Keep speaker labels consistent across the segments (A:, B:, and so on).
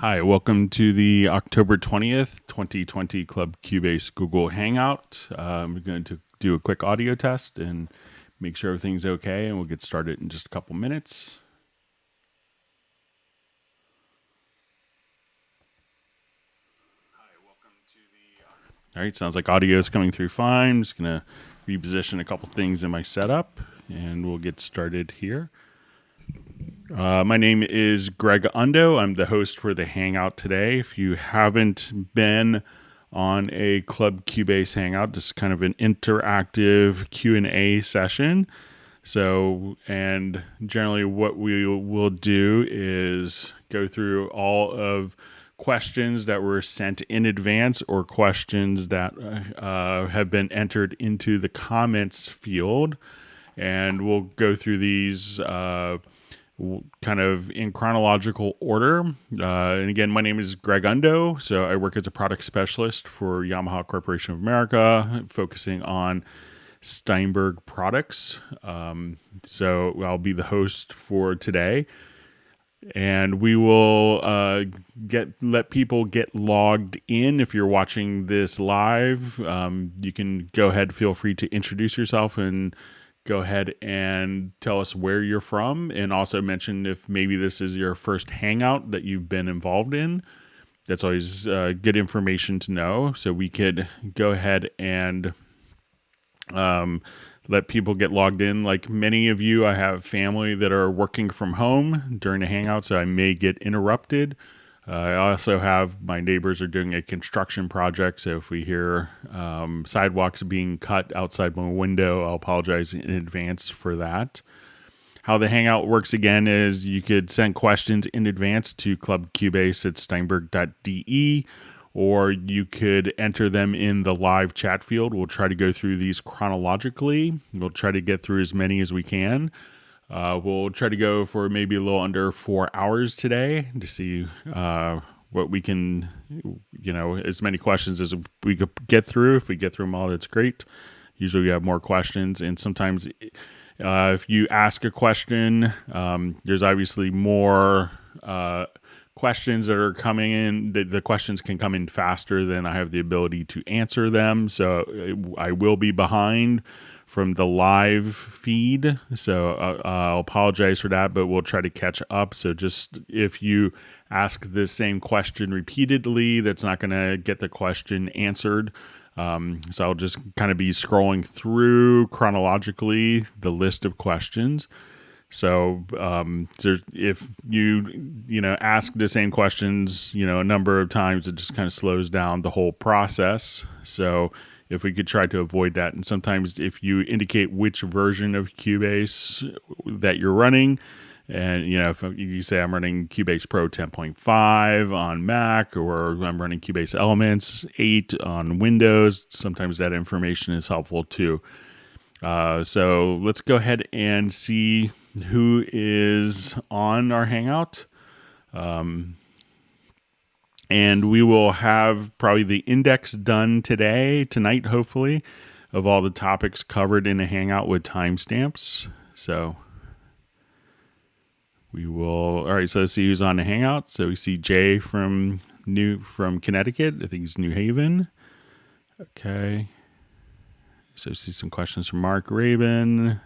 A: Hi, welcome to the October 20th, 2020 Club Cubase Google Hangout. We're going to do a quick audio test and make sure everything's okay, and we'll get started in just a couple minutes. All right, sounds like audio is coming through fine. I'm just going to reposition a couple things in my setup, and we'll get started here. My name is Greg Undo. I'm the host for the Hangout today. If you haven't been on a Club Cubase Hangout, this is kind of an interactive Q&A session. So, and generally what we will do is go through all of questions that were sent in advance or questions that have been entered into the comments field. And we'll go through these kind of in chronological order. And again, my name is Greg Undo. So I work as a product specialist for Yamaha Corporation of America, focusing on Steinberg products. So I'll be the host for today. And we will let people get logged in. If you're watching this live, you can go ahead, feel free to introduce yourself and go ahead and tell us where you're from, and also mention if maybe this is your first hangout that you've been involved in. That's always good information to know, so we could go ahead and let people get logged in. Like many of you, I have family that are working from home during the hangout, so I may get interrupted. I also have my neighbors are doing a construction project, so if we hear sidewalks being cut outside my window, I'll apologize in advance for that. How the Hangout works again is you could send questions in advance to clubcubase@steinberg.de, or you could enter them in the live chat field. We'll try to go through these chronologically. We'll try to get through as many as we can. We'll try to go for maybe a little under 4 hours today to see what we can, as many questions as we could get through. If we get through them all, that's great. Usually we have more questions, and sometimes if you ask a question, there's obviously more questions that are coming in. The questions can come in faster than I have the ability to answer them, so I will be behind from the live feed, so I'll apologize for that, but we'll try to catch up. So just if you ask the same question repeatedly, that's not going to get the question answered. So I'll just kind of be scrolling through chronologically the list of questions. So if you ask the same questions a number of times, it just kind of slows down the whole process. So if we could try to avoid that, and sometimes if you indicate which version of Cubase that you're running, and if you say I'm running Cubase Pro 10.5 on Mac, or I'm running Cubase Elements 8 on Windows, sometimes that information is helpful too. So let's go ahead and see who is on our Hangout. And we will have probably the index done tonight, hopefully, of all the topics covered in a Hangout with timestamps. So we will. All right, so let's see who's on the Hangout. So we see Jay from Connecticut. I think it's New Haven. Okay. So see some questions from Mark Rabin.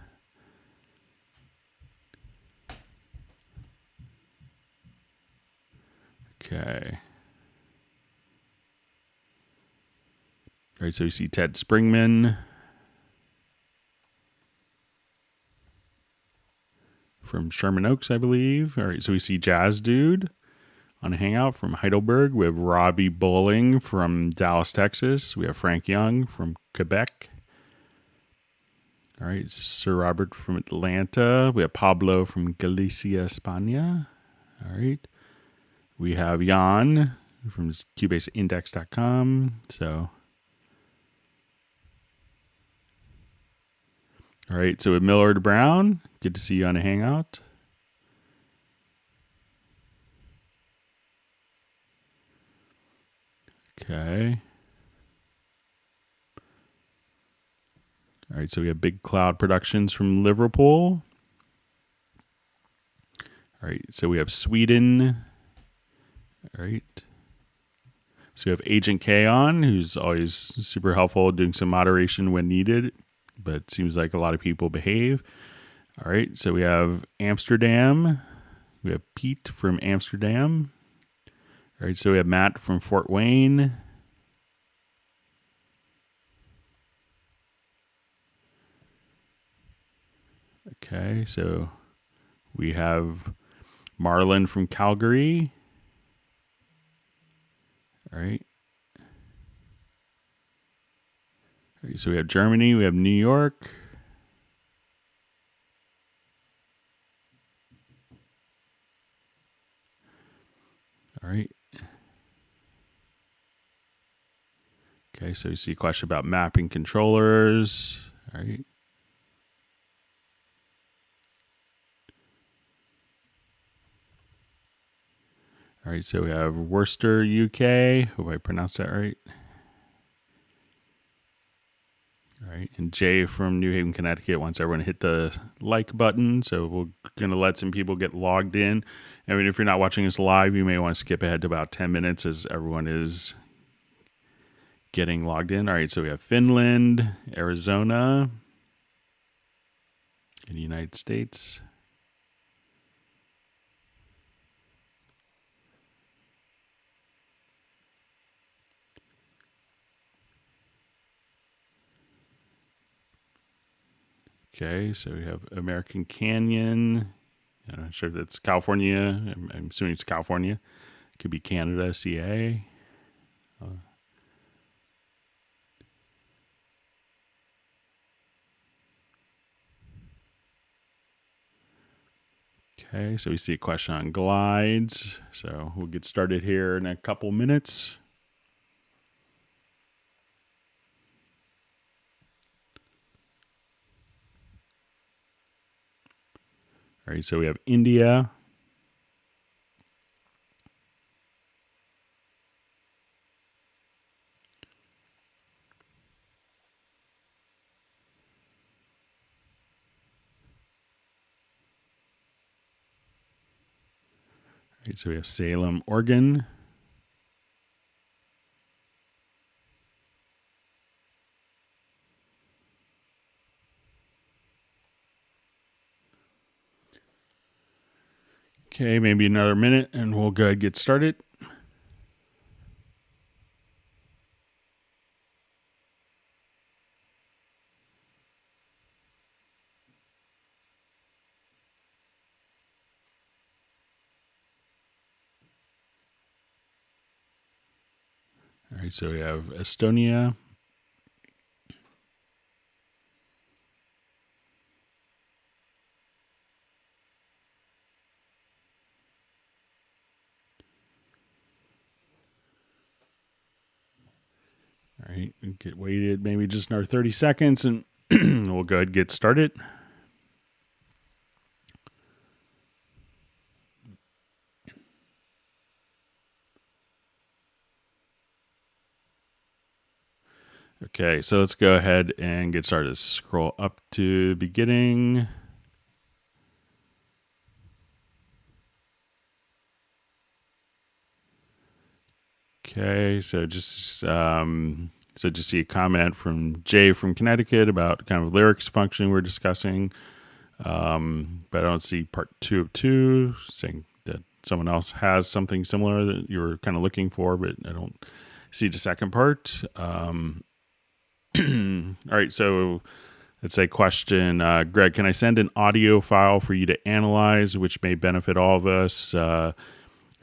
A: Okay. All right, so we see Ted Springman from Sherman Oaks, I believe. All right, so we see Jazz Dude on a Hangout from Heidelberg. We have Robbie Bowling from Dallas, Texas. We have Frank Young from Quebec. All right, Sir Robert from Atlanta. We have Pablo from Galicia, España. All right. We have Jan from CubaseIndex.com. So, all right. So with Millard Brown, good to see you on a Hangout. Okay. All right, so we have Big Cloud Productions from Liverpool. All right, so we have Sweden All right. So you have Agent K on, who's always super helpful, doing some moderation when needed, but seems like a lot of people behave. All right. So we have Amsterdam. We have Pete from Amsterdam. All right. So we have Matt from Fort Wayne. Okay. So we have Marlon from Calgary. All right. All right. So we have Germany. We have New York. All right. Okay, so you see a question about mapping controllers. All right. All right, so we have Worcester, UK. Hope I pronounced that right. All right, and Jay from New Haven, Connecticut wants everyone to hit the like button. So we're going to let some people get logged in. I mean, if you're not watching us live, you may want to skip ahead to about 10 minutes as everyone is getting logged in. All right, so we have Finland, Arizona, in the United States. Okay, so we have American Canyon. I'm not sure if that's California. I'm assuming it's California. It could be Canada, CA. Okay, so we see a question on glides. So we'll get started here in a couple minutes. All right, so we have India. All right, so we have Salem, Oregon. Okay, maybe another minute and we'll go ahead and get started. All right, so we have Estonia. All right, get waited maybe just another 30 seconds and we'll go ahead and get started. Okay, so let's go ahead and get started. Scroll up to beginning. Okay, so just see a comment from Jay from Connecticut about kind of lyrics function we're discussing, but I don't see part 2 of 2 saying that someone else has something similar that you were kind of looking for, but I don't see the second part. All right, so let's say question, Greg, can I send an audio file for you to analyze, which may benefit all of us?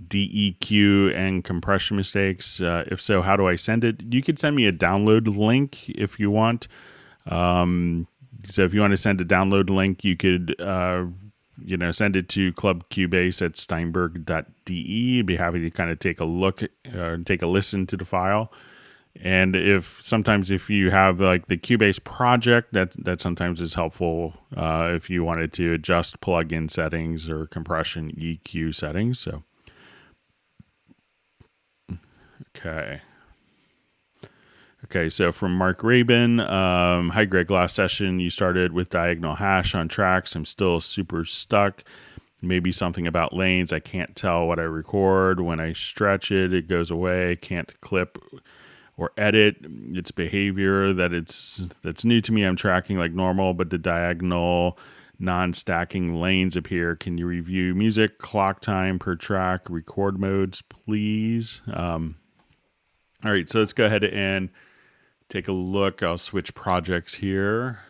A: DEQ and compression mistakes. If so, how do I send it? You could send me a download link if you want. So if you want to send a download link, you could, send it to clubcubase@steinberg.de. I'd be happy to kind of take a look, take a listen to the file. And if you have like the Cubase project, that sometimes is helpful if you wanted to adjust plugin settings or compression EQ settings. So. Okay, so from Mark Rabin, hi Greg, last session you started with diagonal hash on tracks. I'm still super stuck. maybe something about lanes. I can't tell what I record. When I stretch it, it goes away. Can't clip or edit its behavior that's new to me. I'm tracking like normal, but the diagonal non-stacking lanes appear. Can you review music, clock time per track, record modes, please? All right, so let's go ahead and take a look. I'll switch projects here.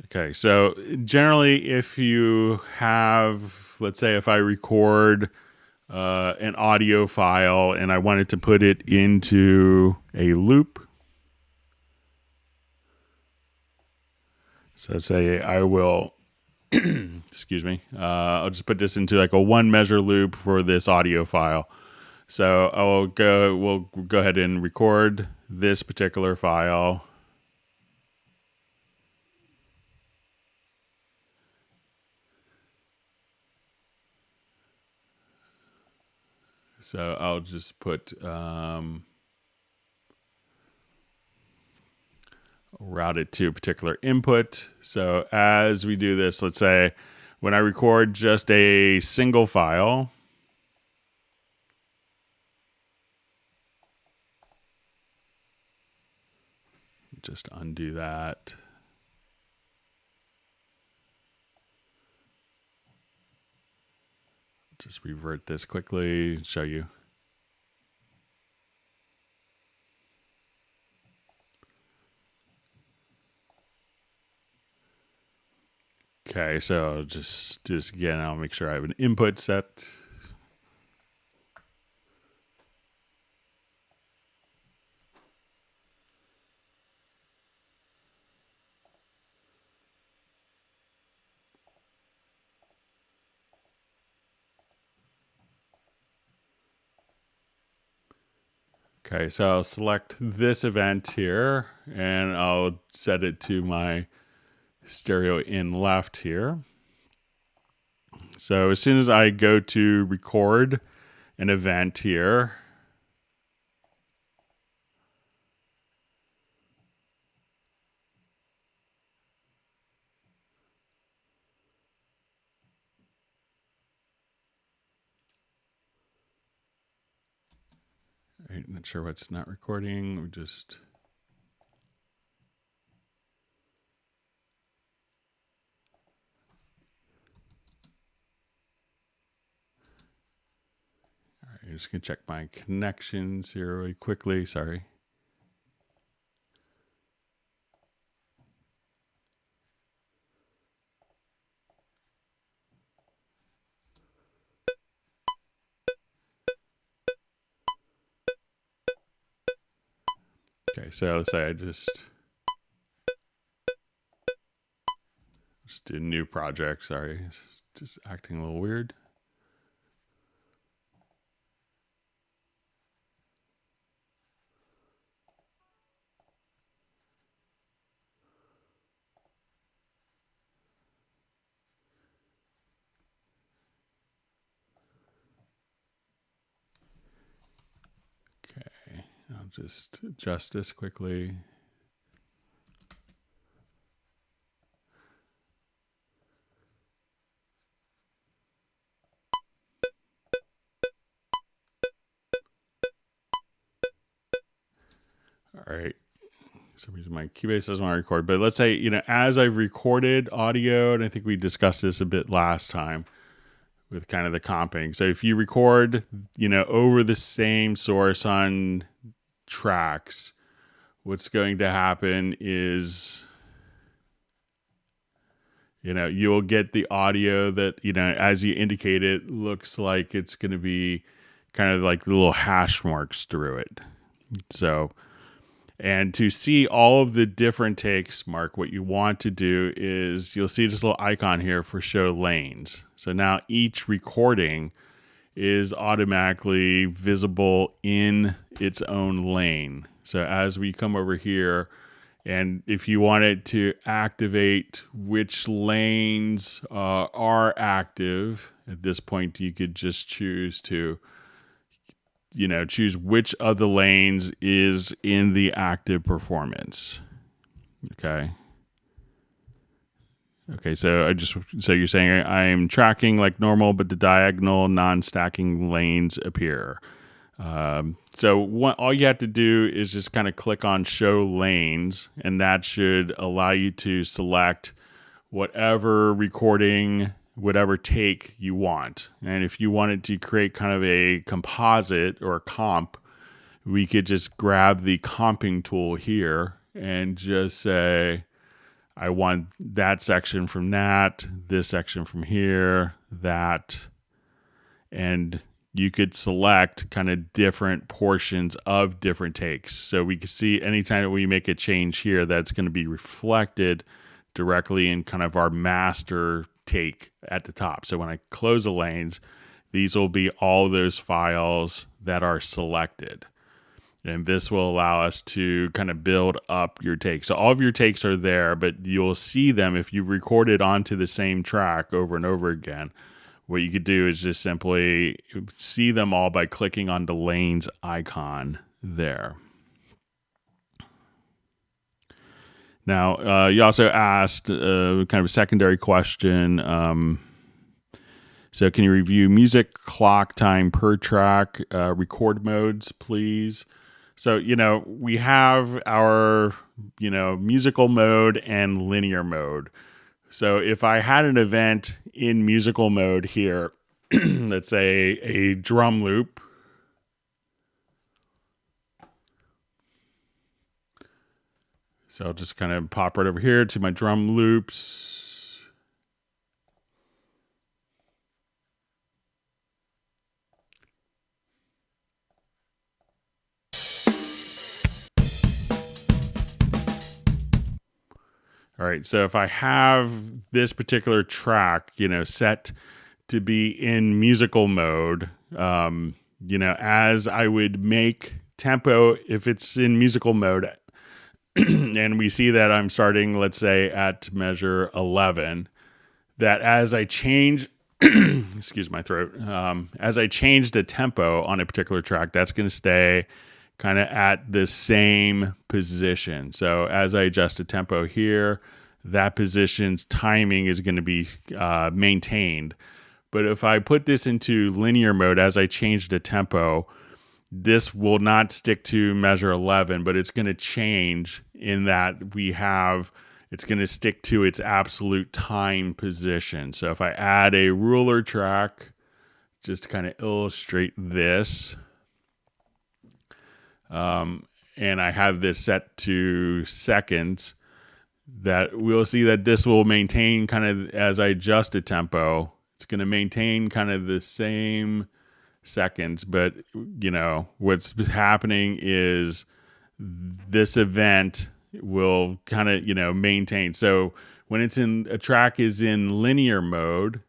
A: Okay, so generally, if you have, let's say, if I record an audio file and I wanted to put it into a loop, so say I will, excuse me, I'll just put this into like a one measure loop for this audio file. So we'll go ahead and record this particular file. So I'll just put route it to a particular input. So as we do this, let's say when I record just a single file, just undo that. Just revert this quickly and show you. Okay, so I'll just do this again. I'll make sure I have an input set. Okay, so I'll select this event here and I'll set it to my stereo in left here. So as soon as I go to record an event here, I'm not sure what's not recording. We just I'm just going to check my connections here really quickly. Sorry. Okay, so let's say I just do a new project. Sorry, it's just acting a little weird. Okay, I'll just adjust this quickly. All right. For some reason my Keybase doesn't want to record, but let's say, as I've recorded audio, and I think we discussed this a bit last time with kind of the comping. So if you record, over the same source on tracks, what's going to happen is, you'll get the audio that, as you indicated, looks like it's going to be kind of like little hash marks through it. So, and to see all of the different takes, Mark, what you want to do is you'll see this little icon here for show lanes. So now each recording is automatically visible in its own lane. So as we come over here, and if you wanted to activate which lanes are active, at this point you could just choose to choose which of the lanes is in the active performance. Okay. Okay, so you're saying I'm tracking like normal, but the diagonal non-stacking lanes appear. All you have to do is just kind of click on show lanes, and that should allow you to select whatever recording, whatever take you want. And if you wanted to create kind of a composite or a comp, we could just grab the comping tool here and just say, I want that section from that, this section from here, that, and you could select kind of different portions of different takes. So we can see anytime that we make a change here, that's going to be reflected directly in kind of our master take at the top. So when I close the lanes, these will be all those files that are selected. And this will allow us to kind of build up your takes. So all of your takes are there, but you'll see them if you record it onto the same track over and over again. What you could do is just simply see them all by clicking on the lanes icon there. Now, you also asked kind of a secondary question. So can you review music clock time per track, record modes, please? So, we have our, musical mode and linear mode. So if I had an event in musical mode here, let's say a drum loop. So I'll just kind of pop right over here to my drum loops. All right, so if I have this particular track, set to be in musical mode, as I would make tempo, if it's in musical mode, and we see that I'm starting, let's say, at measure 11, that as I change, excuse my throat, as I change the tempo on a particular track, that's going to stay kind of at the same position. So as I adjust the tempo here, that position's timing is going to be maintained. But if I put this into linear mode, as I change the tempo, this will not stick to measure 11, but it's going to change in that it's going to stick to its absolute time position. So if I add a ruler track, just to kind of illustrate this, and I have this set to seconds, that we'll see that this will maintain kind of as I adjust the tempo. It's going to maintain kind of the same seconds, but what's happening is this event will kind of maintain. So when a track is in linear mode,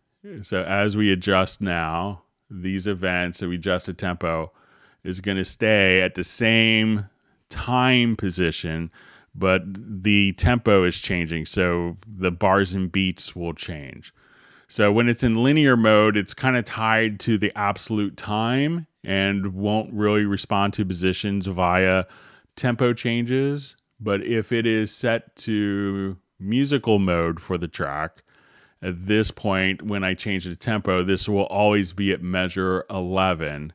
A: so as we adjust now, these events, so we adjust the tempo, is going to stay at the same time position, but the tempo is changing, so the bars and beats will change. So when it's in linear mode, it's kind of tied to the absolute time and won't really respond to positions via tempo changes. But if it is set to musical mode for the track, at this point, when I change the tempo, this will always be at measure 11.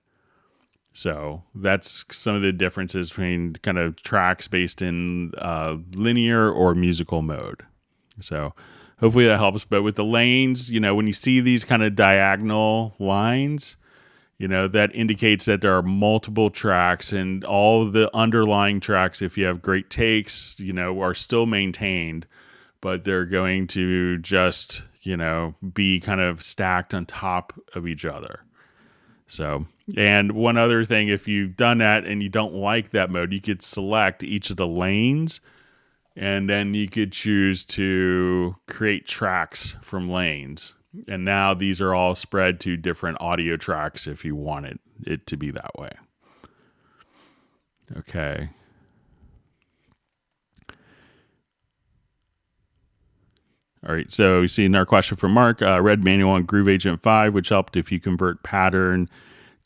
A: So that's some of the differences between kind of tracks based in linear or musical mode. So hopefully that helps. But with the lanes, when you see these kind of diagonal lines, that indicates that there are multiple tracks, and all the underlying tracks, if you have great takes, are still maintained, but they're going to just, be kind of stacked on top of each other. So, and one other thing, if you've done that and you don't like that mode, you could select each of the lanes, and then you could choose to create tracks from lanes. And now these are all spread to different audio tracks if you wanted it to be that way. Okay. All right, so we see another question from Mark. Read manual on Groove Agent 5, which helped if you convert pattern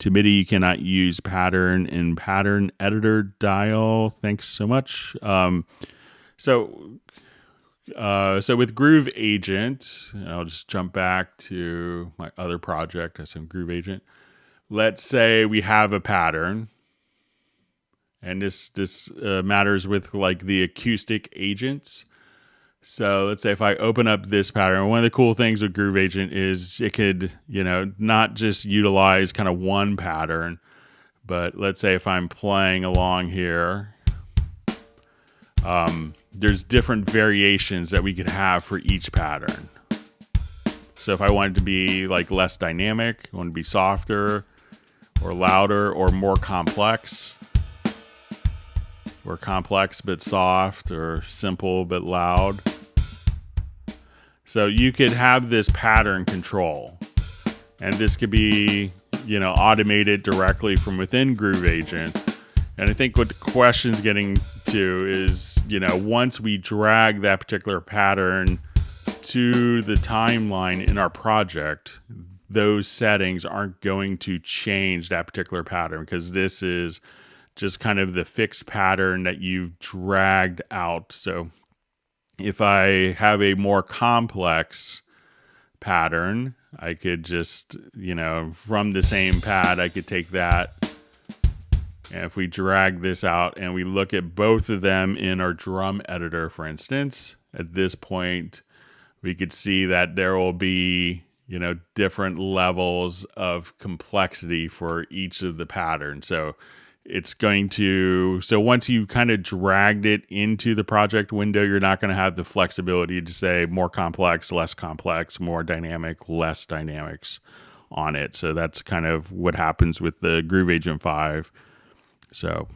A: To MIDI, you cannot use pattern in pattern editor dial. Thanks so much. So with Groove Agent, I'll just jump back to my other project. I said Groove Agent. Let's say we have a pattern, and this matters with like the acoustic agents. So let's say if I open up this pattern, one of the cool things with Groove Agent is it could, not just utilize kind of one pattern, but let's say if I'm playing along here, there's different variations that we could have for each pattern. So if I wanted to be like less dynamic, I want to be softer or louder or more complex, or complex but soft, or simple but loud. So you could have this pattern control, and this could be, automated directly from within Groove Agent. And I think what the question's getting to is, once we drag that particular pattern to the timeline in our project, those settings aren't going to change that particular pattern, because this is just kind of the fixed pattern that you've dragged out. So if I have a more complex pattern, I could just, from the same pad, I could take that. And if we drag this out and we look at both of them in our drum editor, for instance, at this point, we could see that there will be, different levels of complexity for each of the patterns. So once you kind of dragged it into the project window, you're not going to have the flexibility to say more complex, less complex, more dynamic, less dynamics on it. So that's kind of what happens with the Groove Agent 5. So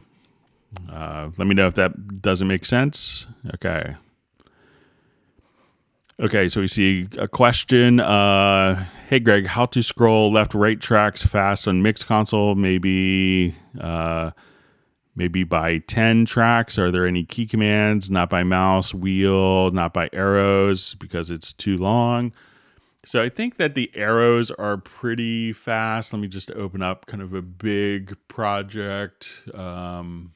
A: let me know if that doesn't make sense. Okay, so we see a question. Hey, Greg, how to scroll left-right tracks fast on Mix Console? Maybe by 10 tracks. Are there any key commands? Not by mouse, wheel, not by arrows, because it's too long. So I think that the arrows are pretty fast. Let me just open up kind of a big project. So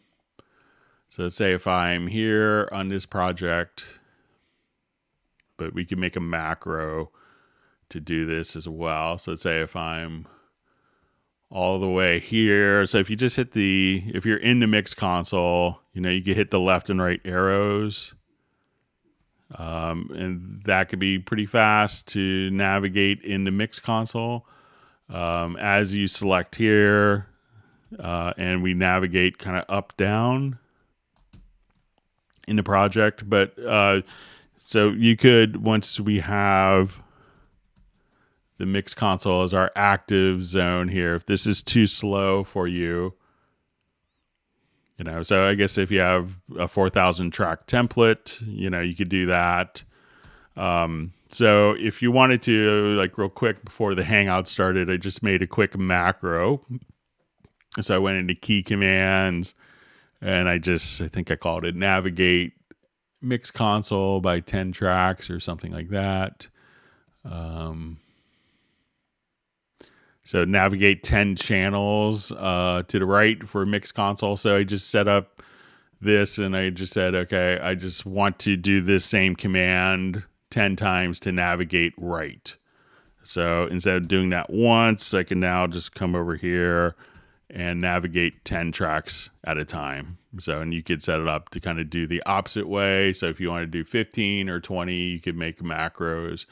A: let's say if I'm here on this project, but we can make a macro to do this as well. So let's say if I'm all the way here. So if you just if you're in the Mix Console, you can hit the left and right arrows. And that could be pretty fast to navigate in the Mix Console. As you select here, and we navigate kind of up, down in the project. But so you could, once we have the Mix Console as our active zone here, if this is too slow for you, so I guess if you have a 4,000 track template, you could do that. So if you wanted to, like real quick before the Hangout started, I just made a quick macro. So I went into key commands, and I think I called it navigate Mix Console by 10 tracks or something like that. So navigate 10 channels to the right for Mix Console. So I just set up this, and I just said, okay, I just want to do this same command 10 times to navigate right. So instead of doing that once, I can now just come over here and navigate 10 tracks at a time. So, and you could set it up to kind of do the opposite way. So if you want to do 15 or 20, you could make macros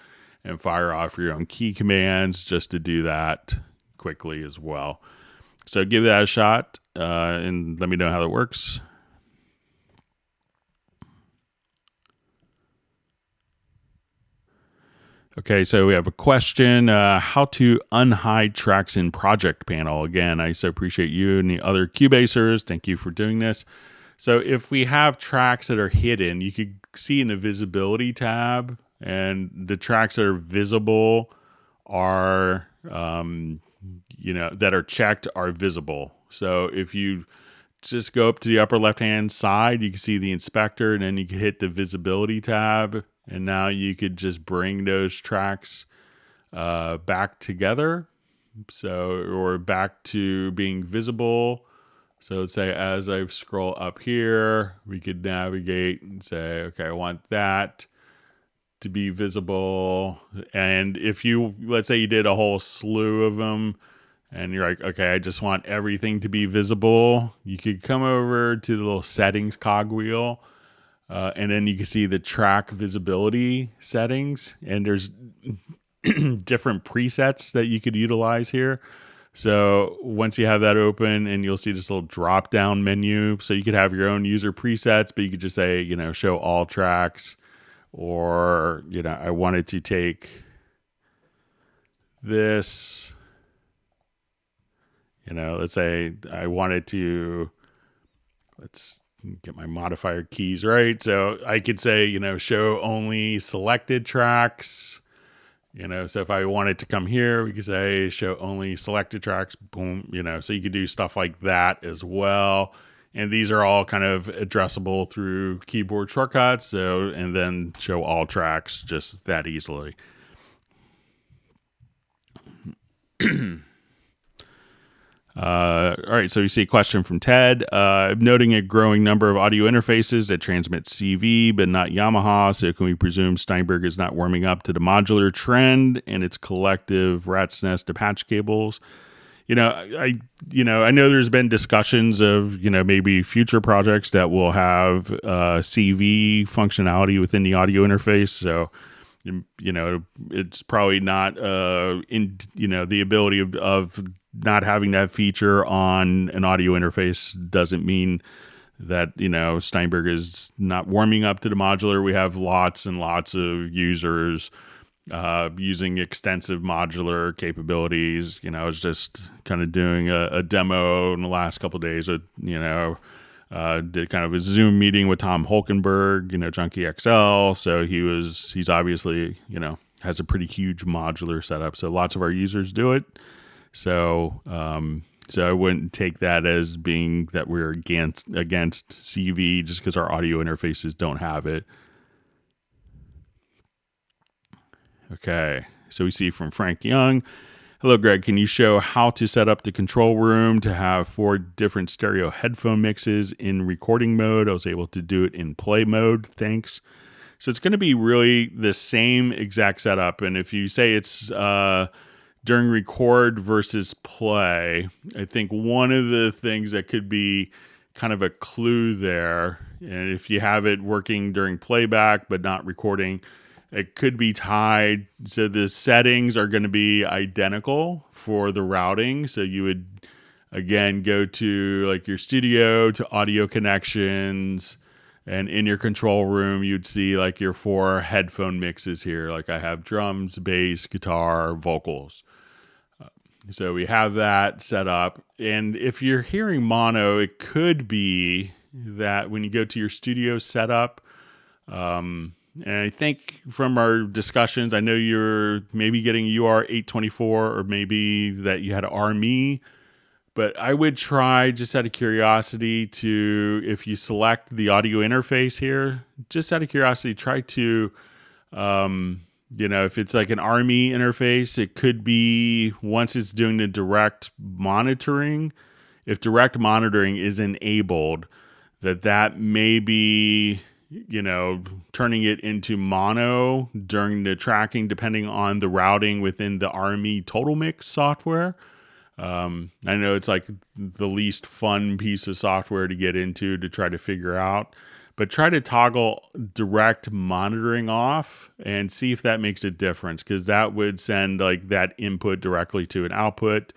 A: and fire off your own key commands just to do that quickly as well. So give that a shot, and let me know how that works. Okay, so we have a question, how to unhide tracks in Project Panel. Again, I so appreciate you and the other Cubasers. Thank you for doing this. So if we have tracks that are hidden, you could see in the visibility tab, and the tracks that are visible are, that are checked are visible. So if you just go up to the upper left-hand side, you can see the inspector, and then you can hit the visibility tab. And now you could just bring those tracks back together So, or back to being visible. So let's say as I scroll up here, we could navigate and say, okay, I want that to be visible. And if you, let's say you did a whole slew of them and you're like, okay, I just want everything to be visible, you could come over to the little settings cogwheel. And then you can see the track visibility settings, and there's different presets that you could utilize here. So once you have that open, and you'll see this little drop down menu. So you could have your own user presets, but you could just say, show all tracks, or, I wanted to take this, let's say I wanted to, let's get my modifier keys right. So I could say, show only selected tracks. So if I wanted to come here, we could say show only selected tracks, boom, so you could do stuff like that as well. And these are all kind of addressable through keyboard shortcuts. So, and then show all tracks just that easily. All right, so you see a question from Ted. Noting a growing number of audio interfaces that transmit CV, but not Yamaha, so can we presume Steinberg is not warming up to the modular trend and its collective rat's nest of patch cables? I know there's been discussions of, maybe future projects that will have CV functionality within the audio interface. So, it's probably not the ability of not having that feature on an audio interface doesn't mean that, Steinberg is not warming up to the modular. We have lots and lots of users using extensive modular capabilities. I was just kind of doing a demo in the last couple of days with, did kind of a Zoom meeting with Tom Holkenberg, Junkie XL. So he's obviously, has a pretty huge modular setup. So lots of our users do it. So I wouldn't take that as being that we're against CV just because our audio interfaces don't have it. Okay, so we see from Frank Young. Hello, Greg. Can you show how to set up the control room to have 4 different stereo headphone mixes in recording mode? I was able to do it in play mode. Thanks. So it's going to be really the same exact setup. And if you say it's during record versus play, I think one of the things that could be kind of a clue there, and if you have it working during playback but not recording, it could be tied. So the settings are going to be identical for the routing. So you would, again, go to like your studio to audio connections, and in your control room, you'd see like your 4 headphone mixes here. Like I have drums, bass, guitar, vocals. So we have that set up. And if you're hearing mono, it could be that when you go to your studio setup, and I think from our discussions, I know you're maybe getting UR824 or maybe that you had RME, but I would try, just out of curiosity, to, if you select the audio interface here, just out of curiosity, try to, if it's like an RME interface, it could be once it's doing the direct monitoring, if direct monitoring is enabled, that may be, turning it into mono during the tracking, depending on the routing within the RME Total Mix software. I know it's like the least fun piece of software to get into to try to figure out, but try to toggle direct monitoring off and see if that makes a difference, because that would send like that input directly to an output.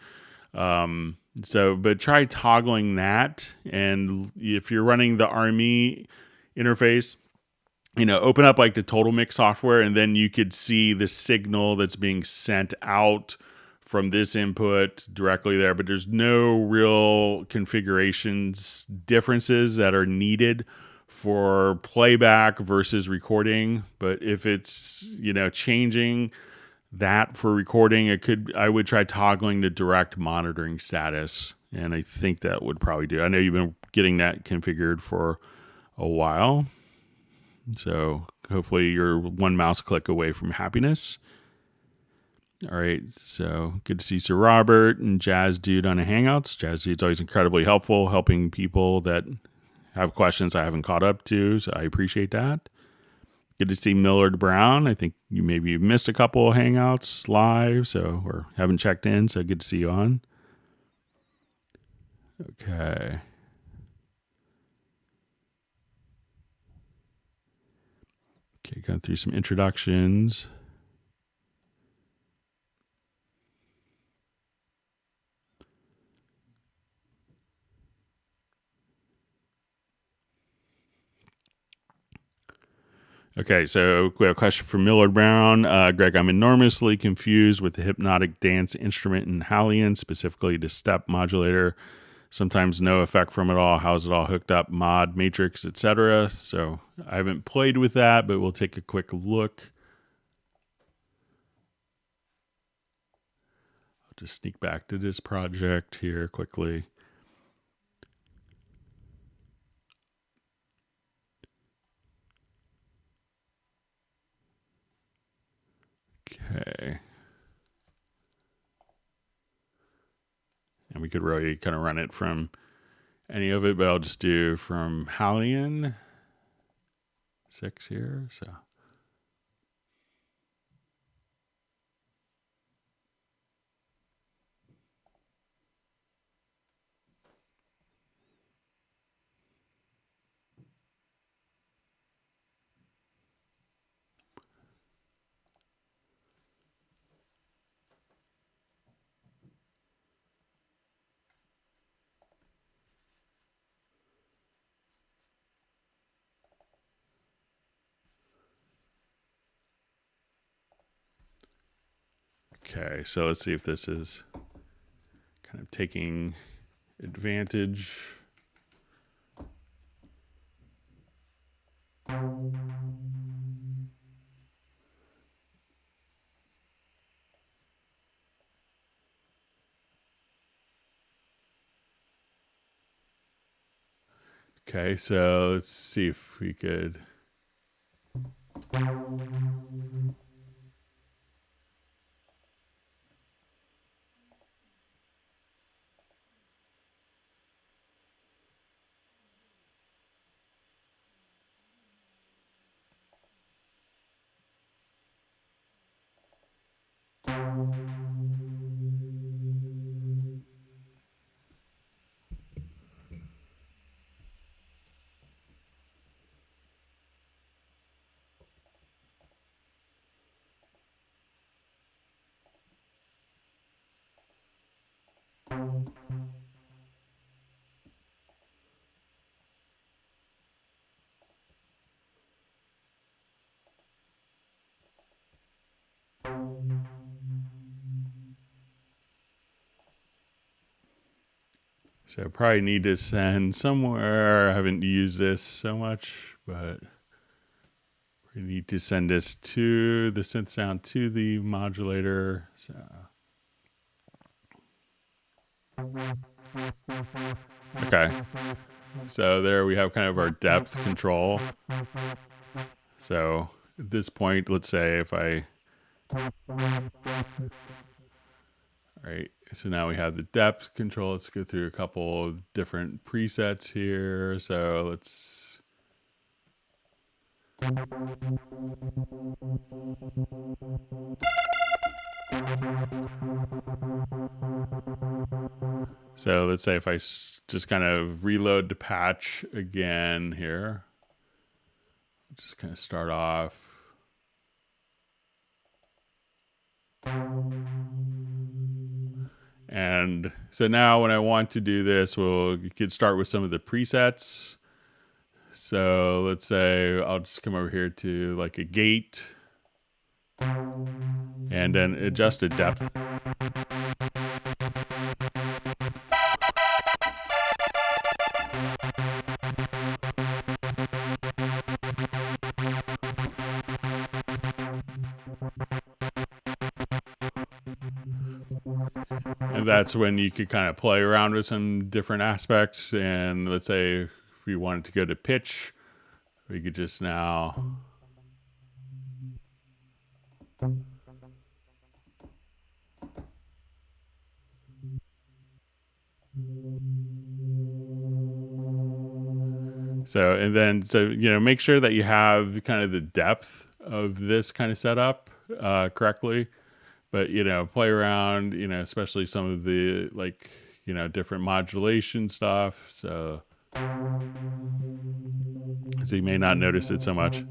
A: But try toggling that. And if you're running the RME interface, open up like the Total Mix software, and then you could see the signal that's being sent out from this input directly there, but there's no real configurations differences that are needed for playback versus recording. But if it's, changing that for recording, I would try toggling the direct monitoring status. And I think that would probably do. I know you've been getting that configured for a while. So hopefully you're one mouse click away from happiness. All right, so good to see Sir Robert and Jazz Dude on the Hangouts. Jazz Dude's always incredibly helpful, helping people that have questions I haven't caught up to, so I appreciate that. Good to see Millard Brown. I think you maybe missed a couple of Hangouts live, so or haven't checked in, so good to see you on. Okay. Okay, going through some introductions. Okay, so we have a question from Millard Brown. Greg, I'm enormously confused with the hypnotic dance instrument in Halion, specifically the step modulator. Sometimes no effect from it all. How's it all hooked up? Mod, matrix, etc. So I haven't played with that, but we'll take a quick look. I'll just sneak back to this project here quickly. Okay. And we could really kind of run it from any of it, but I'll just do from Halion 6 here. So okay, so let's see if this is kind of taking advantage. Okay, so let's see if we could. So probably need to send somewhere. I haven't used this so much, but we need to send this to the synth sound to the modulator. So okay. So there we have kind of our depth control. So at this point, let's say if I, all right, so now we have the depth control. Let's go through a couple of different presets here. So let's, so let's say if I just kind of reload the patch again here, just kind of start off. And so now when I want to do this, we could start with some of the presets. So let's say I'll just come over here to like a gate and then adjust the depth. And that's when you could kind of play around with some different aspects. And let's say if we wanted to go to pitch, we could just now. So, and then, so, make sure that you have kind of the depth of this kind of setup correctly. But, play around, especially some of the like, different modulation stuff. So you may not notice it so much.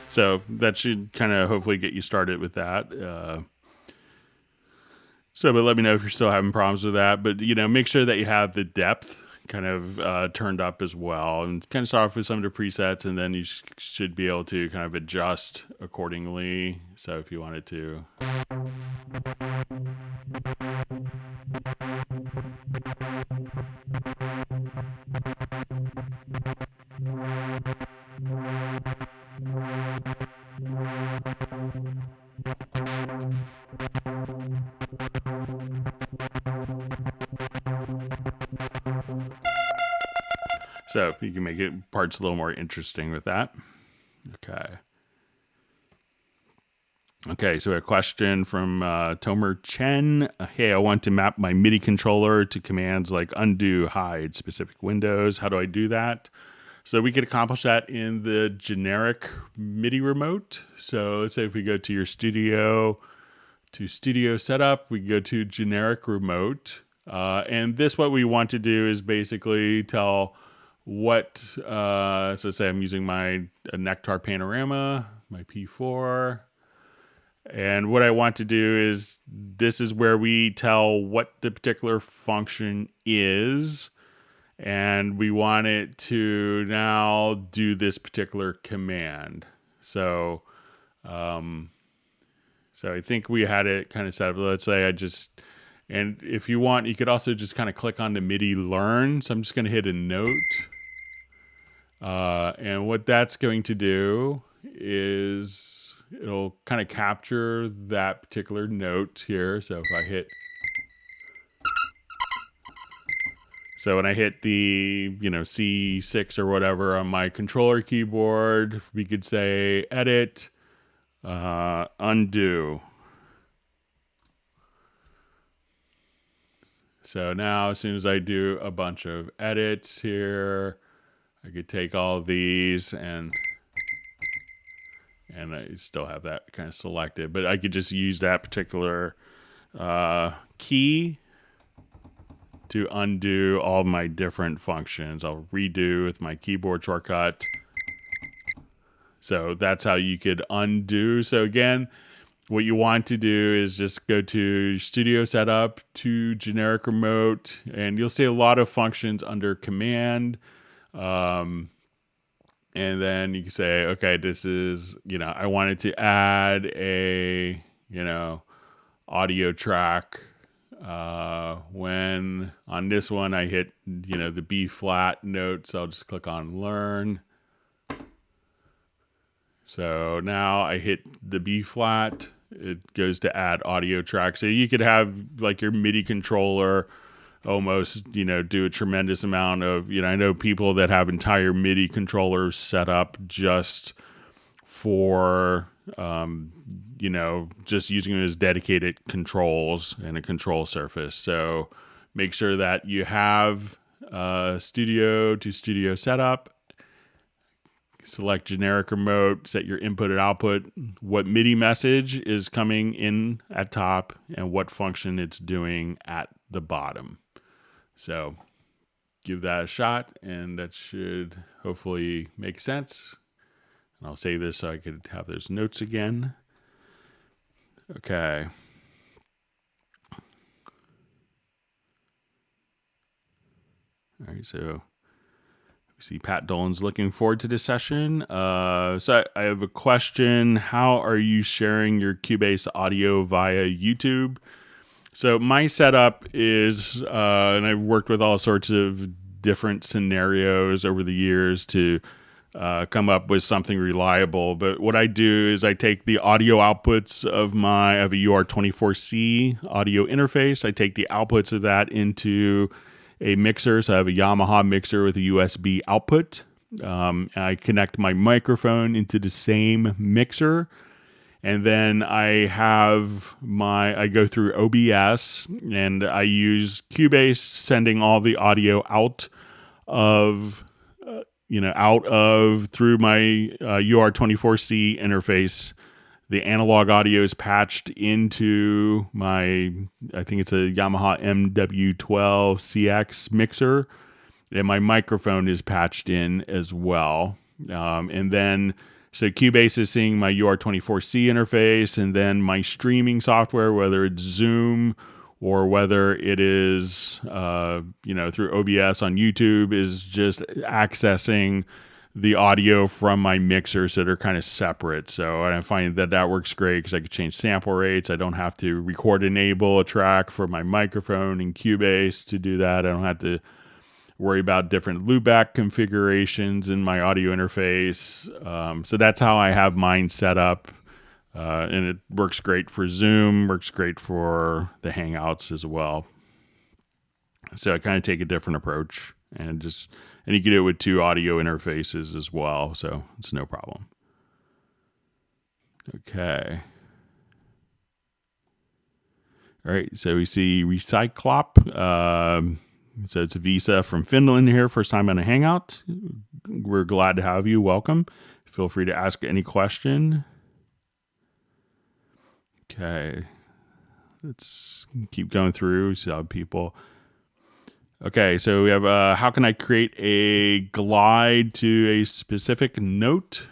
A: So that should kind of hopefully get you started with that. But let me know if you're still having problems with that. But, make sure that you have the depth kind of turned up as well, and kind of start off with some of the presets, and then you should be able to kind of adjust accordingly. So if you wanted to. So you can make it parts a little more interesting with that. Okay, so a question from Tomer Chen. Hey, I want to map my MIDI controller to commands like undo, hide specific windows. How do I do that? So we could accomplish that in the generic MIDI remote. So let's say if we go to your studio setup, we go to generic remote. And what we want to do is basically tell what, so say I'm using my Nektar Panorama, my P4. And what I want to do is, this is where we tell what the particular function is. And we want it to now do this particular command. So I think we had it kind of set up. Let's say and if you want, you could also just kind of click on the MIDI learn. So I'm just going to hit a note. And what that's going to do is it'll kind of capture that particular note here. So if I hit, when I hit the, C6 or whatever on my controller keyboard, we could say edit, undo. So now as soon as I do a bunch of edits here, I could take all of these and I still have that kind of selected, but I could just use that particular key to undo all my different functions. I'll redo with my keyboard shortcut. So that's how you could undo. So again, what you want to do is just go to Studio Setup, to Generic Remote, and you'll see a lot of functions under Command. And then you can say, okay, this is, I wanted to add a, audio track. When on this one I hit, the B flat note, so I'll just click on learn. So now I hit the B flat, it goes to add audio track. So you could have like your MIDI controller almost, do a tremendous amount of, I know people that have entire MIDI controllers set up just for, just using them as dedicated controls and a control surface. So make sure that you have Studio to Studio Setup. Select generic remote, set your input and output, what MIDI message is coming in at top, and what function it's doing at the bottom. So give that a shot, and that should hopefully make sense. And I'll save this so I could have those notes again. Okay. All right, so see Pat Dolan's looking forward to this session. So I have a question. How are you sharing your Cubase audio via YouTube? So my setup is, and I've worked with all sorts of different scenarios over the years to come up with something reliable. But what I do is I take the audio outputs of I have a UR24C audio interface. I take the outputs of that into a mixer. So I have a Yamaha mixer with a USB output. I connect my microphone into the same mixer. And then I go through OBS and I use Cubase, sending all the audio out of through my UR24C interface. The analog audio is patched into I think it's a Yamaha MW12CX mixer, and my microphone is patched in as well. So Cubase is seeing my UR24C interface, and then my streaming software, whether it's Zoom or whether it is, through OBS on YouTube, is just accessing the audio from my mixers that are kind of separate. So I find that works great because I can change sample rates. I don't have to record enable a track for my microphone in Cubase to do that. I don't have to worry about different loopback configurations in my audio interface. So that's how I have mine set up. And it works great for Zoom, works great for the Hangouts as well. So I kind of take a different approach, and you can do it with 2 audio interfaces as well. So it's no problem. Okay. All right. So we see Recyclop. So it's Visa from Finland here, first time on a Hangout. We're glad to have you. Welcome. Feel free to ask any question. Okay, let's keep going through. See how people. Okay, so we have how can I create a glide to a specific note?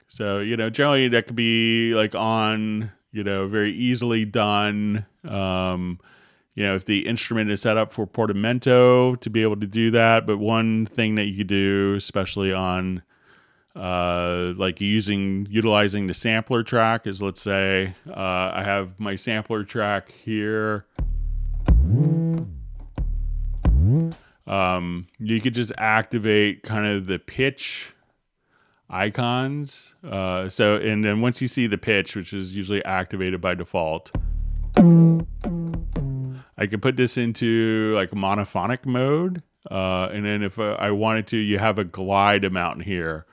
A: So, generally that could be like on, very easily done. If the instrument is set up for portamento to be able to do that. But one thing that you could do, especially on utilizing the sampler track, is, let's say I have my sampler track here. You could just activate kind of the pitch icons. And then once you see the pitch, which is usually activated by default, I could put this into like monophonic mode. And then if I wanted to, you have a glide amount here.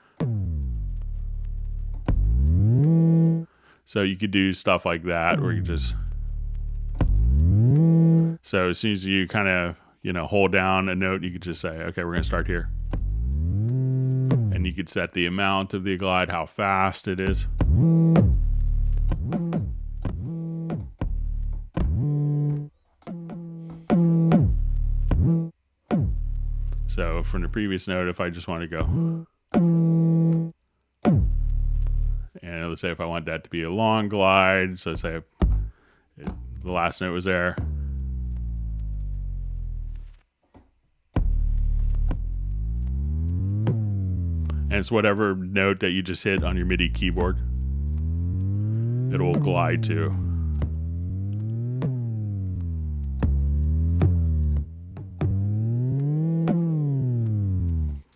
A: So you could do stuff like that, where you just. So as soon as you kind of, hold down a note, you could just say, okay, we're going to start here. And you could set the amount of the glide, how fast it is. So from the previous note, if I just want to go, and let's say if I want that to be a long glide, so say the last note was there. And it's whatever note that you just hit on your MIDI keyboard, it will glide to.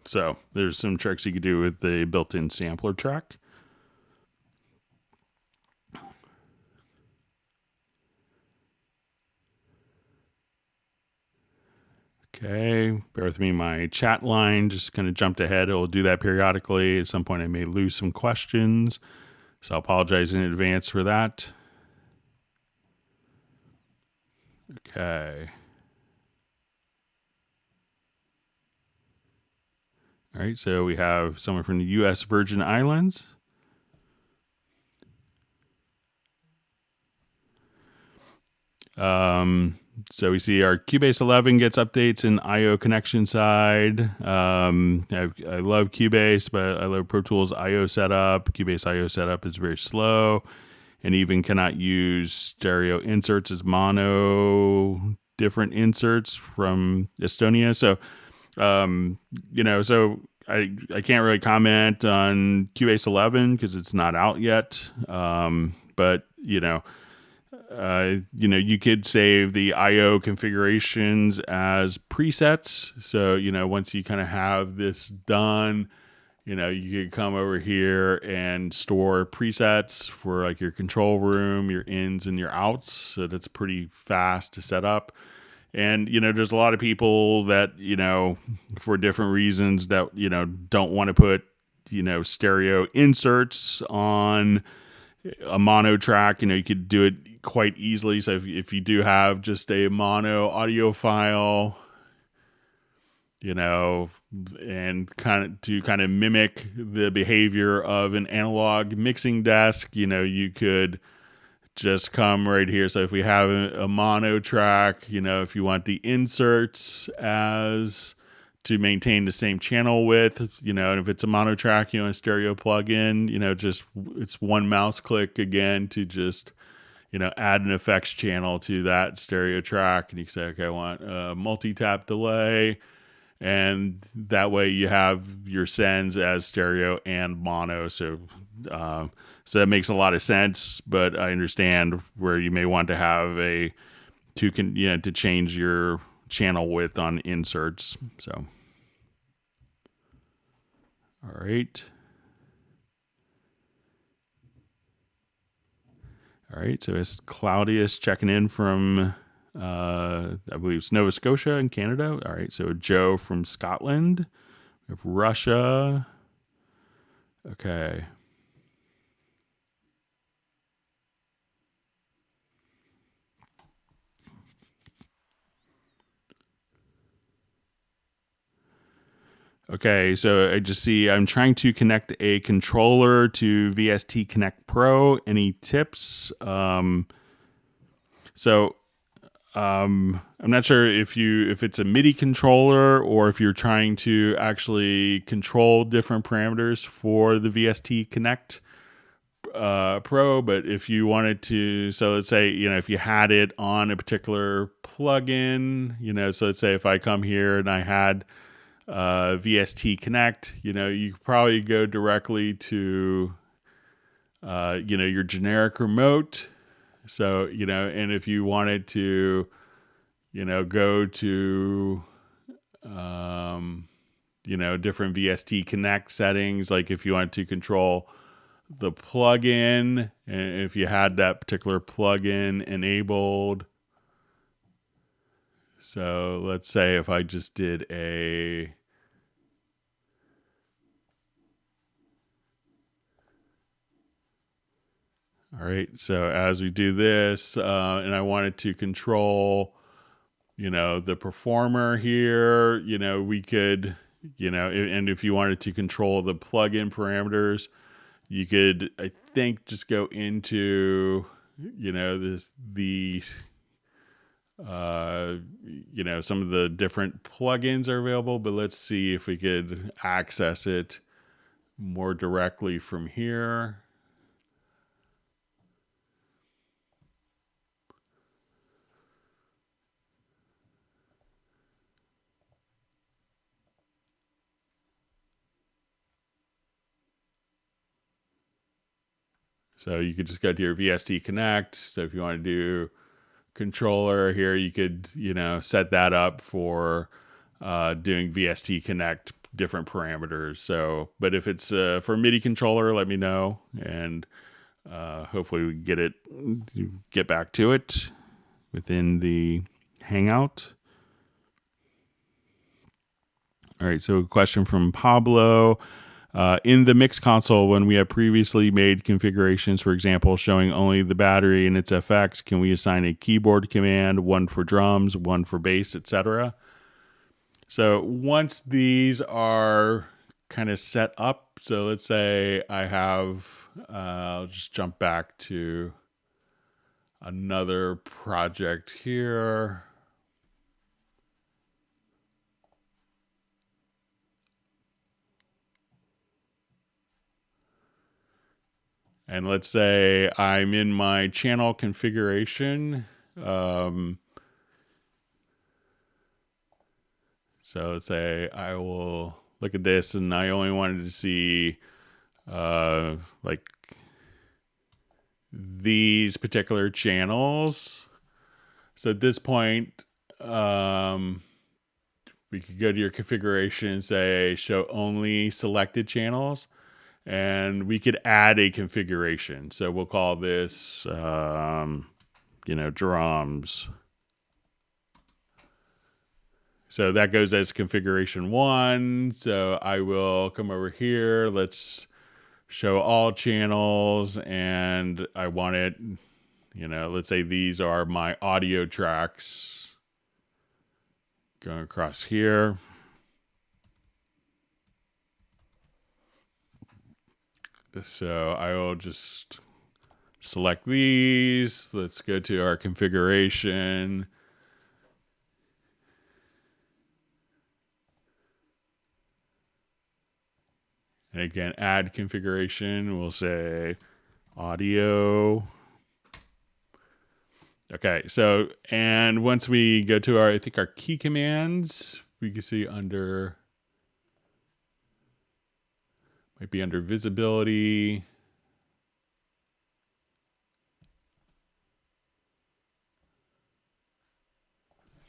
A: So there's some tricks you could do with the built-in sampler track. Okay, bear with me. My chat line just kind of jumped ahead. It will do that periodically. At some point I may lose some questions, so I apologize in advance for that. Okay. All right, so we have someone from the U.S. Virgin Islands. So we see our Cubase 11 gets updates in I/O connection side. I love Cubase, but I love Pro Tools I/O setup. Cubase I/O setup is very slow, and even cannot use stereo inserts as mono different inserts from Estonia. So, so I can't really comment on Cubase 11 because it's not out yet. But you could save the IO configurations as presets. So, once you kind of have this done, you could come over here and store presets for like your control room, your ins and your outs. So that's pretty fast to set up. And, there's a lot of people that, for different reasons that, don't want to put, stereo inserts on a mono track. You could do it quite easily. So if you do have just a mono audio file, and kind of mimic the behavior of an analog mixing desk, you could just come right here. So if we have a mono track, if you want the inserts as to maintain the same channel width, and if it's a mono track, a stereo plugin, just it's one mouse click again to just, add an effects channel to that stereo track. And you can say, okay, I want a multi-tap delay. And that way you have your sends as stereo and mono. So that makes a lot of sense, but I understand where you may want to have to change your channel width on inserts. So, all right. All right. So it's Claudius checking in from, I believe it's Nova Scotia in Canada. All right. So Joe from Scotland. We have Russia. Okay. Okay, so I just see I'm trying to connect a controller to VST Connect Pro. Any tips? I'm not sure if it's a MIDI controller or if you're trying to actually control different parameters for the VST Connect Pro. But if you wanted to, so let's say if you had it on a particular plugin, so let's say if I come here and I had VST Connect, you could probably go directly to, your generic remote. So, and if you wanted to, go to, different VST Connect settings, like if you wanted to control the plugin, and if you had that particular plugin enabled. So let's say if I just did all right, so as we do this, and I wanted to control, the performer here, we could, and if you wanted to control the plugin parameters, you could, I think, just go into, some of the different plugins are available, but let's see if we could access it more directly from here. So you could just go to your VST Connect. So if you want to do controller here, you could, set that up for doing VST Connect different parameters. So, but if it's for MIDI controller, let me know, and hopefully we get back to it within the Hangout. All right, so a question from Pablo. In the mix console, when we have previously made configurations, for example, showing only the battery and its effects, can we assign a keyboard command, one for drums, one for bass, etc.? So once these are kind of set up, so let's say I have, I'll just jump back to another project here. And let's say I'm in my channel configuration. So let's say I will look at this, and I only wanted to see like these particular channels. So at this point, we could go to your configuration and say show only selected channels, and we could add a configuration. So we'll call this, drums. So that goes as configuration 1. So I will come over here. Let's show all channels, and I want it, let's say these are my audio tracks going across here. So I will just select these. Let's go to our configuration. And again, add configuration. We'll say audio. Okay, so, and once we go to our key commands, we can see might be under visibility.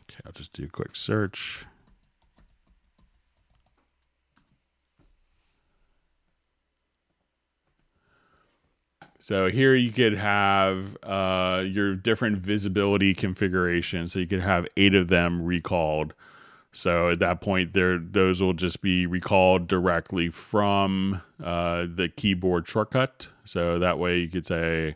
A: Okay, I'll just do a quick search. So here you could have your different visibility configurations. So you could have 8 of them recalled. So at that point, those will just be recalled directly from the keyboard shortcut. So that way you could say,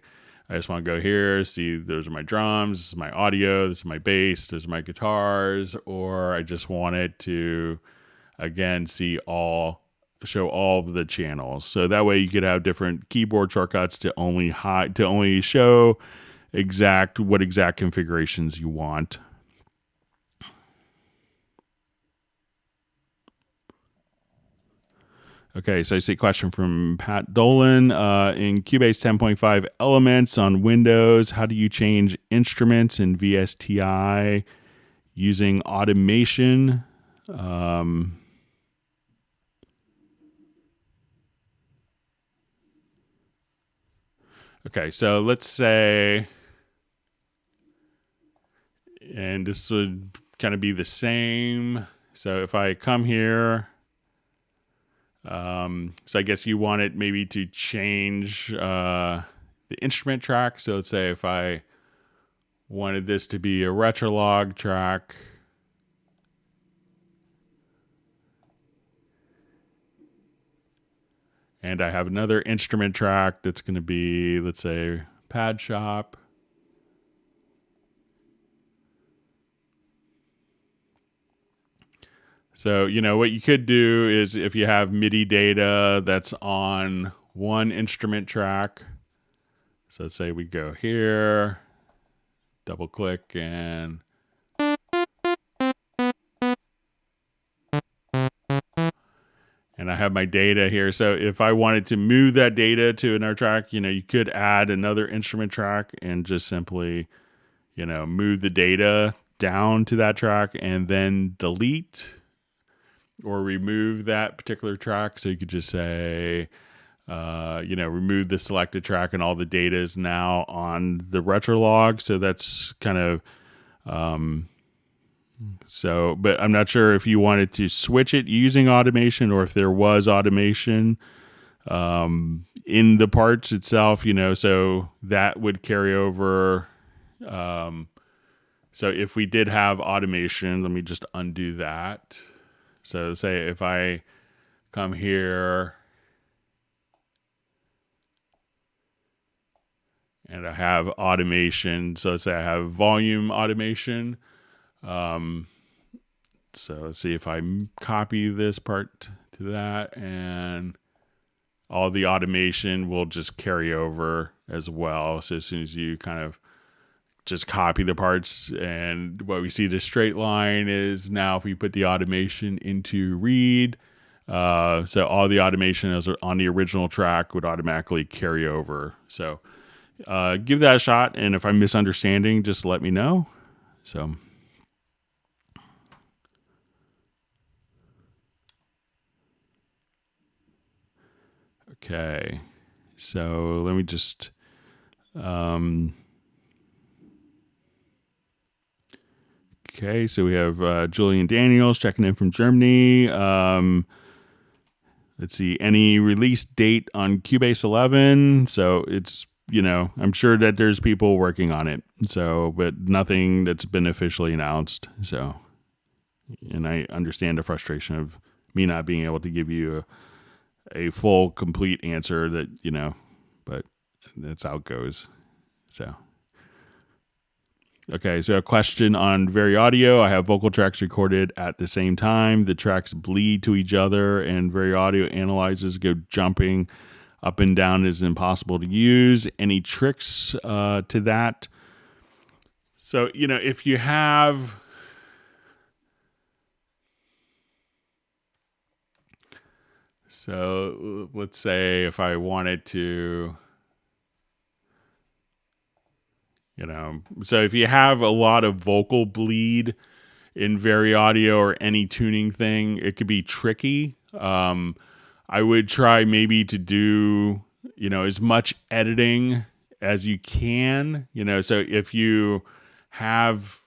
A: I just want to go here, see those are my drums, this is my audio, this is my bass, those are my guitars, or I just want it to, again, show all of the channels. So that way you could have different keyboard shortcuts to only show what exact configurations you want. Okay, so I see a question from Pat Dolan. In Cubase 10.5 Elements on Windows, how do you change instruments in VSTI using automation? Okay, so let's say, and this would kind of be the same. So if I come here, so I guess you want it maybe to change the instrument track. So let's say if I wanted this to be a retrolog track, and I have another instrument track that's going to be, let's say, Pad Shop. So, what you could do is if you have MIDI data that's on one instrument track, so let's say we go here, double click, and I have my data here. So if I wanted to move that data to another track, you could add another instrument track and just simply, move the data down to that track and then delete or remove that particular track. So you could just say, remove the selected track and all the data is now on the retrolog. So that's kind of, but I'm not sure if you wanted to switch it using automation or if there was automation in the parts itself, so that would carry over. So if we did have automation, let me just undo that. So say if I come here and I have automation, so say I have volume automation. So let's see if I copy this part to that, and all the automation will just carry over as well. So as soon as you kind of just copy the parts, and what we see the straight line is now if we put the automation into read, so all the automation is on the original track would automatically carry over. So give that a shot, and if I'm misunderstanding, just let me know. So okay, so let me just Okay, so we have Julian Daniels checking in from Germany. Let's see, any release date on Cubase 11? So it's, I'm sure that there's people working on it. So, but nothing that's been officially announced. So, and I understand the frustration of me not being able to give you a full, complete answer that, but that's how it goes. So. Okay, so a question on Very Audio. I have vocal tracks recorded at the same time. The tracks bleed to each other, and Very Audio analyzes go jumping up and down is impossible to use. Any tricks to that? So, if you have... So, let's say if I wanted to... so if you have a lot of vocal bleed in Very Audio or any tuning thing, it could be tricky. I would try maybe to do, as much editing as you can, so if you have,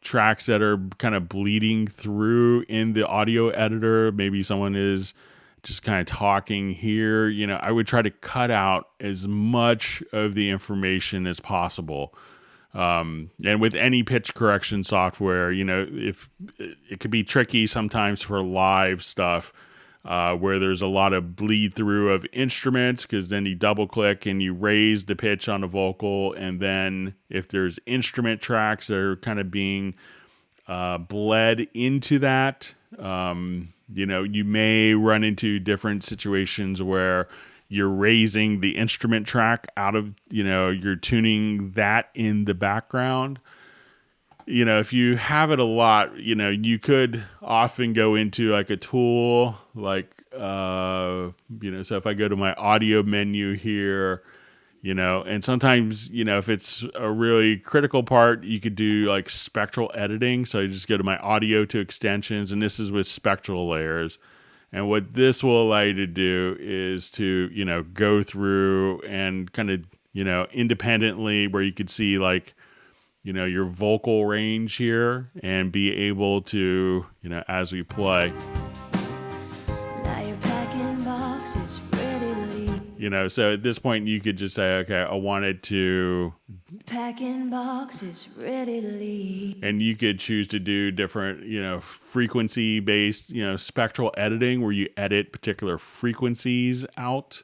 A: tracks that are kind of bleeding through in the audio editor, maybe someone is just kind of talking here, I would try to cut out as much of the information as possible. And with any pitch correction software, if it could be tricky sometimes for live stuff, where there's a lot of bleed through of instruments, because then you double click and you raise the pitch on a vocal. And then if there's instrument tracks that are kind of being bled into that, you may run into different situations where you're raising the instrument track out of, you're tuning that in the background. If you have it a lot, you could often go into like a tool, like, so if I go to my audio menu here, and sometimes, if it's a really critical part, you could do like spectral editing. So you just go to my audio to extensions, and this is with spectral layers. And what this will allow you to do is to, go through and kind of, independently, where you could see like, your vocal range here and be able to, as we play. Now you're packing boxes ready to leave. So at this point you could just say, okay, I wanted to packing boxes ready to leave. And you could choose to do different, frequency based, spectral editing where you edit particular frequencies out.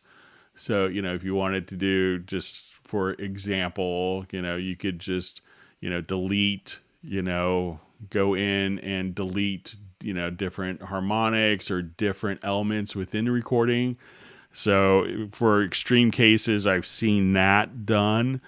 A: So, if you wanted to do, just for example, you could just, delete, go in and delete, different harmonics or different elements within the recording. So for extreme cases, I've seen that done.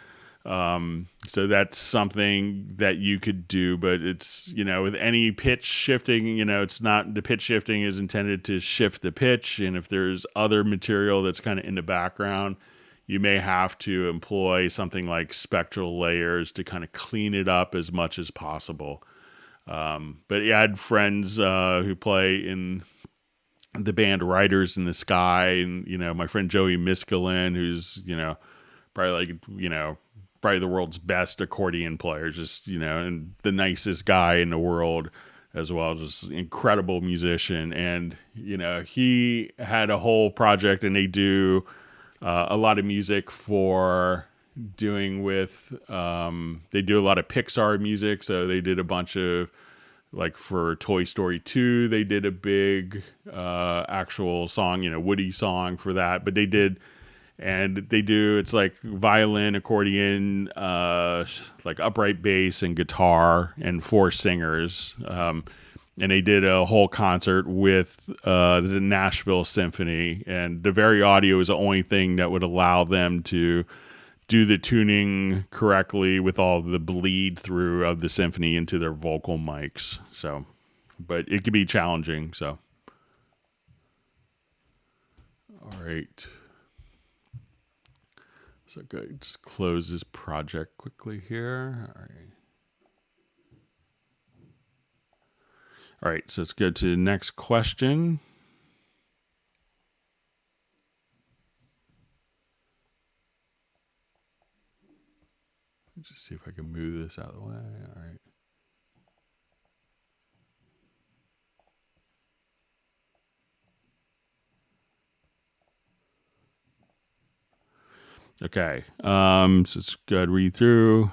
A: So that's something that you could do, but it's, with any pitch shifting, it's not, the pitch shifting is intended to shift the pitch. And if there's other material that's kind of in the background, you may have to employ something like spectral layers to kind of clean it up as much as possible. But yeah, I had friends who play in the band Riders in the Sky, and my friend Joey Miskelin, who's probably probably the world's best accordion player, just and the nicest guy in the world as well, just incredible musician. And he had a whole project, and they do a lot of music for doing with they do a lot of Pixar music, so they did a bunch of, like for Toy Story 2, they did a big actual song, Woody song for that. But they did, and they do, it's like violin, accordion, like upright bass and guitar, and 4 singers. And they did a whole concert with the Nashville Symphony. And the Very Audio is the only thing that would allow them to do the tuning correctly with all the bleed through of the symphony into their vocal mics. So, but it could be challenging. So, all right. So good. Just close this project quickly here. All right. All right. So let's go to the next question. Just see if I can move this out of the way. All right. Okay. So let's go ahead and read through.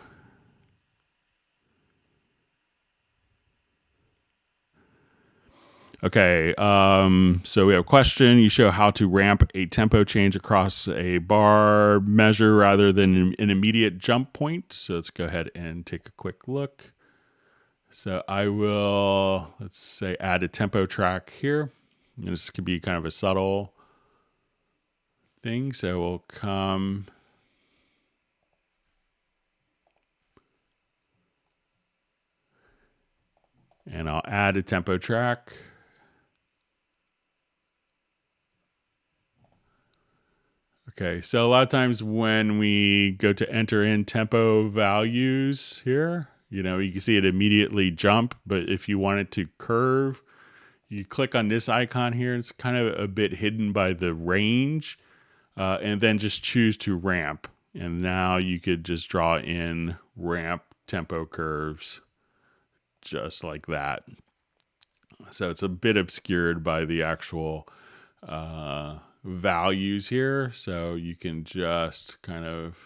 A: Okay, so we have a question. You show how to ramp a tempo change across a bar measure rather than an immediate jump point. So let's go ahead and take a quick look. So I will, let's say, add a tempo track here. And this could be kind of a subtle thing. So we'll come and I'll add a tempo track. Okay, so a lot of times when we go to enter in tempo values here, you can see it immediately jump, but if you want it to curve, you click on this icon here. It's kind of a bit hidden by the range, and then just choose to ramp. And now you could just draw in ramp tempo curves just like that. So it's a bit obscured by the actual values here, so you can just kind of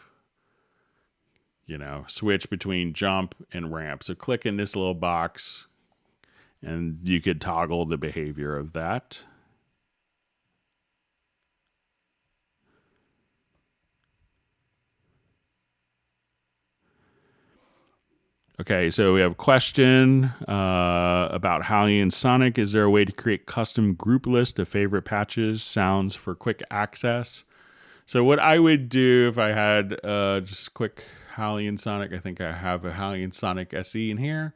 A: switch between jump and ramp. So click in this little box and you could toggle the behavior of that. Okay, so we have a question about Halion Sonic. Is there a way to create custom group list of favorite patches, sounds for quick access? So what I would do if I had just quick Halion Sonic, I think I have a Halion Sonic SE in here.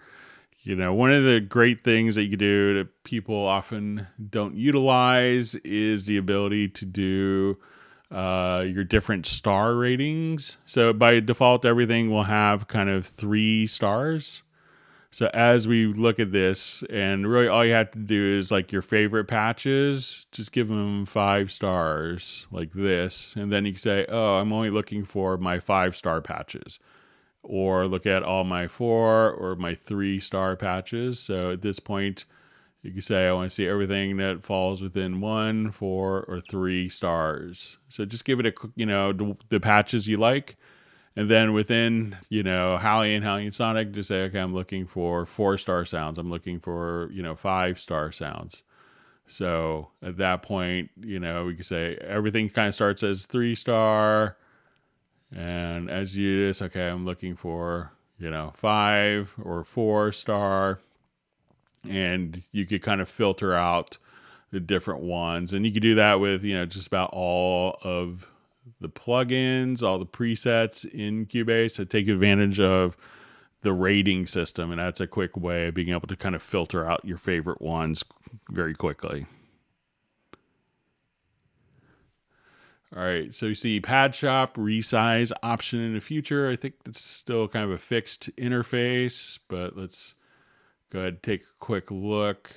A: One of the great things that you can do that people often don't utilize is the ability to do your different star ratings. So by default, everything will have kind of 3 stars. So as we look at this, and really all you have to do is like your favorite patches, just give them 5 stars like this. And then you can say, oh, I'm only looking for my 5-star patches. Or look at all my 4 or my 3-star patches. So at this point, you can say, I want to see everything that falls within 1, 4, or 3 stars. So just give it the patches you like. And then within, Halion Sonic, just say, okay, I'm looking for 4-star sounds. I'm looking for, 5-star sounds. So at that point, we can say everything kind of starts as 3-star. And as you do this, okay, I'm looking for, 5 or 4-star. And you could kind of filter out the different ones. And you could do that with, just about all of the plugins, all the presets in Cubase to take advantage of the rating system. And that's a quick way of being able to kind of filter out your favorite ones very quickly. All right, so you see Pad Shop resize option in the future. I think that's still kind of a fixed interface, but let's go ahead and take a quick look.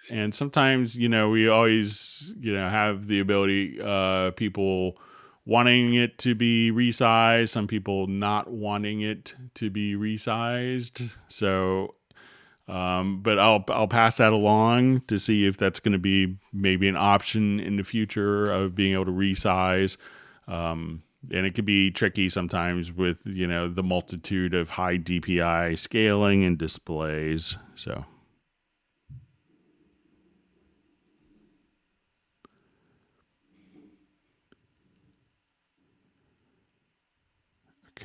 A: And sometimes, we always, have the ability, people wanting it to be resized, some people not wanting it to be resized. So, but I'll pass that along to see if that's going to be maybe an option in the future of being able to resize. And it can be tricky sometimes with, the multitude of high DPI scaling and displays. So.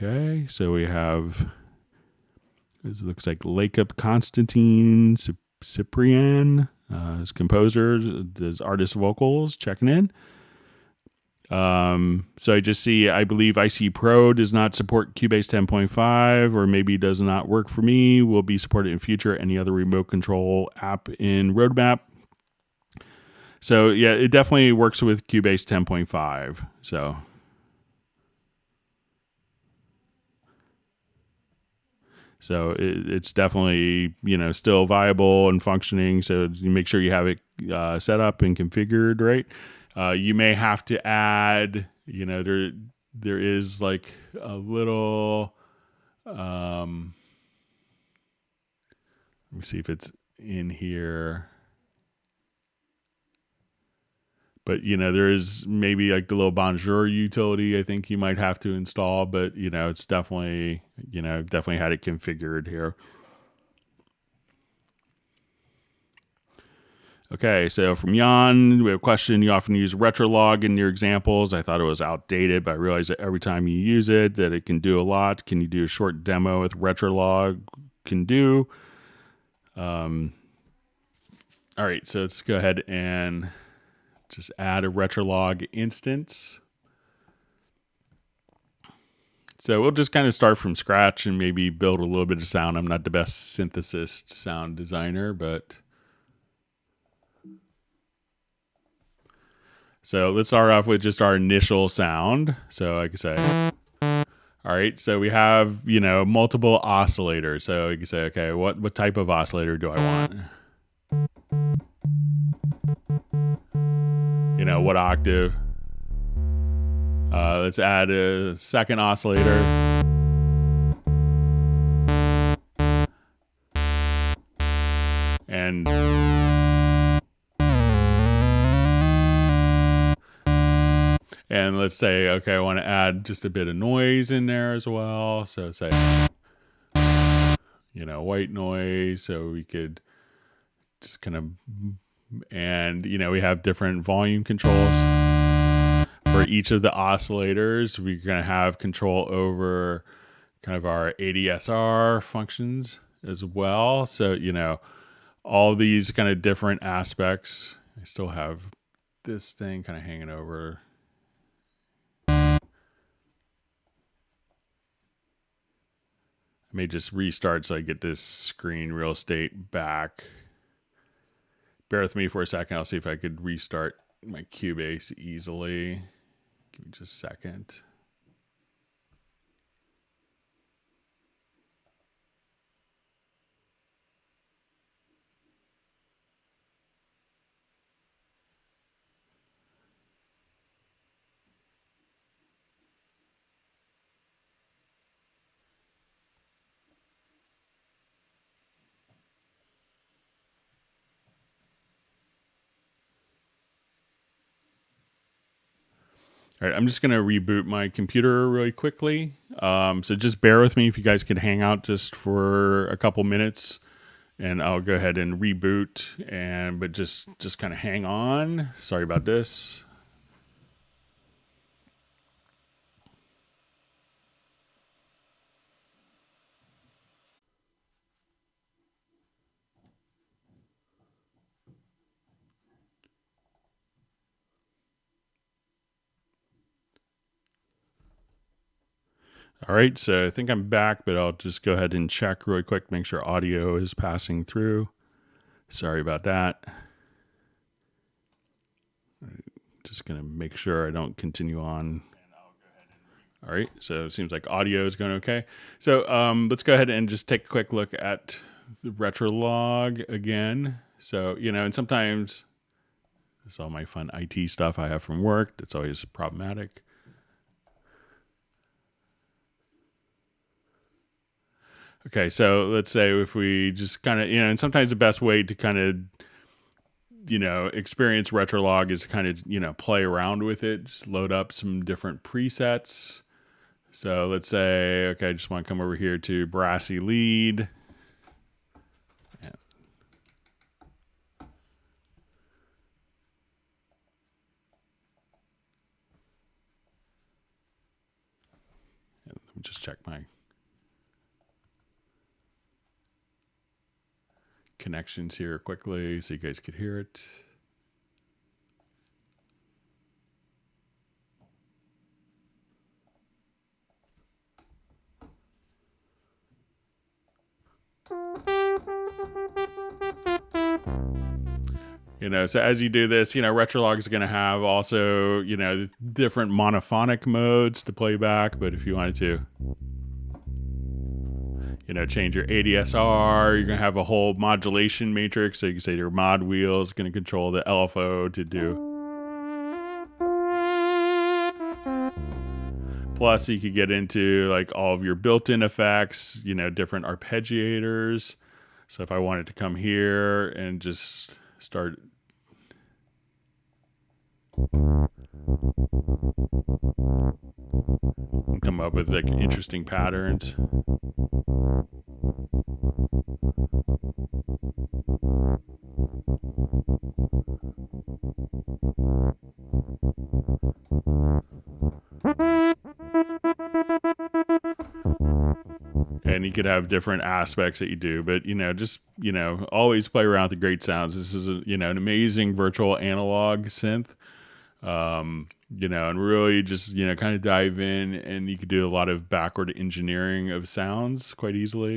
A: Okay, so we have, it looks like Lacob Constantine Cyprian, as composer, does artist vocals, checking in. So I just see, I believe IC Pro does not support Cubase 10.5, or maybe does not work for me, will be supported in future. Any other remote control app in roadmap? So yeah, it definitely works with Cubase 10.5. So it's definitely, still viable and functioning. So you make sure you have it set up and configured right. You may have to add, there is like a little, let me see if it's in here. But there is maybe like the little Bonjour utility I think you might have to install, but it's definitely definitely had it configured here. Okay, so from Jan, we have a question. You often use Retrolog in your examples. I thought it was outdated, but I realized that every time you use it, that it can do a lot. Can you do a short demo with Retrolog? Can do. All right, so let's go ahead and just add a Retrolog instance. So we'll just kind of start from scratch and maybe build a little bit of sound. I'm not the best synthesis sound designer, but so let's start off with just our initial sound. So like I say, all right, so we have, multiple oscillators. So you can say, okay, what type of oscillator do I want? What octave? Let's add a second oscillator. And let's say, okay, I want to add just a bit of noise in there as well. So say, white noise. So we could just kind of, and, we have different volume controls for each of the oscillators. We're going to have control over kind of our ADSR functions as well. So, all these kind of different aspects. I still have this thing kind of hanging over. I may just restart so I get this screen real estate back. Bear with me for a second. I'll see if I could restart my Cubase easily. Give me just a second. All right, I'm just going to reboot my computer really quickly. So just bear with me if you guys could hang out just for a couple minutes, and I'll go ahead and reboot. But just kind of hang on. Sorry about this. All right, so I think I'm back, but I'll just go ahead and check really quick, make sure audio is passing through. Sorry about that. Just going to make sure I don't continue on. All right, so it seems like audio is going okay. So let's go ahead and just take a quick look at the Retrolog again. So, and sometimes this is all my fun IT stuff I have from work. That's always problematic. Okay, so let's say if we just kind of, and sometimes the best way to kind of, experience Retrolog is kind of, play around with it, just load up some different presets. So let's say, okay, I just want to come over here to Brassy Lead. Yeah. Let me just check my connections here quickly so you guys could hear it. So as you do this, Retrolog is going to have also, different monophonic modes to play back. But if you wanted to, change your ADSR. You're going to have a whole modulation matrix. So you can say your mod wheel is going to control the LFO to do. Plus, you could get into like all of your built-in effects, different arpeggiators. So if I wanted to come here and just start come up with like interesting patterns. And you could have different aspects that you do, but always play around with the great sounds. This is an amazing virtual analog synth. And really just, kind of dive in, and you could do a lot of backward engineering of sounds quite easily.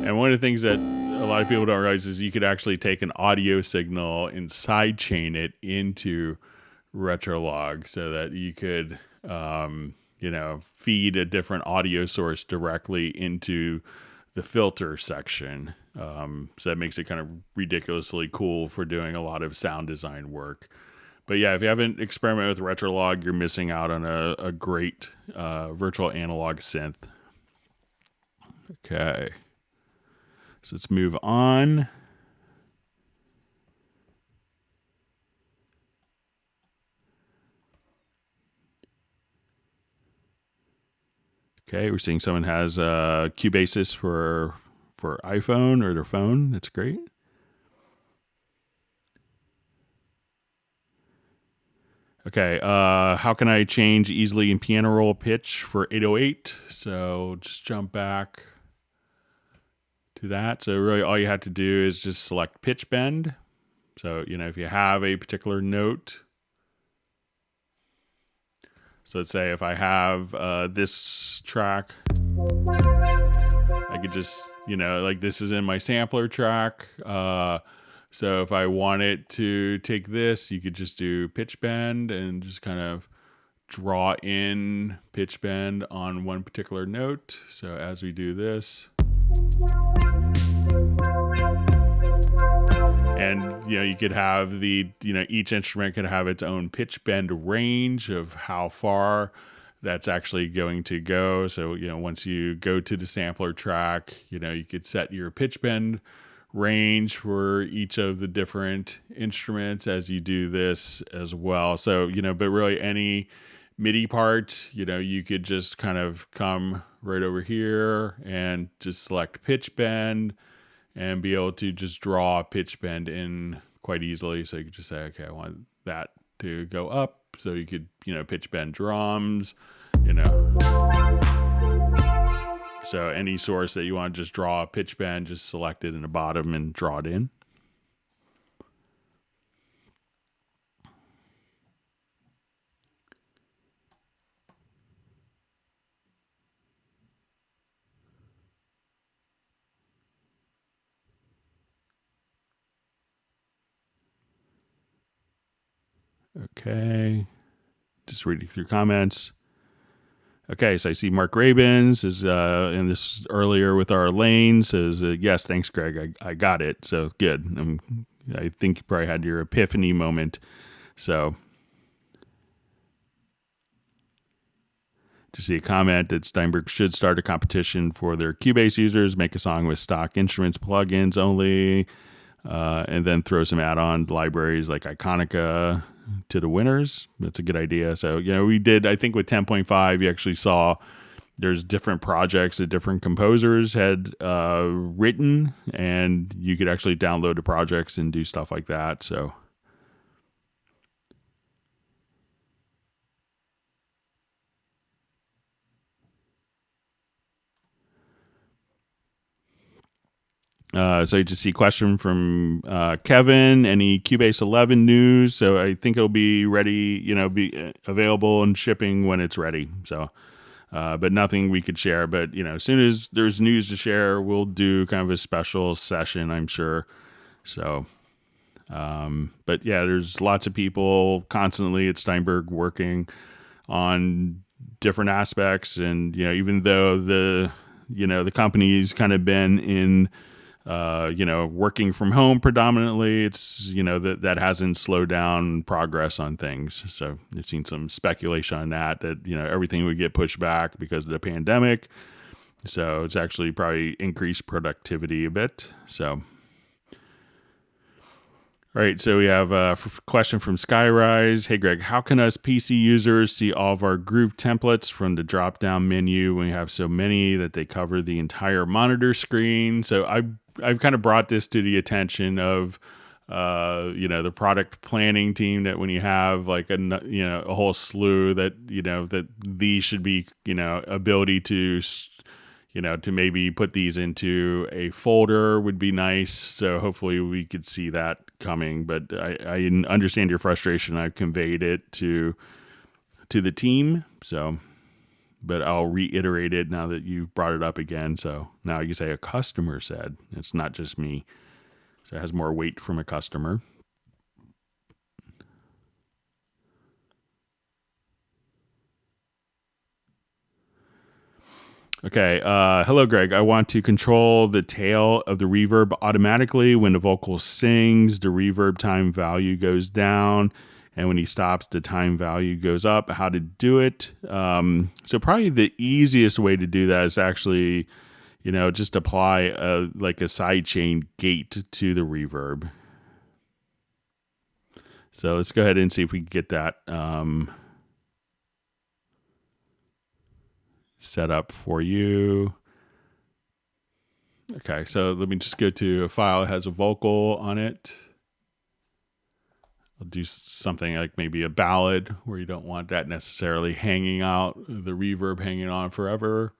A: And one of the things that a lot of people don't realize is you could actually take an audio signal and sidechain it into Retrolog so that you could, feed a different audio source directly into the filter section. So that makes it kind of ridiculously cool for doing a lot of sound design work. But yeah, if you haven't experimented with Retrolog, you're missing out on a great virtual analog synth. Okay. So let's move on. Okay, we're seeing someone has Cubasis for iPhone or their phone. That's great. Okay, how can I change easily in piano roll pitch for 808? So just jump back to that. So really all you have to do is just select pitch bend. So, if you have a particular note, so let's say if I have this track, I could just, like this is in my sampler track. So if I wanted to take this, you could just do pitch bend and just kind of draw in pitch bend on one particular note. So as we do this, and you could have each instrument could have its own pitch bend range of how far that's actually going to go. So once you go to the sampler track, you could set your pitch bend range for each of the different instruments as you do this as well. So but really any MIDI part, you could just kind of come right over here and just select pitch bend and be able to just draw a pitch bend in quite easily. So you could just say, okay, I want that to go up. So you could, pitch bend drums, So any source that you want to just draw a pitch bend, just select it in the bottom and draw it in. Okay. Just reading through comments. Okay, so I see Mark Rabins is in this earlier with our lane says, yes, thanks, Greg. I got it. So good. I think you probably had your epiphany moment. So to see a comment that Steinberg should start a competition for their Cubase users, make a song with stock instruments, plugins only, and then throw some add-on libraries like Iconica to the winners. That's a good idea. So, we did, I think with 10.5, you actually saw there's different projects that different composers had written, and you could actually download the projects and do stuff like that. So, so you just see a question from Kevin. Any Cubase 11 news? So I think it'll be ready, be available and shipping when it's ready. So, but nothing we could share. But as soon as there's news to share, we'll do kind of a special session, I'm sure. So, But yeah, there's lots of people constantly at Steinberg working on different aspects, and even though the company's kind of been in working from home predominantly, it's that hasn't slowed down progress on things. So I've seen some speculation on that everything would get pushed back because of the pandemic. So it's actually probably increased productivity a bit. So all right, so we have a question from Skyrise. Hey, Greg, how can us PC users see all of our Groove templates from the drop-down menu when we have so many that they cover the entire monitor screen? So I've kind of brought this to the attention of the product planning team, that when you have like a whole slew that that these should be ability to to maybe put these into a folder would be nice. So hopefully we could see that coming. But I understand your frustration. I've conveyed it to the team. So, but I'll reiterate it now that you've brought it up again. So now you say a customer said. It's not just me. So it has more weight from a customer. Okay. Hello, Greg. I want to control the tail of the reverb automatically. When the vocal sings, the reverb time value goes down. And when he stops, the time value goes up. How to do it? So probably the easiest way to do that is actually, just apply a sidechain gate to the reverb. So let's go ahead and see if we can get that set up for you. Okay, so let me just go to a file that has a vocal on it. I'll do something like maybe a ballad where you don't want that necessarily hanging out, the reverb hanging on forever.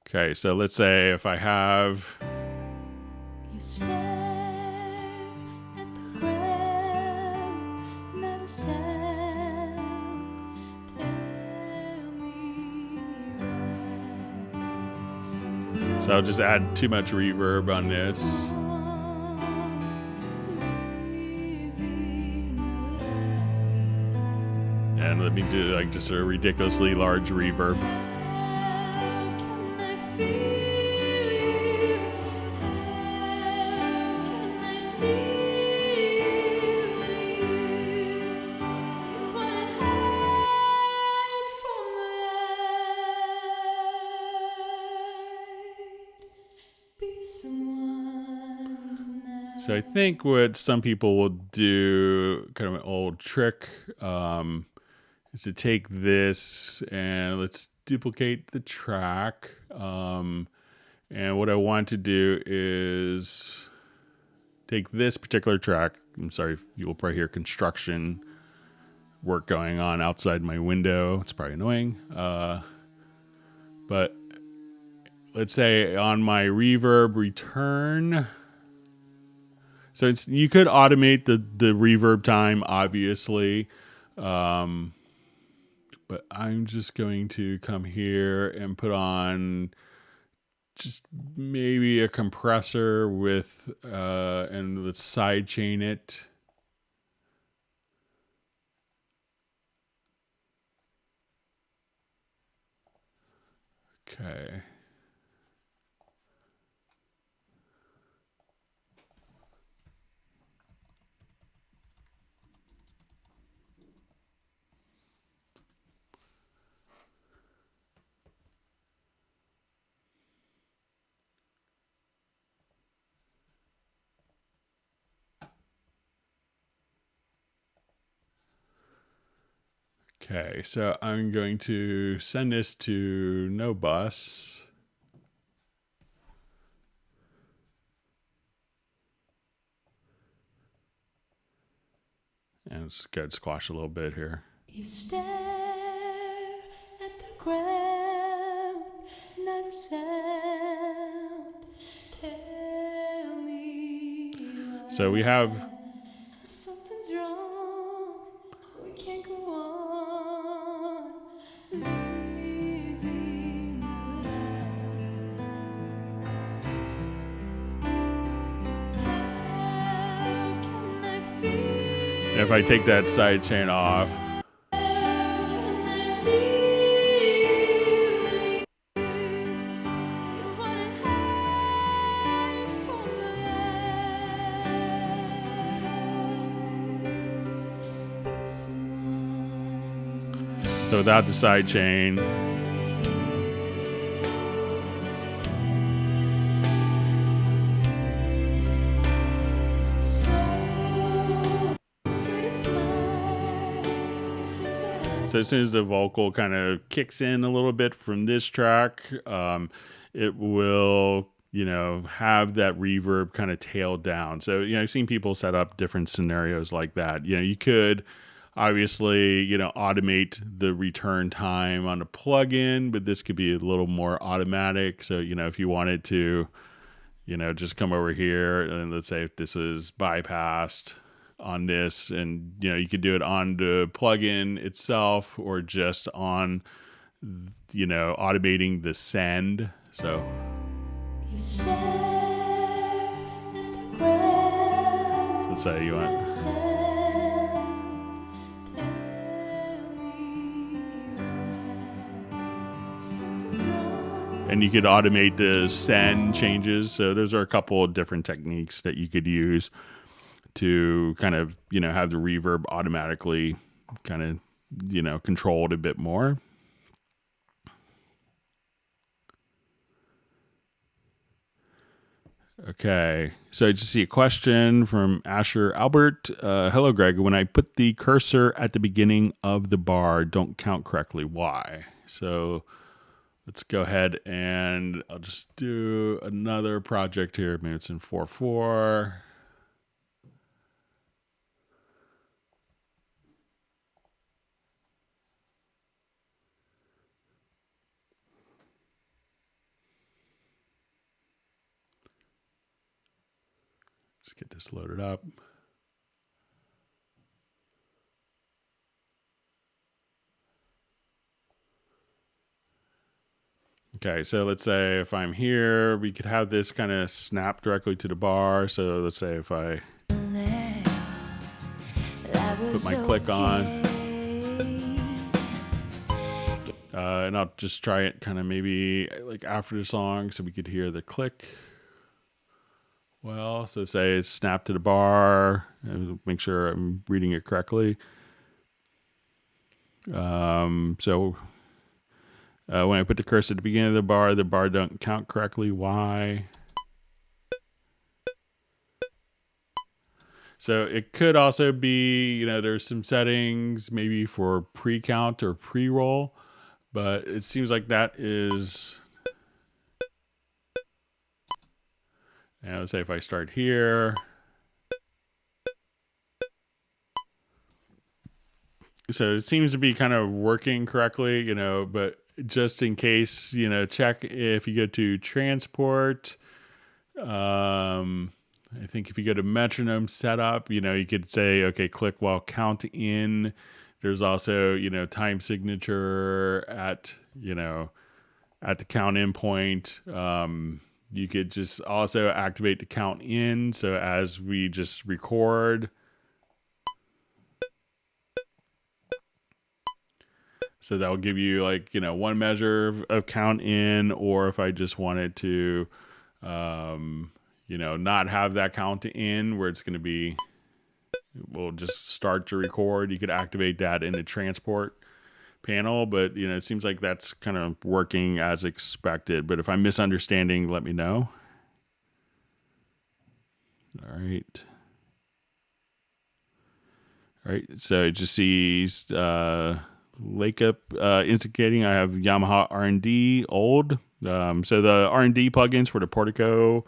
A: Okay, so let's say if I have... You stare at the ground, not a sound. Tell me why. So I'll just add too much reverb on this. And let me do like just a ridiculously large reverb. So I think what some people will do, kind of an old trick, is to take this and let's duplicate the track. And what I want to do is take this particular track. I'm sorry, you will probably hear construction work going on outside my window. It's probably annoying. But let's say on my reverb return... So you could automate the reverb time, obviously, but I'm just going to come here and put on just maybe a compressor with, and let's sidechain it. Okay. Okay, so I'm going to send this to no bus. And let's go squash a little bit here. You stare at the ground, not a sound. Tell me why. So we have... Something's wrong. We can't go if I take that side chain off, so without the side chain, so as soon as the vocal kind of kicks in a little bit from this track, it will, have that reverb kind of tailed down. So, I've seen people set up different scenarios like that. You could obviously, automate the return time on a plugin, but this could be a little more automatic. So, if you wanted to, just come over here and let's say if this is bypassed on this, and you could do it on the plugin itself or just on automating the send. So let's say you want, and you could automate the send changes. So those are a couple of different techniques that you could use to kind of, have the reverb automatically kind of, controlled a bit more. Okay, so I just see a question from Asher Albert. Hello, Greg. When I put the cursor at the beginning of the bar, don't count correctly. Why? So let's go ahead and I'll just do another project here. Maybe it's in 4/4. Let's get this loaded up. Okay, so let's say if I'm here, we could have this kind of snap directly to the bar. So let's say if I put my click on, and I'll just try it kind of maybe like after the song so we could hear the click. Well, so say snap to the bar, and make sure I'm reading it correctly. So when I put the cursor at the beginning of the bar don't count correctly. Why? So it could also be, there's some settings maybe for pre-count or pre-roll, but it seems like that is, and let's say if I start here, so it seems to be kind of working correctly, but just in case, check if you go to transport. I think if you go to metronome setup, you could say, okay, click while count in. There's also, time signature at the count in point. You could just also activate the count in. So as we just record, so that will give you like, one measure of count in, or if I just wanted to, not have that count in where it's going to be, we'll just start to record. You could activate that in the transport panel, but it seems like that's kind of working as expected. But if I'm misunderstanding, let me know. All right. So it just sees Lake Up indicating I have Yamaha R&D old. So the R&D plugins for the Portico,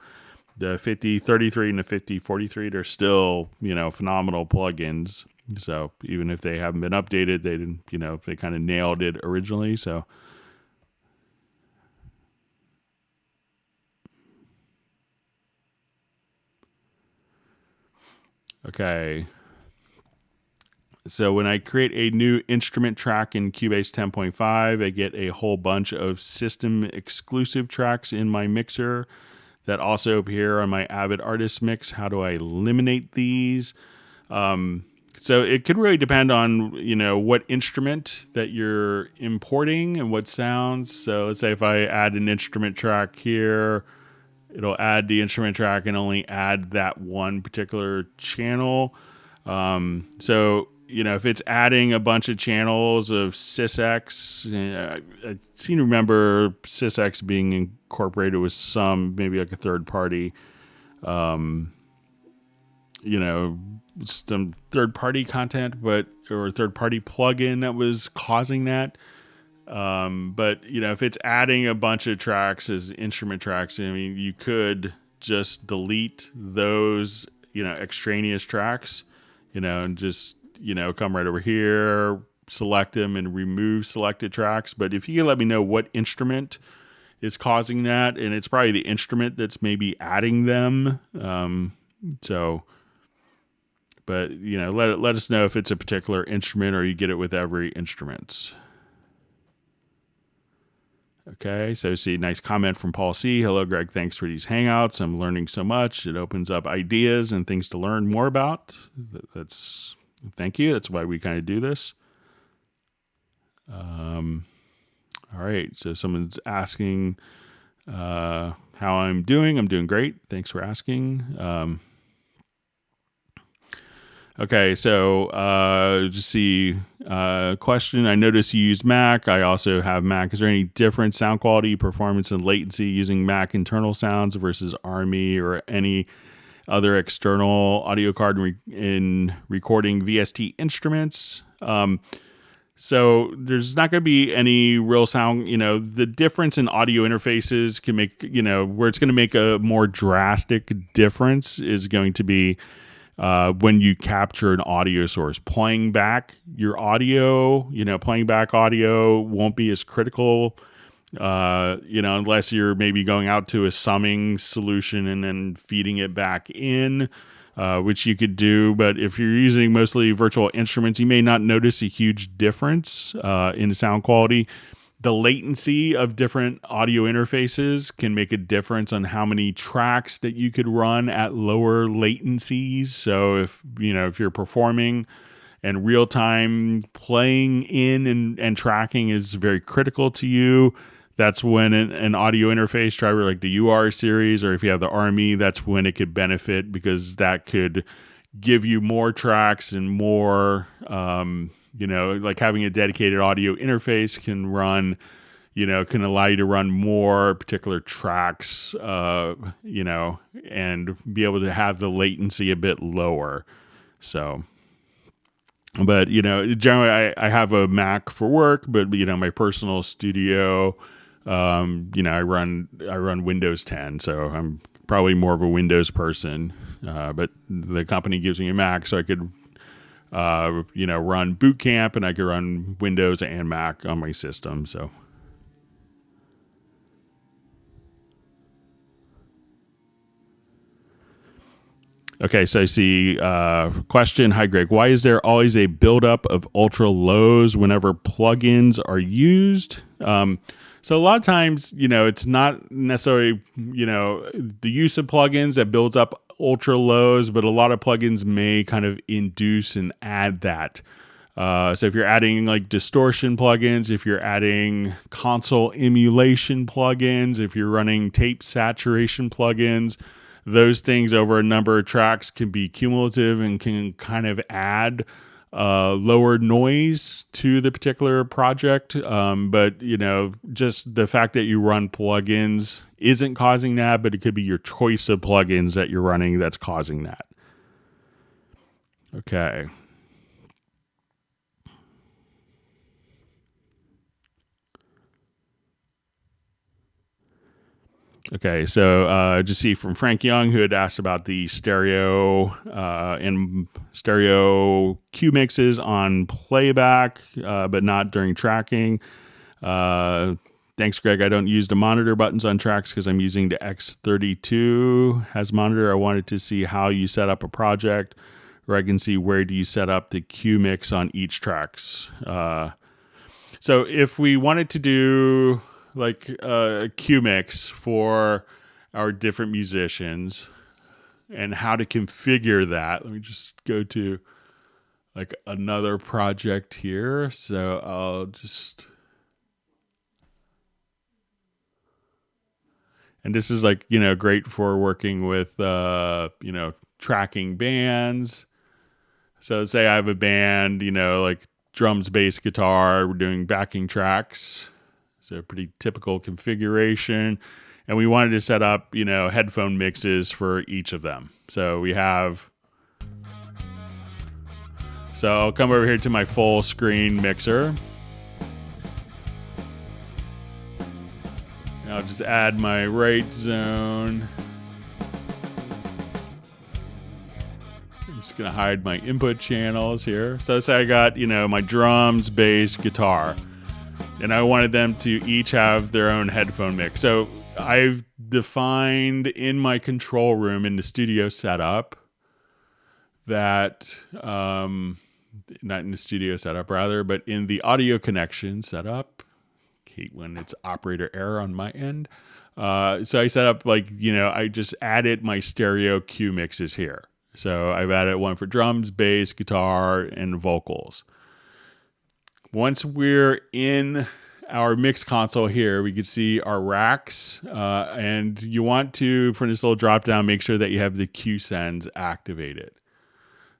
A: the 5033 and the 5043, they're still, phenomenal plugins. So even if they haven't been updated, they didn't, they kind of nailed it originally. So okay. So when I create a new instrument track in Cubase 10.5, I get a whole bunch of system exclusive tracks in my mixer that also appear on my Avid Artist mix. How do I eliminate these? So it could really depend on, what instrument that you're importing and what sounds. So let's say if I add an instrument track here, it'll add the instrument track and only add that one particular channel. So, if it's adding a bunch of channels of SysX, I seem to remember SysX being incorporated with maybe like a third party, some third party content, or third party plugin that was causing that. But if it's adding a bunch of tracks as instrument tracks, I mean, you could just delete those, extraneous tracks, and just, come right over here, select them and remove selected tracks. But if you can let me know what instrument is causing that, and it's probably the instrument that's maybe adding them. But let us know if it's a particular instrument or you get it with every instrument. Okay, so see, nice comment from Paul C. Hello, Greg. Thanks for these hangouts. I'm learning so much. It opens up ideas and things to learn more about. Thank you. That's why we kind of do this. All right, so someone's asking how I'm doing. I'm doing great. Thanks for asking. Okay, so just see question. I noticed you use Mac. I also have Mac. Is there any different sound quality, performance, and latency using Mac internal sounds versus RME or any other external audio card in recording VST instruments? So there's not going to be any real sound. The difference in audio interfaces can make, where it's going to make a more drastic difference is going to be when you capture an audio source. Playing back your audio, playing back audio won't be as critical, unless you're maybe going out to a summing solution and then feeding it back in, which you could do. But if you're using mostly virtual instruments, you may not notice a huge difference in sound quality. The latency of different audio interfaces can make a difference on how many tracks that you could run at lower latencies. So if you're performing and real time playing in and tracking is very critical to you, that's when an audio interface driver like the UR series, or if you have the RME, that's when it could benefit, because that could give you more tracks and more, like having a dedicated audio interface can allow you to run more particular tracks, and be able to have the latency a bit lower. So, but, generally I have a Mac for work, but, my personal studio, I run Windows 10, so I'm probably more of a Windows person. But the company gives me a Mac, so I could, run Boot Camp, and I could run Windows and Mac on my system. So, okay, so I see question. Hi, Greg. Why is there always a buildup of ultra lows whenever plugins are used? So a lot of times, it's not necessarily, the use of plugins that builds up ultra lows, but a lot of plugins may kind of induce and add that. So if you're adding like distortion plugins, if you're adding console emulation plugins, if you're running tape saturation plugins, those things over a number of tracks can be cumulative and can kind of add lower noise to the particular project. But, just the fact that you run plugins isn't causing that, but it could be your choice of plugins that you're running that's causing that. Okay. Okay, so just see from Frank Young, who had asked about the stereo and stereo Q mixes on playback, but not during tracking. Thanks, Greg. I don't use the monitor buttons on tracks because I'm using the X32 as monitor. I wanted to see how you set up a project, where I can see where do you set up the Q mix on each tracks. So if we wanted to do like a Q mix for our different musicians and how to configure that, let me just go to like another project here. So I'll just, and this is like, great for working with, tracking bands. So let's say I have a band, like drums, bass, guitar, we're doing backing tracks. So a pretty typical configuration. And we wanted to set up, headphone mixes for each of them. So I'll come over here to my full screen mixer. And I'll just add my right zone. I'm just going to hide my input channels here. So let's say I got, my drums, bass, guitar. And I wanted them to each have their own headphone mix. So I've defined in my control room in the studio setup that, not in the studio setup rather, but in the audio connection setup, hate when it's operator error on my end. So I set up I just added my stereo cue mixes here. So I've added one for drums, bass, guitar, and vocals. Once we're in our mix console here, we can see our racks. And you want to, for this little drop down, make sure that you have the cue sends activated.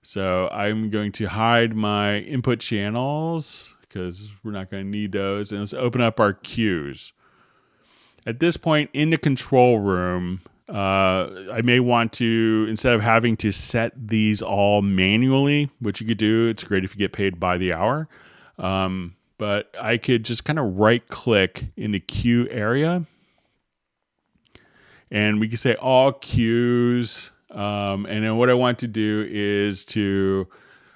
A: So I'm going to hide my input channels because we're not going to need those. And let's open up our cues. At this point in the control room, I may want to, instead of having to set these all manually, which you could do, it's great if you get paid by the hour. But I could just kind of right click in the cue area and we can say all cues. And then what I want to do is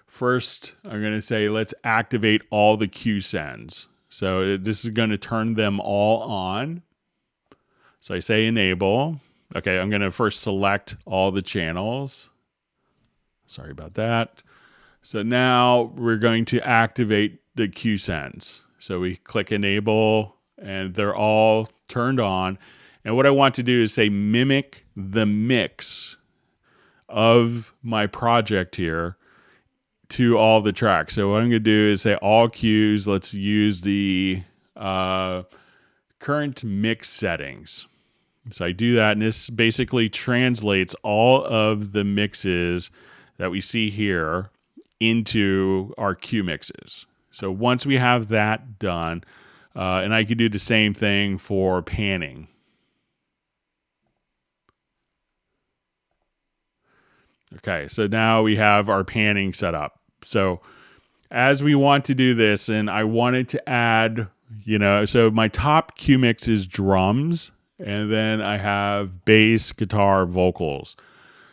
A: first, I'm going to say, let's activate all the cue sends. So this is going to turn them all on. So I say enable. Okay, I'm going to first select all the channels. Sorry about that. So now we're going to activate the cue sends. So we click enable and they're all turned on. And what I want to do is say mimic the mix of my project here to all the tracks. So what I'm going to do is say all cues. Let's use the current mix settings. So I do that, and this basically translates all of the mixes that we see here into our cue mixes. So once we have that done, and I could do the same thing for panning. Okay, so now we have our panning set up. So as we want to do this, and I wanted to add, so my top cue mix is drums, and then I have bass, guitar, vocals.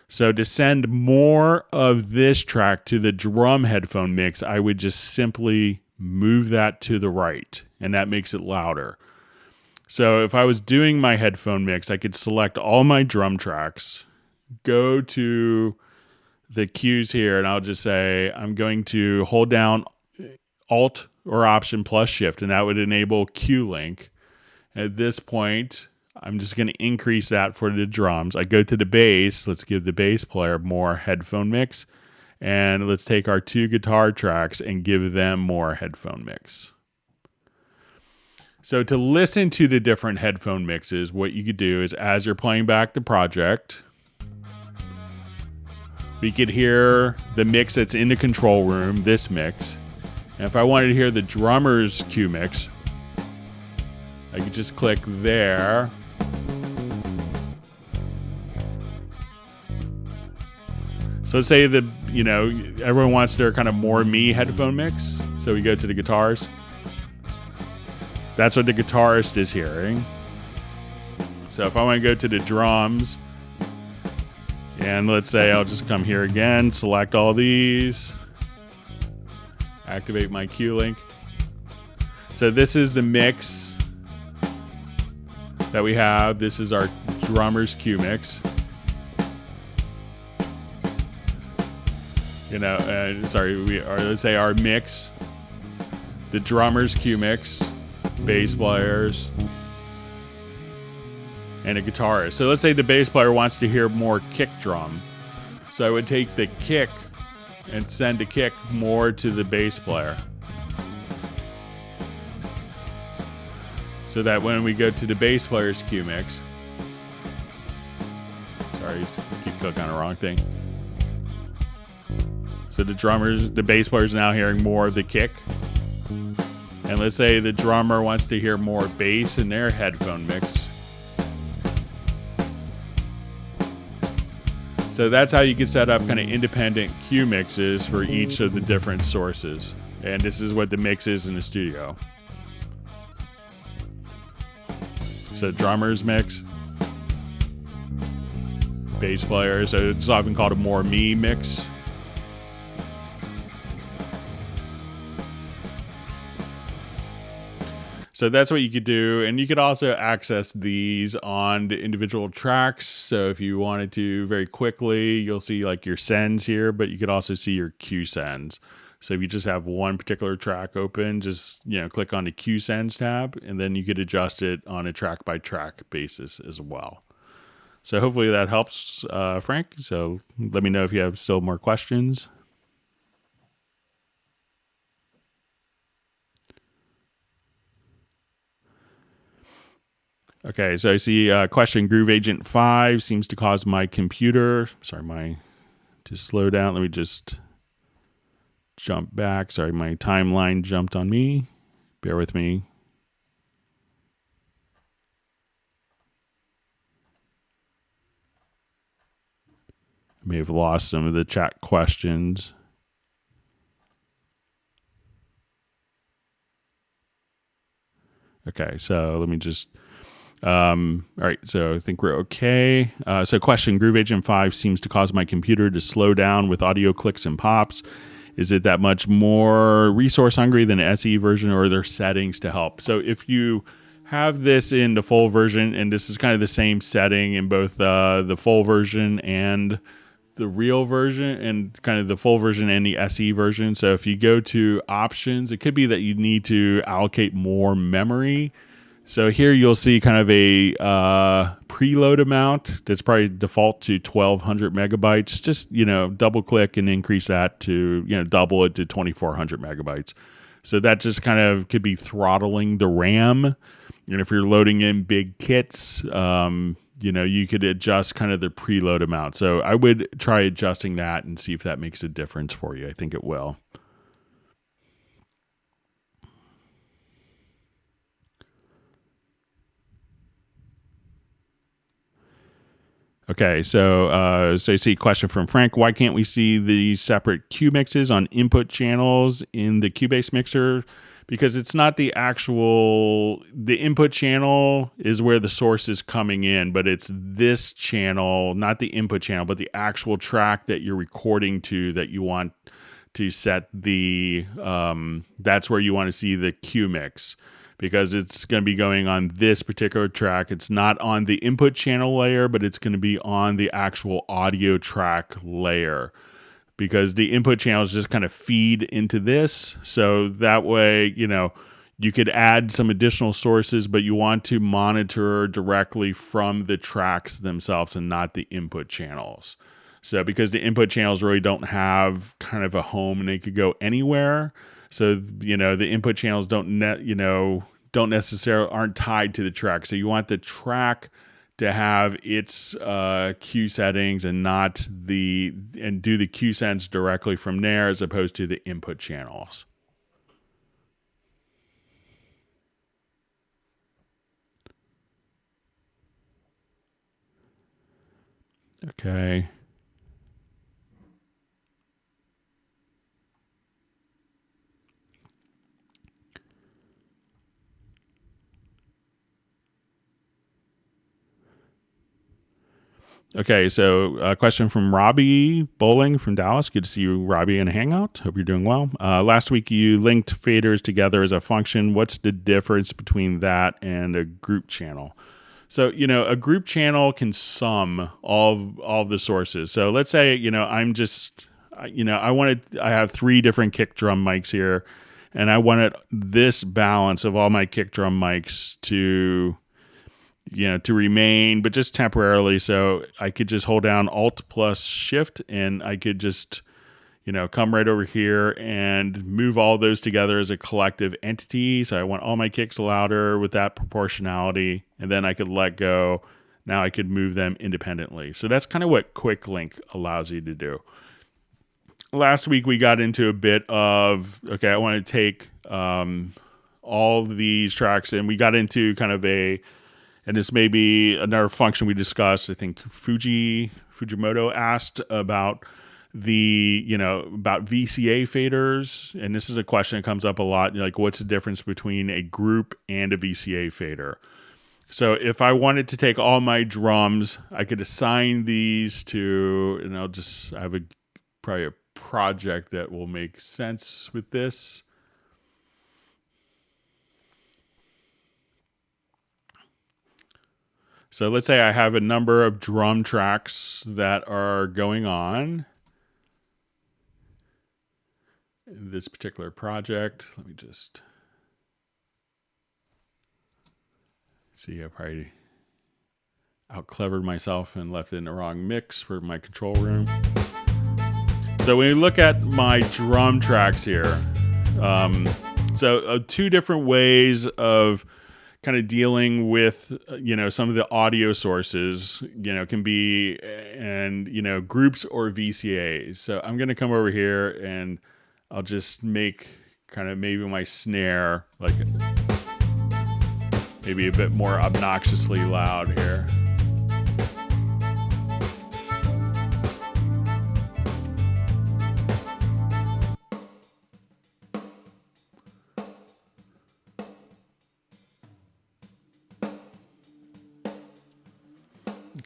A: So to send more of this track to the drum headphone mix, I would just simply move that to the right, and that makes it louder. So if I was doing my headphone mix, I could select all my drum tracks, go to the cues here, and I'll just say I'm going to hold down Alt or Option plus Shift, and that would enable Cue Link. At this point, I'm just going to increase that for the drums. I go to the bass. Let's give the bass player more headphone mix. And let's take our two guitar tracks and give them more headphone mix. So to listen to the different headphone mixes, what you could do is as you're playing back the project, we could hear the mix that's in the control room, this mix. And if I wanted to hear the drummer's cue mix, I could just click there. So let's say that, everyone wants their kind of more me headphone mix. So we go to the guitars. That's what the guitarist is hearing. So if I want to go to the drums, and let's say I'll just come here again, select all these, activate my Cue Link. So this is the mix that we have. This is our drummer's cue mix. Let's say our mix, the drummer's cue mix, bass players, and a guitarist. So let's say the bass player wants to hear more kick drum. So I would take the kick and send a kick more to the bass player. So that when we go to the bass player's cue mix, sorry, keep clicking on the wrong thing. So the bass player's now hearing more of the kick. And let's say the drummer wants to hear more bass in their headphone mix. So that's how you can set up kind of independent cue mixes for each of the different sources. And this is what the mix is in the studio. So drummer's mix, bass player, so it's often called a more me mix. So that's what you could do. And you could also access these on the individual tracks. So if you wanted to very quickly, you'll see like your sends here, but you could also see your cue sends. So if you just have one particular track open, just click on the cue sends tab, and then you could adjust it on a track by track basis as well. So hopefully that helps, Frank. So let me know if you have still more questions. Okay, so I see question Groove Agent 5 seems to cause my computer, to slow down. Let me just jump back. Sorry, my timeline jumped on me. Bear with me. I may have lost some of the chat questions. Okay, so let me just... all right, so I think we're okay. So question, Groove Agent 5 seems to cause my computer to slow down with audio clicks and pops. Is it that much more resource hungry than the SE version, or are there settings to help? So if you have this in the full version, and this is kind of the same setting in both the full version and the real version, and kind of the full version and the SE version. So if you go to options, it could be that you need to allocate more memory. So here you'll see kind of a preload amount that's probably default to 1200 megabytes. Just, double click and increase that to, double it to 2400 megabytes. So that just kind of could be throttling the RAM. And if you're loading in big kits, you could adjust kind of the preload amount. So I would try adjusting that and see if that makes a difference for you. I think it will. Okay, so I see a question from Frank. Why can't we see the separate cue mixes on input channels in the Cubase mixer? Because it's not the input channel is where the source is coming in, but it's this channel, not the input channel, but the actual track that you're recording to that you want to set that's where you want to see the cue mix. Because it's going to be going on this particular track. It's not on the input channel layer, but it's going to be on the actual audio track layer. Because the input channels just kind of feed into this. So that way, you could add some additional sources, but you want to monitor directly from the tracks themselves and not the input channels. So because the input channels really don't have kind of a home and they could go anywhere. So, the input channels aren't tied to the track. So you want the track to have its cue settings and do the cue sends directly from there as opposed to the input channels. Okay. Okay, so a question from Robbie Bowling from Dallas. Good to see you, Robbie, in a Hangout. Hope you're doing well. Last week, you linked faders together as a function. What's the difference between that and a group channel? So, a group channel can sum all of the sources. So let's say, I have 3 different kick drum mics here, and I wanted this balance of all my kick drum mics to remain, but just temporarily. So I could just hold down Alt plus Shift, and I could just, come right over here and move all those together as a collective entity. So I want all my kicks louder with that proportionality, and then I could let go. Now I could move them independently. So that's kind of what Quick Link allows you to do. Last week we got into a bit of, okay, I want to take all of these tracks, and we got into kind of and this may be another function we discussed. I think Fujimoto asked about about VCA faders. And this is a question that comes up a lot. Like, what's the difference between a group and a VCA fader? So if I wanted to take all my drums, I could assign these to, and I have probably a project that will make sense with this. So let's say I have a number of drum tracks that are going on in this particular project. Let me just see. I probably out-clevered myself and left it in the wrong mix for my control room. So when you look at my drum tracks here, two different ways of kind of dealing with, some of the audio sources, can be, and, groups or VCAs. So I'm going to come over here and I'll just make kind of maybe my snare like maybe a bit more obnoxiously loud here.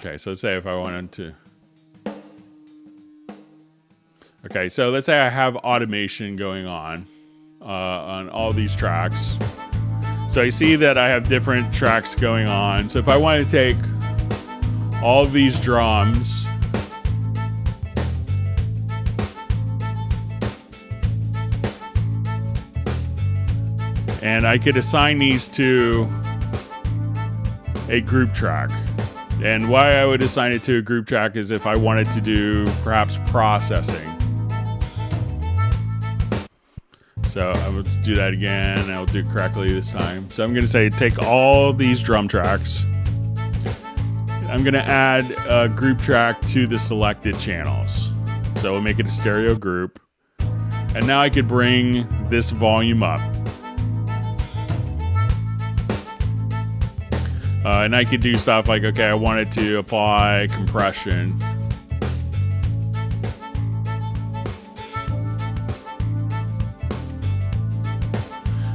A: Okay, so let's say if I wanted to... Okay, so let's say I have automation going on all these tracks. So I see that I have different tracks going on. So if I want to take all of these drums and I could assign these to a group track. And why I would assign it to a group track is if I wanted to do perhaps processing. So I will do that again, and I'll do it correctly this time. So I'm going to say take all these drum tracks. I'm going to add a group track to the selected channels. So we'll make it a stereo group. And now I could bring this volume up. And I could do stuff like, okay, I wanted to apply compression.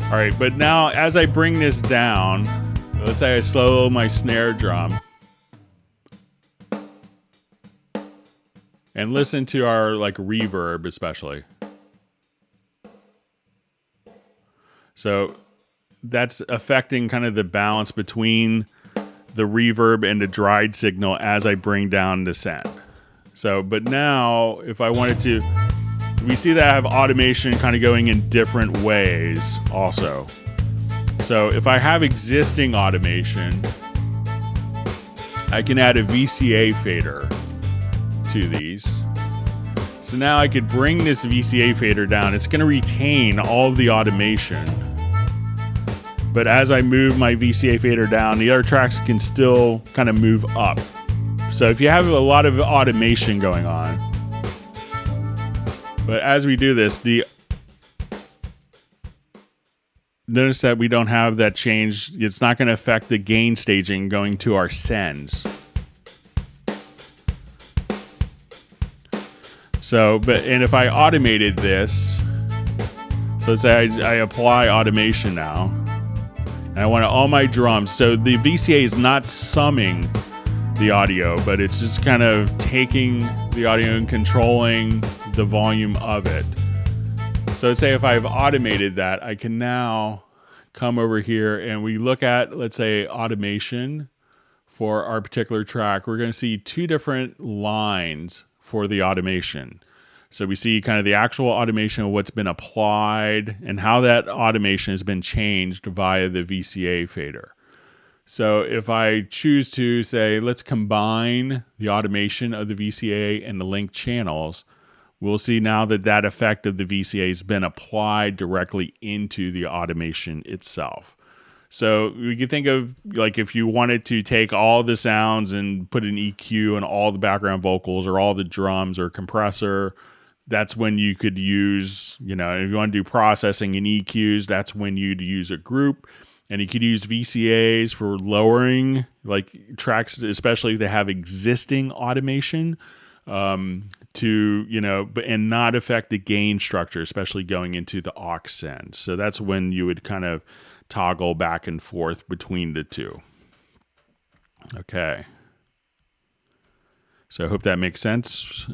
A: All right, but now as I bring this down, let's say I slow my snare drum. And listen to our reverb especially. So that's affecting kind of the balance between the reverb and the dried signal as I bring down the send. So, but now if I wanted to, we see that I have automation kind of going in different ways also. So if I have existing automation, I can add a VCA fader to these. So now I could bring this VCA fader down. It's going to retain all of the automation. But as I move my VCA fader down, the other tracks can still kind of move up. So if you have a lot of automation going on, but as we do this, notice that we don't have that change. It's not going to affect the gain staging going to our sends. So, and if I automated this, so let's say I apply automation now. And I want all my drums. So the VCA is not summing the audio, but it's just kind of taking the audio and controlling the volume of it. So let's say if I've automated that, I can now come over here and we look at, let's say, automation for our particular track. We're going to see two different lines for the automation. So we see kind of the actual automation of what's been applied and how that automation has been changed via the VCA fader. So if I choose to say, let's combine the automation of the VCA and the link channels, we'll see now that that effect of the VCA has been applied directly into the automation itself. So you can think of like if you wanted to take all the sounds and put an EQ and all the background vocals or all the drums or compressor, that's when you could use, you know, if you want to do processing and EQs, that's when you'd use a group. And you could use VCAs for lowering like tracks, especially if they have existing automation, to, you know, and not affect the gain structure, especially going into the aux send. So that's when you would kind of toggle back and forth between the two. Okay. So I hope that makes sense.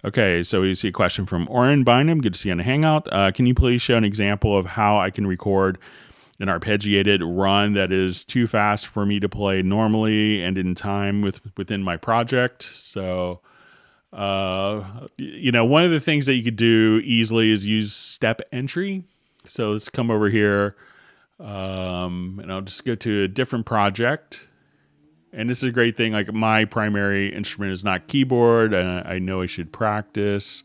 A: Okay, so we see a question from Oren Bynum. Good to see you on the Hangout. Can you please show an example of how I can record an arpeggiated run that is too fast for me to play normally and in time within my project? So, you know, one of the things that you could do easily is use step entry. So let's come over here, and I'll just go to a different project. And this is a great thing. Like my primary instrument is not keyboard. I know I should practice.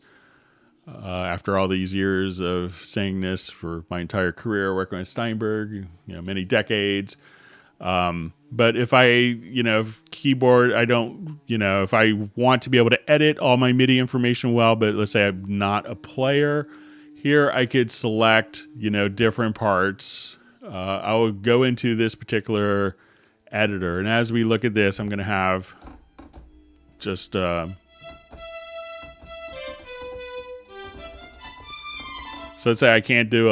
A: After all these years of saying this for my entire career, working with Steinberg, you know, many decades. But if I, you know, keyboard, I don't, you know, if I want to be able to edit all my MIDI information well, but let's say I'm not a player, here I could select, you know, different parts. I will go into this particular editor, and as we look at this, I'm going to have just so let's say I can't do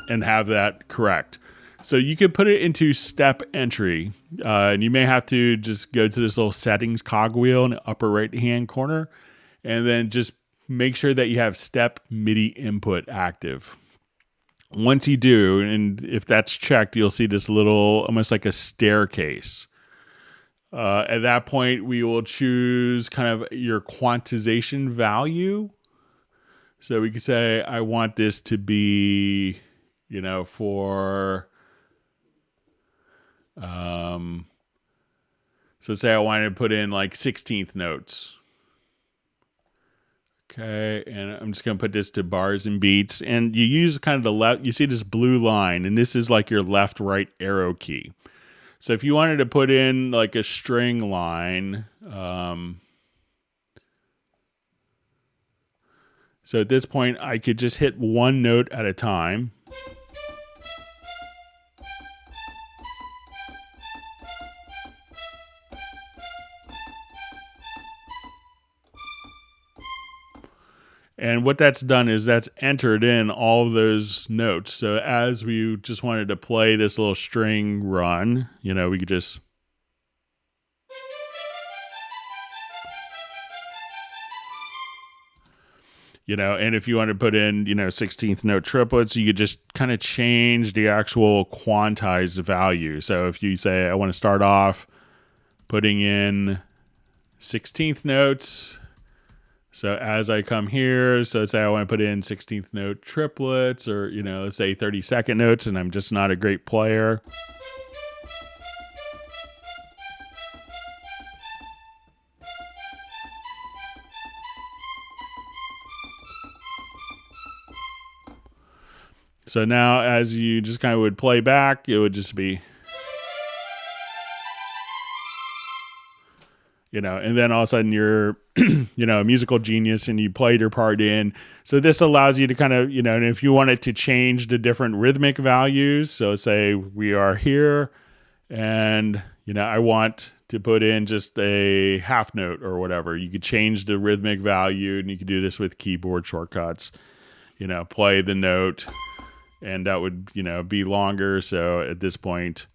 A: and have that correct. So you could put it into step entry, and you may have to just go to this little settings cogwheel in the upper right hand corner, and then just make sure that you have step MIDI input active. Once you do, and if that's checked, you'll see this little, almost like a staircase. At that point, we will choose kind of your quantization value. So we could say, I want this to be, you know, for, so say I wanted to put in like 16th notes. Okay, and I'm just going to put this to bars and beats. And you use kind of the left, you see this blue line, and this is like your left-right arrow key. So if you wanted to put in like a string line, so at this point, I could just hit one note at a time. And what that's done is that's entered in all of those notes. So as we just wanted to play this little string run, you know, we could just, you know, and if you want to put in, you know, 16th note triplets, you could just kind of change the actual quantized value. So if you say, I want to start off putting in 16th notes. So as I come here, so let's say I want to put in 16th note triplets, or, you know, let's say 32nd notes, and I'm just not a great player. So now as you just kind of would play back, it would just be, you know, and then all of a sudden you're, you know, a musical genius and you played your part in. So this allows you to kind of, you know, and if you wanted to change the different rhythmic values, so say we are here and, you know, I want to put in just a half note or whatever, you could change the rhythmic value, and you could do this with keyboard shortcuts, you know, play the note, and that would, you know, be longer. So at this point,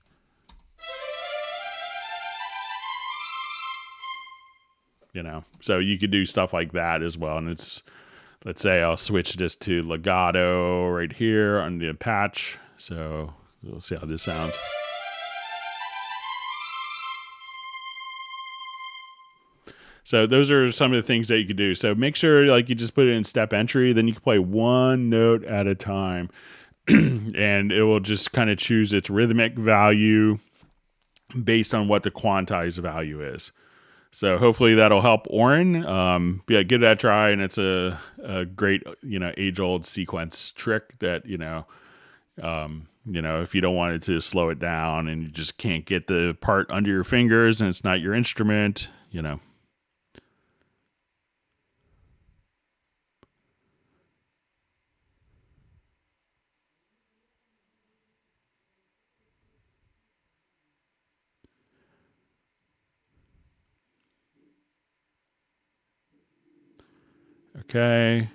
A: you know, so you could do stuff like that as well. And it's, let's say I'll switch this to legato right here on the patch. So we'll see how this sounds. So those are some of the things that you could do. So make sure like you just put it in step entry, then you can play one note at a time. and it will just kind of choose its rhythmic value based on what the quantized value is. So hopefully that'll help Orin. Yeah, give that a try, and it's a great, age old sequence trick that, if you don't want it to slow it down and you just can't get the part under your fingers and it's not your instrument. Okay.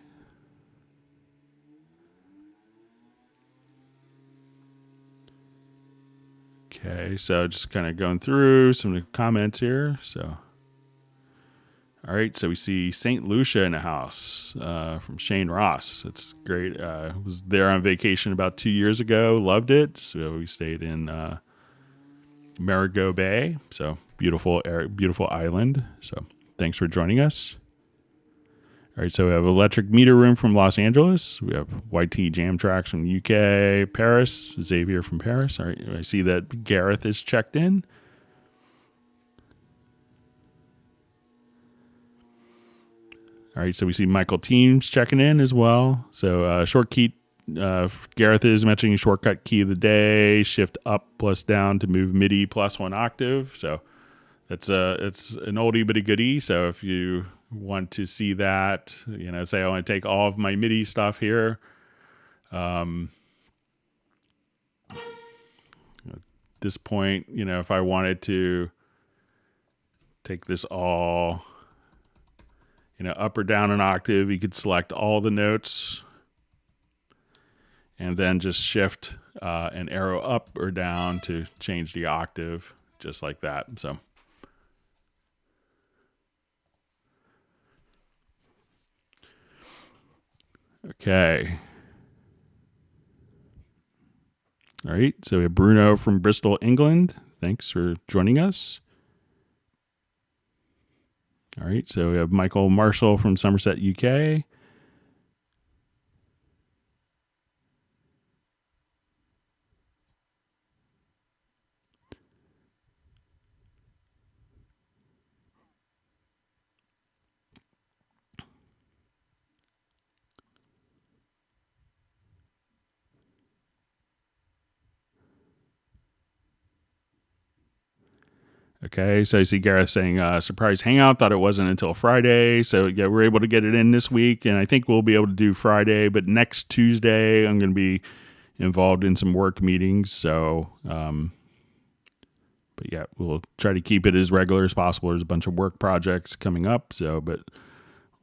A: Okay, so just kind of going through some of the comments here. So, all right, so we see St. Lucia in the house from Shane Ross. It's great. Was there on vacation about 2 years ago. Loved it. So we stayed in Marigot Bay. So beautiful island. So thanks for joining us. All right, so we have Electric Meter Room from Los Angeles. We have YT Jam Tracks from UK, Paris, Xavier from Paris. All right, I see that Gareth is checked in. All right, so we see Michael Teams checking in as well. So short key, Gareth is mentioning shortcut key of the day, shift up plus down to move MIDI plus 1 octave. So it's an oldie but a goodie. So if you want to see that, say I want to take all of my MIDI stuff here. At this point, if I wanted to take this all, up or down an octave, you could select all the notes and then just shift an arrow up or down to change the octave, just like that. So. Okay. All right. So we have Bruno from Bristol, England. Thanks for joining us. All right. So we have Michael Marshall from Somerset, UK. Okay, so I see Gareth saying, surprise hangout, thought it wasn't until Friday. So, yeah, we're able to get it in this week, and I think we'll be able to do Friday. But next Tuesday, I'm going to be involved in some work meetings. So, but yeah, we'll try to keep it as regular as possible. There's a bunch of work projects coming up. So, but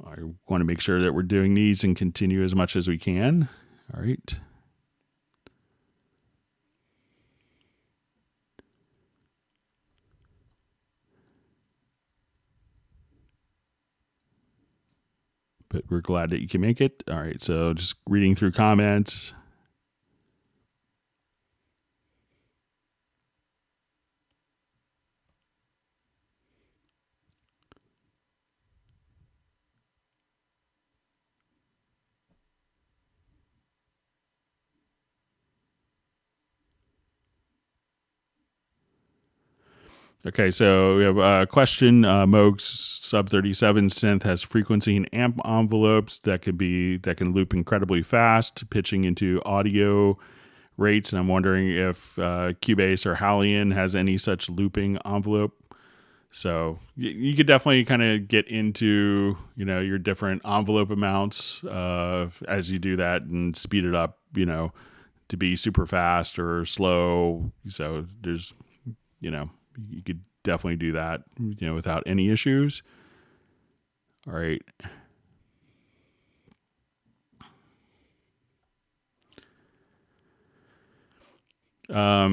A: I want to make sure that we're doing these and continue as much as we can. All right. But we're glad that you can make it. All right, so just reading through comments. Okay, so we have a question. Moog's Sub 37 synth has frequency and amp envelopes that can loop incredibly fast, pitching into audio rates. And I'm wondering if Cubase or Halion has any such looping envelope. So you could definitely kind of get into your different envelope amounts as you do that and speed it up, to be super fast or slow. So there's you could definitely do that, without any issues. All right. All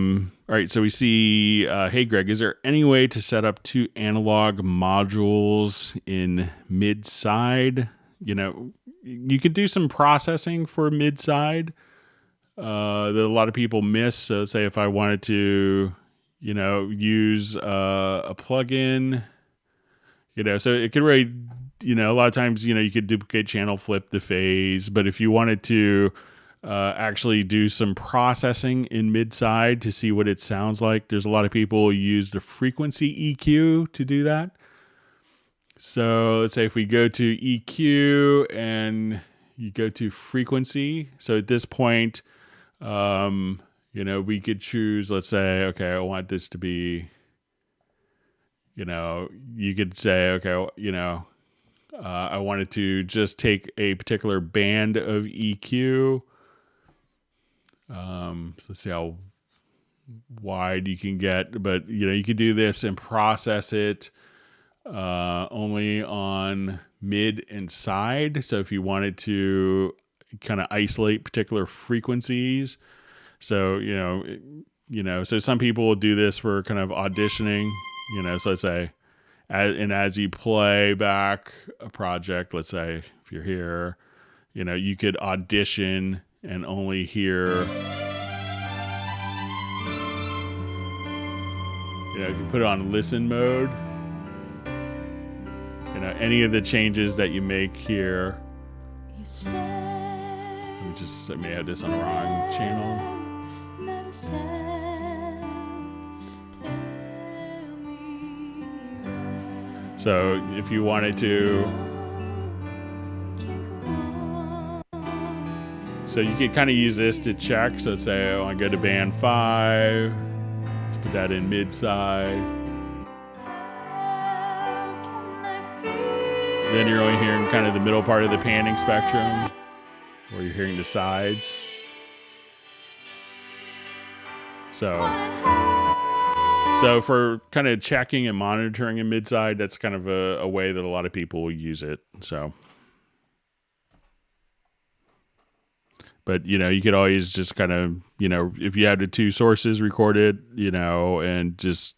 A: right. So we see, hey, Greg, is there any way to set up 2 analog modules in mid side? You could do some processing for mid side that a lot of people miss. So say if I wanted to, use a plugin, so it could really, a lot of times, you could duplicate channel, flip the phase, but if you wanted to actually do some processing in mid-side to see what it sounds like. There's a lot of people who use the frequency EQ to do that. So let's say if we go to EQ and you go to frequency. So at this point, we could choose, let's say, okay, I want this to be, you could say, okay, I wanted to just take a particular band of EQ. So let's see how wide you can get, but you could do this and process it only on mid and side. So if you wanted to kind of isolate particular frequencies, so so some people will do this for kind of auditioning. So let's say, as you play back a project, let's say if you're here, you could audition and only hear. If you put it on listen mode, any of the changes that you make here. I may have this on the wrong channel. So if you wanted to, so you could kind of use this to check. So let's say I want to go to band 5. Let's put that in mid-side. Then you're only hearing kind of the middle part of the panning spectrum, or you're hearing the sides. So for kind of checking and monitoring in mid-side, that's kind of a way that a lot of people will use it. So, but you could always just kind of if you had the two sources recorded, and just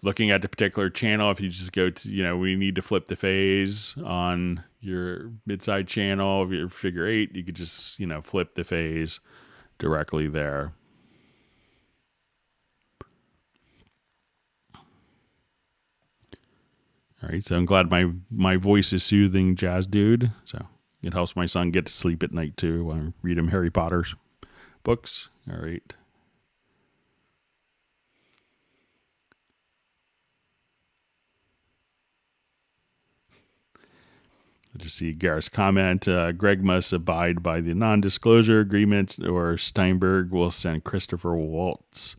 A: looking at the particular channel, if you just go to we need to flip the phase on your mid-side channel of your figure 8, you could just flip the phase directly there. All right, so I'm glad my voice is soothing, Jazz Dude. So it helps my son get to sleep at night too when I read him Harry Potter's books. All right. I just see Gareth's comment. Greg must abide by the non-disclosure agreement, or Steinberg will send Christopher Waltz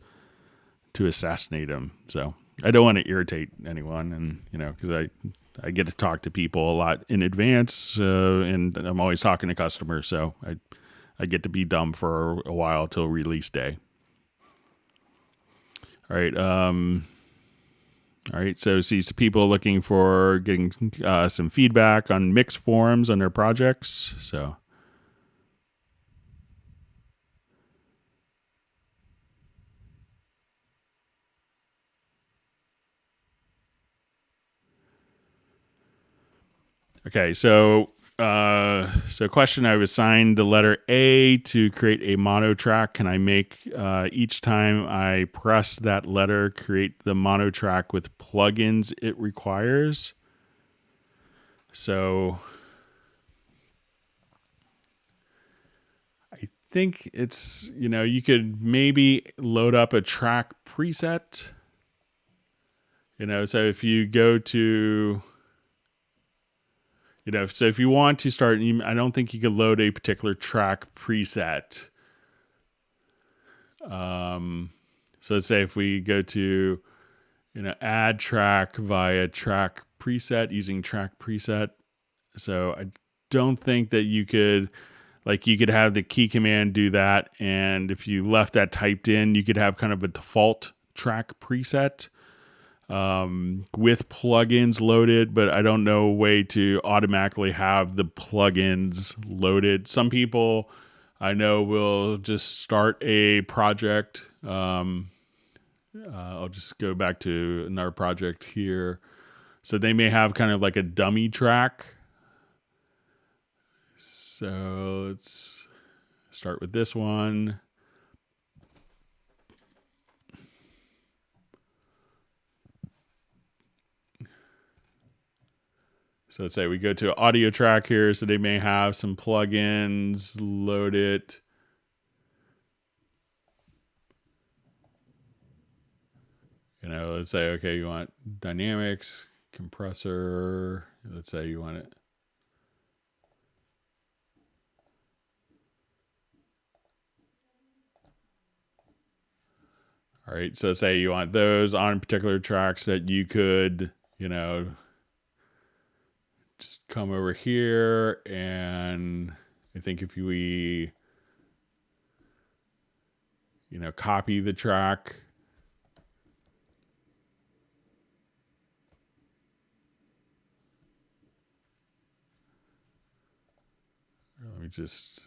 A: to assassinate him. So I don't want to irritate anyone, and because I get to talk to people a lot in advance, and I'm always talking to customers, so I get to be dumb for a while till release day. All right. All right. So see some people looking for getting some feedback on mix forms on their projects. So. Okay, so question: I was assigned the letter A to create a mono track. Can I make each time I press that letter create the mono track with plugins it requires? So I think it's you could maybe load up a track preset. So if you go to so if you want to start, I don't think you could load a particular track preset. So let's say if we go to, add track via track preset using track preset. So I don't think that you could have the key command do that. And if you left that typed in, you could have kind of a default track preset. With plugins loaded, but I don't know a way to automatically have the plugins loaded. Some people I know will just start a project. I'll just go back to another project here. So they may have kind of like a dummy track. So let's start with this one. So let's say we go to audio track here. So they may have some plugins, load it. Let's say, okay, you want dynamics, compressor. Let's say you want it. All right. So say you want those on particular tracks that you could, just come over here. And I think if we, copy the track. Let me just.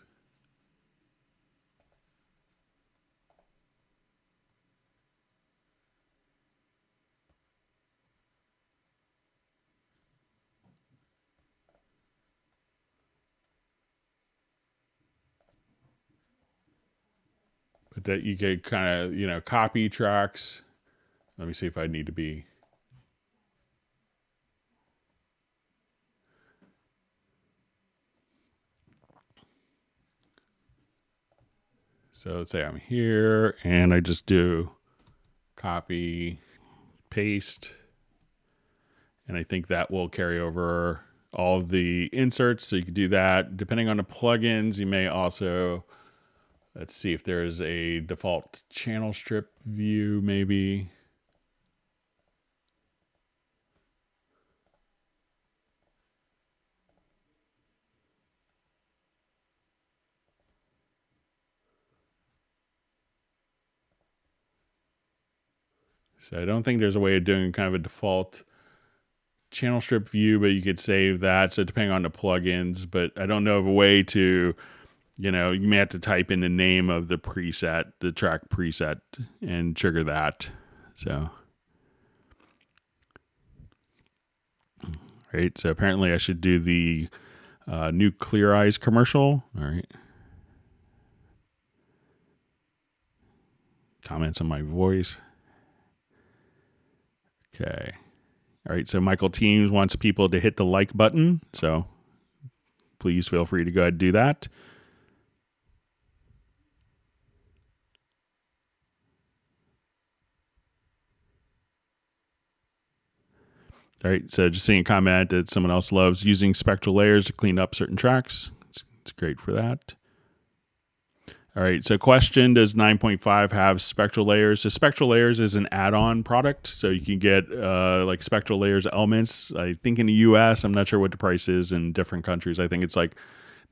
A: But that you could kind of, copy tracks. Let me see if I need to be. So let's say I'm here and I just do copy, paste. And I think that will carry over all of the inserts. So you can do that. Depending on the plugins, you may also, let's see if there's a default channel strip view maybe. So I don't think there's a way of doing kind of a default channel strip view, but you could save that. So depending on the plugins, but I don't know of a way to, you may have to type in the name of the preset, the track preset, and trigger that. So, right. So apparently I should do the new Clear Eyes commercial. All right. Comments on my voice. Okay. All right. So Michael Teams wants people to hit the like button. So please feel free to go ahead and do that. All right. So just seeing a comment that someone else loves using spectral layers to clean up certain tracks. It's great for that. All right, so question, does 9.5 have spectral layers? So spectral layers is an add-on product, so you can get like spectral layers elements. I think in the US, I'm not sure what the price is in different countries. I think it's like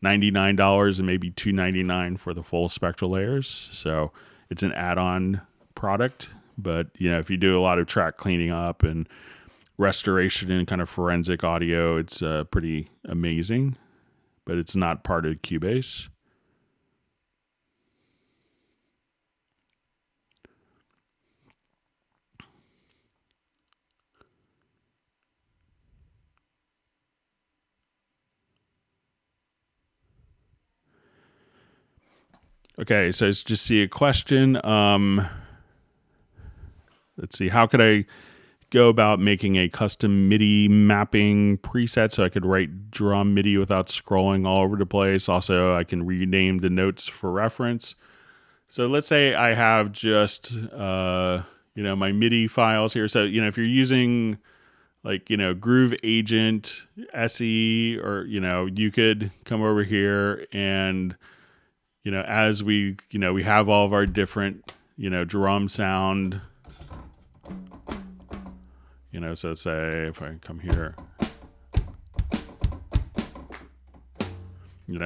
A: $99 and maybe $299 for the full spectral layers. So it's an add-on product, but if you do a lot of track cleaning up and restoration and kind of forensic audio, it's pretty amazing, but it's not part of Cubase. Okay, so let's just see a question. Let's see, how could I go about making a custom MIDI mapping preset so I could write drum MIDI without scrolling all over the place? Also, I can rename the notes for reference. So let's say I have just, my MIDI files here. So, if you're using like, Groove Agent, SE, or, you could come over here and, as we have all of our different, drum sound, so say if I come here,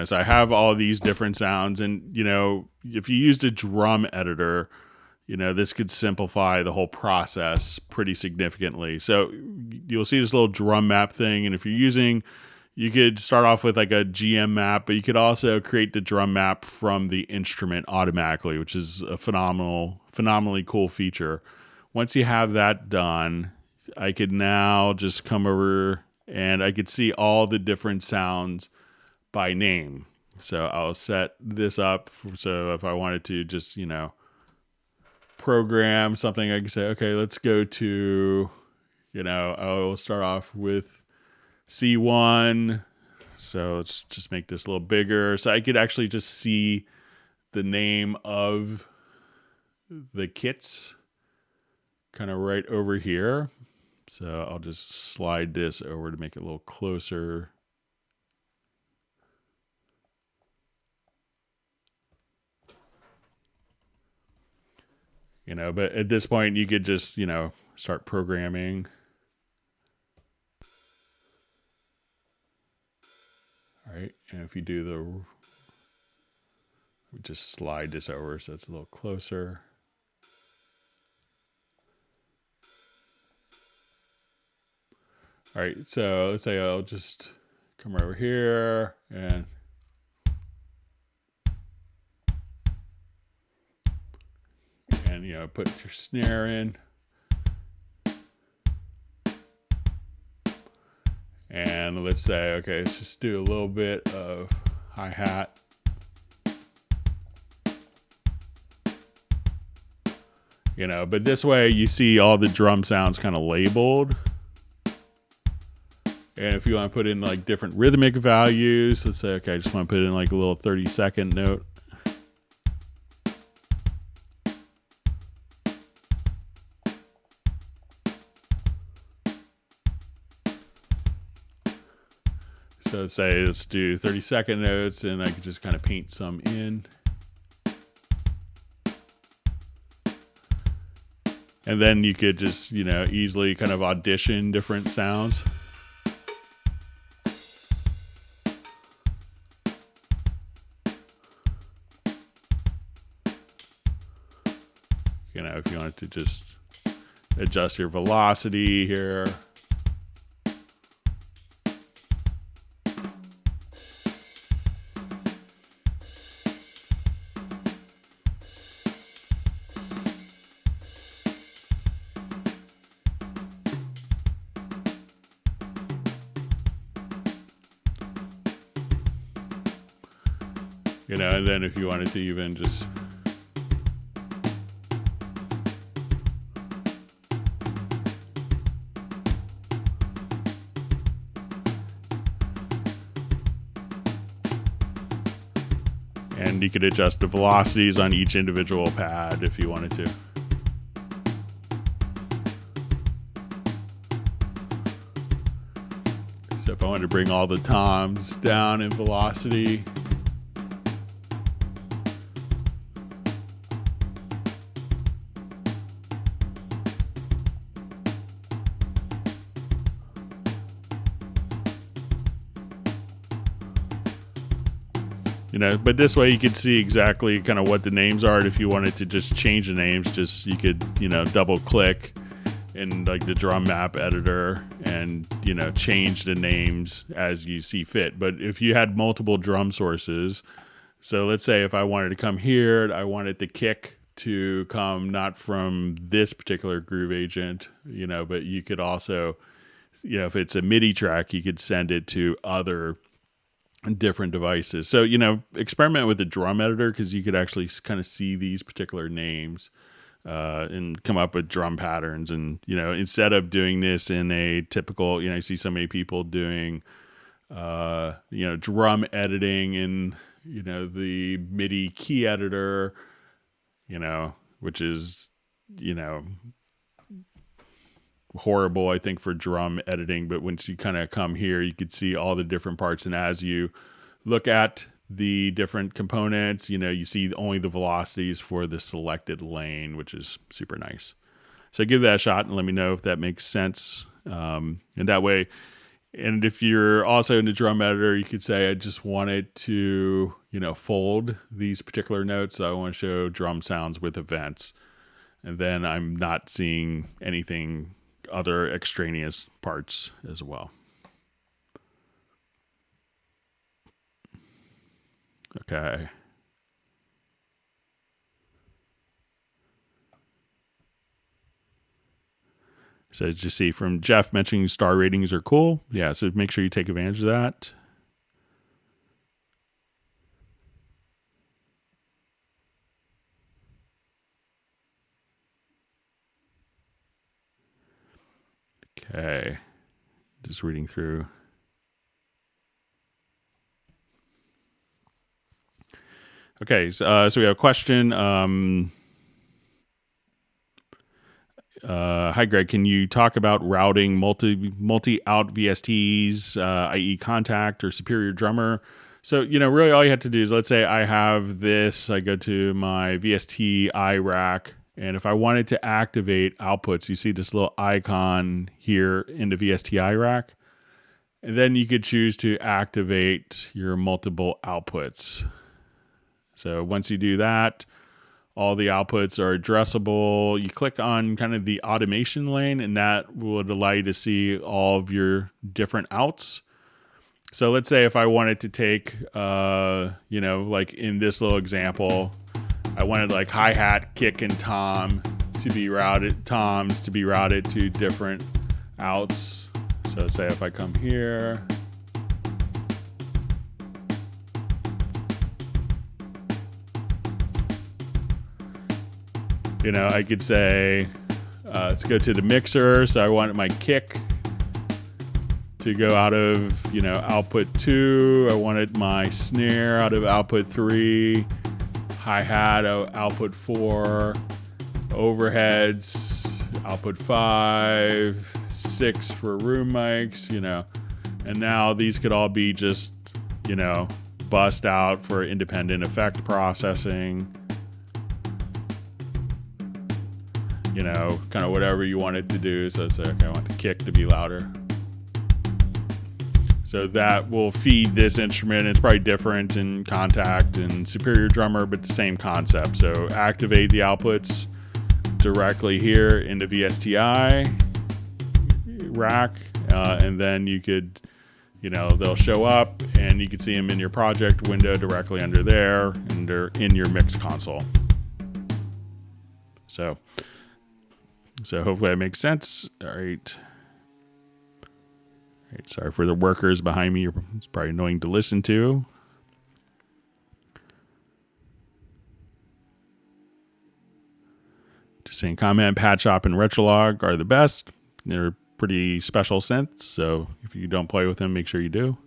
A: so I have all these different sounds, and, if you used a drum editor, this could simplify the whole process pretty significantly. So you'll see this little drum map thing. And if you're using, you could start off with like a GM map, but you could also create the drum map from the instrument automatically, which is a phenomenally cool feature. Once you have that done, I could now just come over and I could see all the different sounds by name. So I'll set this up. So if I wanted to just, program something, I can say, okay, let's go to, I'll start off with C1. So let's just make this a little bigger. So I could actually just see the name of the kits kind of right over here. So I'll just slide this over to make it a little closer. But at this point you could just, start programming. All right. And if you do just slide this over so it's a little closer. All right. So let's say I'll just come right over here and put your snare in. And let's say, okay, let's just do a little bit of hi-hat. But this way you see all the drum sounds kind of labeled. And if you want to put in like different rhythmic values, let's say, okay, I just want to put in like a little 30-second note. So let's do 30-second notes, and I could just kind of paint some in. And then you could just, easily kind of audition different sounds. If you wanted to just adjust your velocity here. And then if you wanted to even just and you could adjust the velocities on each individual pad if you wanted to. So if I wanted to bring all the toms down in velocity, but this way you could see exactly kind of what the names are. And if you wanted to just change the names, you could, double click in like the drum map editor and, change the names as you see fit. But if you had multiple drum sources, so let's say if I wanted to come here, I wanted the kick to come not from this particular groove agent, but you could also, if it's a MIDI track, you could send it to other different devices. So, experiment with the drum editor, because you could actually kind of see these particular names and come up with drum patterns. And, instead of doing this in a typical, I see so many people doing, drum editing in, the MIDI key editor, which is, horrible, I think, for drum editing. But once you kind of come here, you could see all the different parts. And as you look at the different components, you see only the velocities for the selected lane, which is super nice. So give that a shot and let me know if that makes sense. And that way, and if you're also in the drum editor, you could say, I just wanted to, fold these particular notes. So I want to show drum sounds with events. And then I'm not seeing anything other extraneous parts as well. Okay. So as you see from Jeff mentioning star ratings are cool. Yeah, so make sure you take advantage of that. Okay. Just reading through. Okay, so we have a question. Hi, Greg. Can you talk about routing multi out VSTs, i.e., Contact or Superior Drummer? So really, all you have to do is, let's say I have this. I go to my VST iRack, and if I wanted to activate outputs, you see this little icon here in the VST iRack, and then you could choose to activate your multiple outputs. So once you do that, all the outputs are addressable. You click on kind of the automation lane, and that would allow you to see all of your different outs. So let's say if I wanted to take, like in this little example, I wanted like hi-hat, kick, and toms to be routed to different outs. So say if I come here, I could say, let's go to the mixer. So I want my kick to go out of, output 2. I wanted my snare out of output 3, hi-hat output 4, overheads output 5, 6 for room mics, and now these could all be just, bust out for independent effect processing, kind of whatever you want it to do. So let's say, okay, I want the kick to be louder. So that will feed this instrument. It's probably different in Contact and Superior Drummer, but the same concept. So activate the outputs directly here in the VSTi rack, and then you could, they'll show up, and you can see them in your project window directly under there, and they're in your mix console. So hopefully that makes sense. All right. Sorry for the workers behind me. It's probably annoying to listen to. Just saying, Comment, Patch Shop, and Retrolog are the best. They're pretty special synths, so if you don't play with them, make sure you do.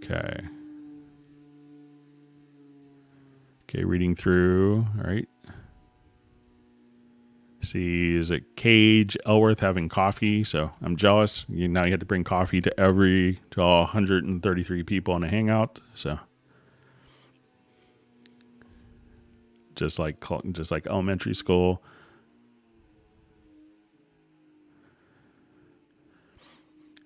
A: Okay. Okay, reading through. All right. See, is it Cage Elworth having coffee? So I'm jealous. Now you have to bring coffee to all 133 people in a hangout. So just like elementary school.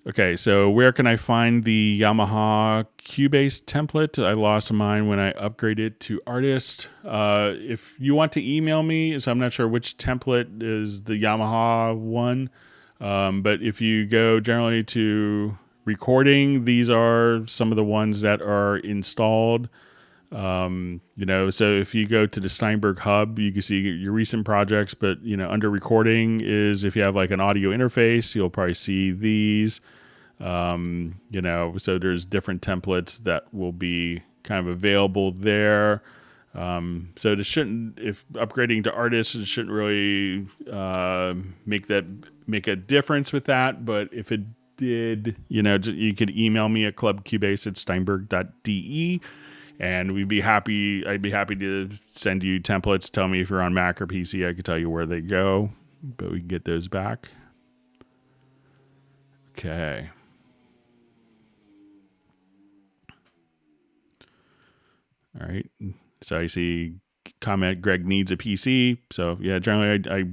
A: Okay, so where can I find the Yamaha Cubase template? I lost mine when I upgraded to Artist. If you want to email me, so I'm not sure which template is the Yamaha one, but if you go generally to recording, these are some of the ones that are installed. So if you go to the Steinberg Hub, you can see your recent projects, but under recording is if you have like an audio interface, you'll probably see these. So there's different templates that will be kind of available there. So if upgrading to Artist, it shouldn't really make a difference with that. But if it did, you could email me at clubcubase@steinberg.de. And I'd be happy to send you templates. Tell me if you're on Mac or PC. I could tell you where they go, but we can get those back. Okay. All right. So I see comment, Greg needs a PC. So yeah, generally I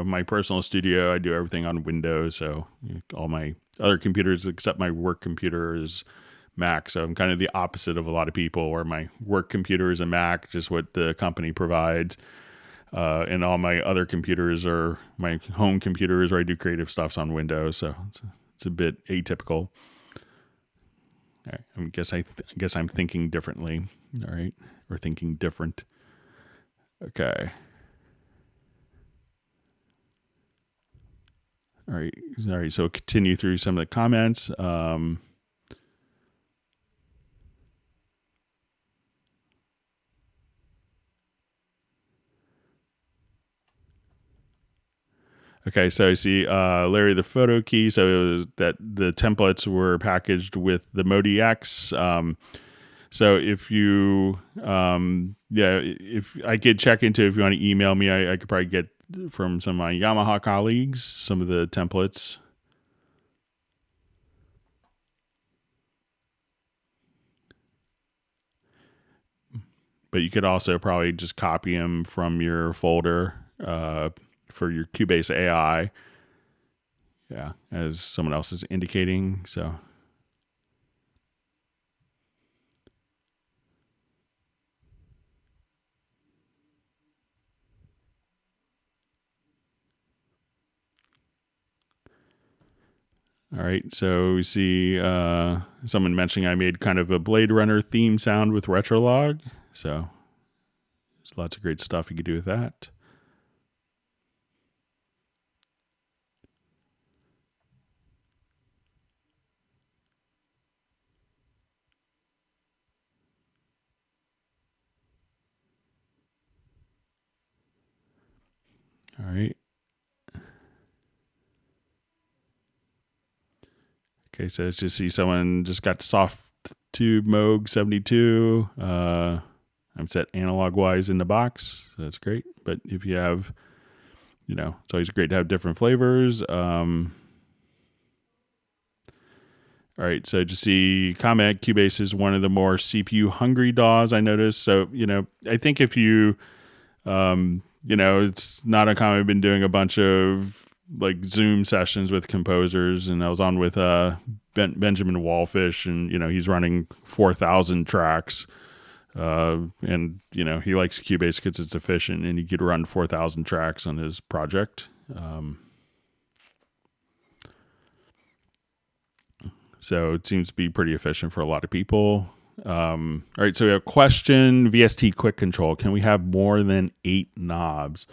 A: my personal studio, I do everything on Windows. So all my other computers except my work computer is Mac. So I'm kind of the opposite of a lot of people, where my work computer is a Mac, just what the company provides. And all my other computers are my home computers where I do creative stuff's on Windows. So it's a bit atypical. All right. I guess I'm thinking differently. All right. Or thinking different. Okay. All right. So continue through some of the comments. Okay, so I see Larry the photo key. So it was that the templates were packaged with the Modi X. So if you, yeah, if I could check into, if you want to email me, I could probably get from some of my Yamaha colleagues some of the templates. But you could also probably just copy them from your folder for your Cubase AI. Yeah, as someone else is indicating. So, all right. So we see someone mentioning I made kind of a Blade Runner theme sound with Retrolog. So there's lots of great stuff you could do with that. All right. Okay, so let's just see someone just got soft tube Moog 72. I'm set analog wise in the box, so that's great. But if you have, it's always great to have different flavors. All right, so just see comment Cubase is one of the more CPU hungry DAWs I noticed. So, I think if you, it's not uncommon. I've been doing a bunch of like Zoom sessions with composers, and I was on with Benjamin Wallfish, and he's running 4,000 tracks, and he likes Cubase because it's efficient, and he could run 4,000 tracks on his project. So it seems to be pretty efficient for a lot of people. All right, so we have a question: VST quick control. Can we have more than 8 knobs?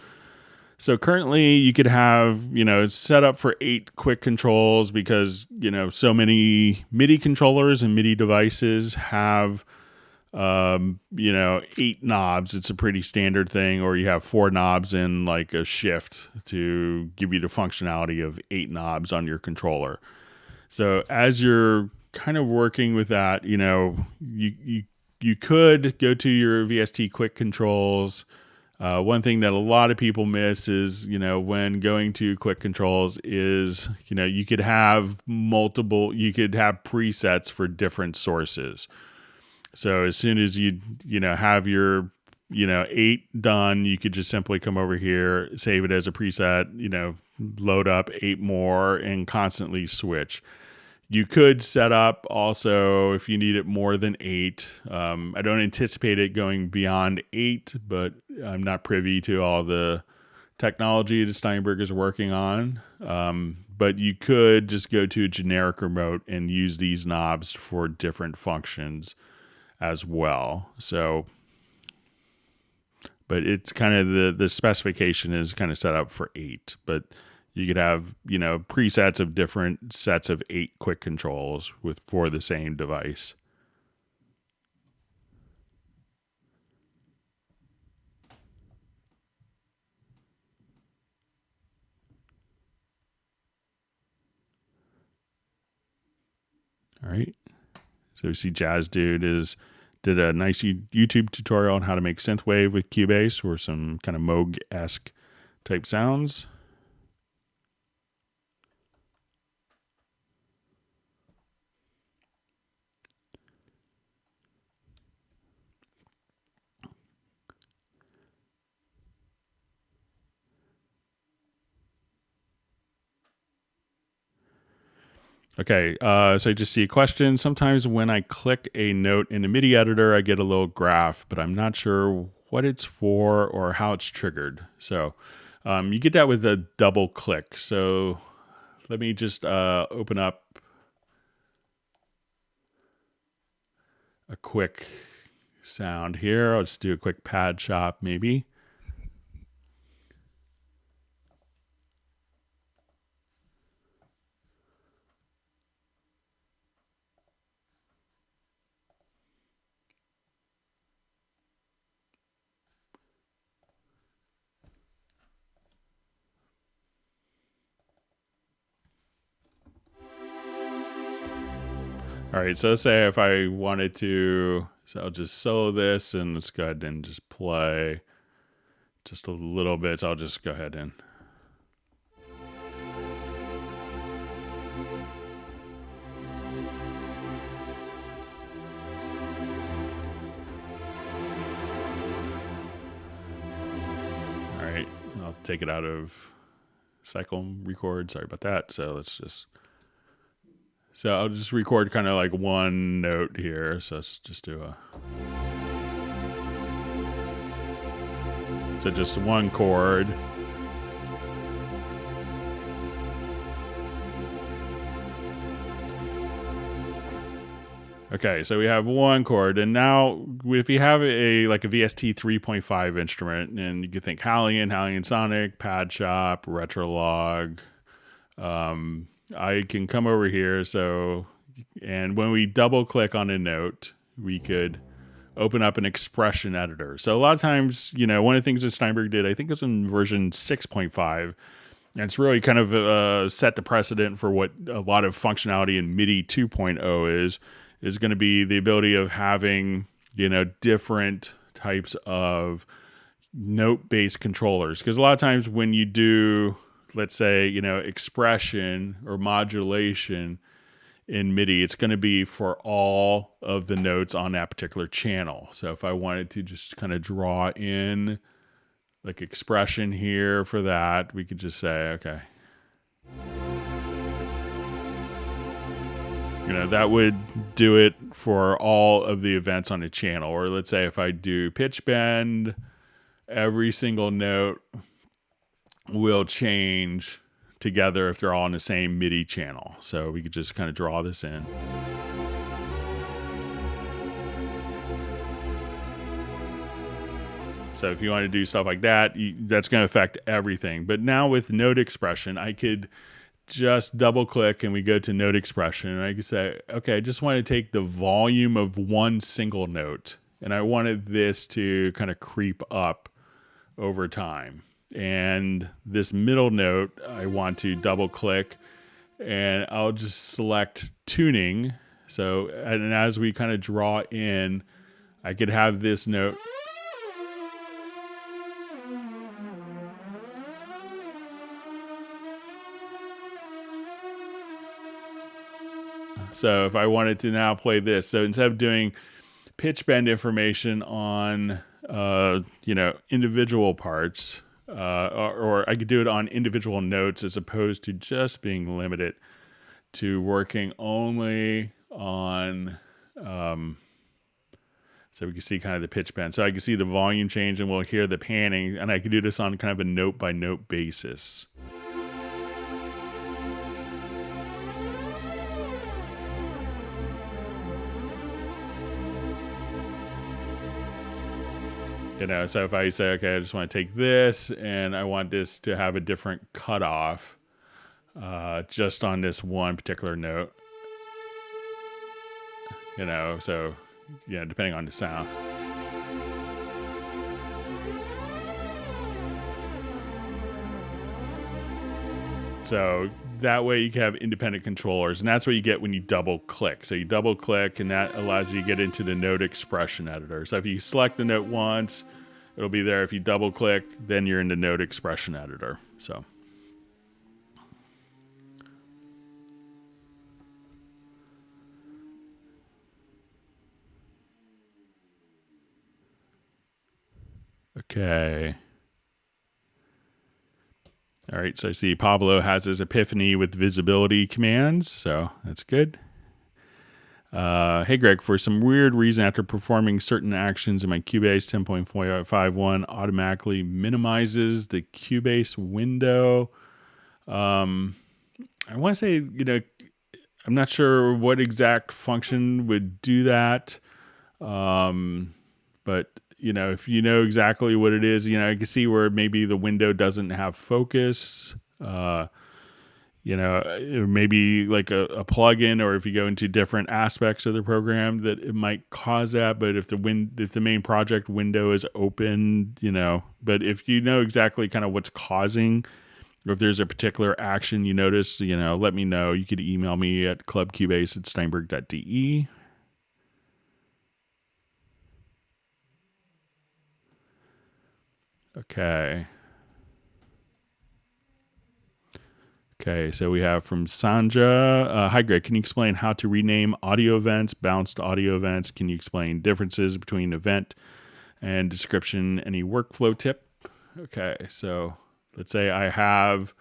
A: So currently you could have, it's set up for 8 quick controls because, so many MIDI controllers and MIDI devices have, 8 knobs. It's a pretty standard thing. Or you have 4 knobs in like a shift to give you the functionality of 8 knobs on your controller. So as you're kind of working with that, you could go to your VST quick controls. One thing that a lot of people miss is, when going to quick controls is, you could have presets for different sources. So as soon as have your, 8 done, you could just simply come over here, save it as a preset, load up 8 more and constantly switch. You could set up also if you need it more than 8. I don't anticipate it going beyond 8, but I'm not privy to all the technology that Steinberg is working on. But you could just go to a generic remote and use these knobs for different functions as well. So, but it's kind of the specification is kind of set up for 8, but you could have, presets of different sets of 8 quick controls for the same device. All right. So we see Jazz Dude did a nice YouTube tutorial on how to make synthwave with Cubase or some kind of Moog-esque type sounds. Okay, so I just see a question. Sometimes when I click a note in the MIDI editor, I get a little graph, but I'm not sure what it's for or how it's triggered. So you get that with a double click. So let me just open up a quick sound here. I'll just do a quick pad shop maybe. All right, so let's say if I wanted to, so I'll just solo this and let's go ahead and just play just a little bit. So I'll just go ahead and. All right, I'll take it out of cycle record. Sorry about that. So I'll just record kind of like one note here. So let's just do so just one chord. Okay, so we have one chord, and now if you have a VST 3.5 instrument, and you can think Hallian Sonic, Pad Shop, Retrolog, I can come over here. And when we double click on a note, we could open up an expression editor. So a lot of times, one of the things that Steinberg did, I think it was in version 6.5, and it's really kind of set the precedent for what a lot of functionality in MIDI 2.0 is going to be the ability of having, different types of note-based controllers. Because a lot of times when you do, let's say, expression or modulation in MIDI, it's going to be for all of the notes on that particular channel. So if I wanted to just kind of draw in like expression here for that, we could just say, okay, that would do it for all of the events on a channel. Or let's say if I do pitch bend, every single note will change together if they're all on the same MIDI channel. So we could just kind of draw this in. So if you want to do stuff like that, that's going to affect everything. But now with note expression, I could just double click and we go to note expression. And I can say, okay, I just want to take the volume of one single note. And I wanted this to kind of creep up over time. And this middle note, I want to double click and I'll just select tuning. So, and as we kind of draw in, I could have this note. So if I wanted to now play this, so instead of doing pitch bend information on, individual parts, or I could do it on individual notes as opposed to just being limited to working only on, so we can see kind of the pitch bend. So I can see the volume change and we'll hear the panning, and I can do this on kind of a note by note basis. So if I say, okay, I just want to take this and I want this to have a different cutoff just on this one particular note, so, depending on the sound. So that way you can have independent controllers, and that's what you get when you double click. So you double click and that allows you to get into the note expression editor. So if you select the note once, it'll be there. If you double click, then you're in the note expression editor. So. Okay. All right, so I see Pablo has his epiphany with visibility commands, so that's good. Hey, Greg, for some weird reason, after performing certain actions in my Cubase 10.51 automatically minimizes the Cubase window. I want to say, I'm not sure what exact function would do that, but if you know exactly what it is, I can see where maybe the window doesn't have focus, maybe like a plugin, or if you go into different aspects of the program that it might cause that. But if the main project window is open, but if you know exactly kind of what's causing or if there's a particular action you notice, let me know. You could email me at clubcubase@steinberg.de. Okay. Okay, so we have from Sanja. Hi, Greg. Can you explain how to rename audio events, bounced audio events? Can you explain differences between event and description? Any workflow tip? Okay, so let's say I have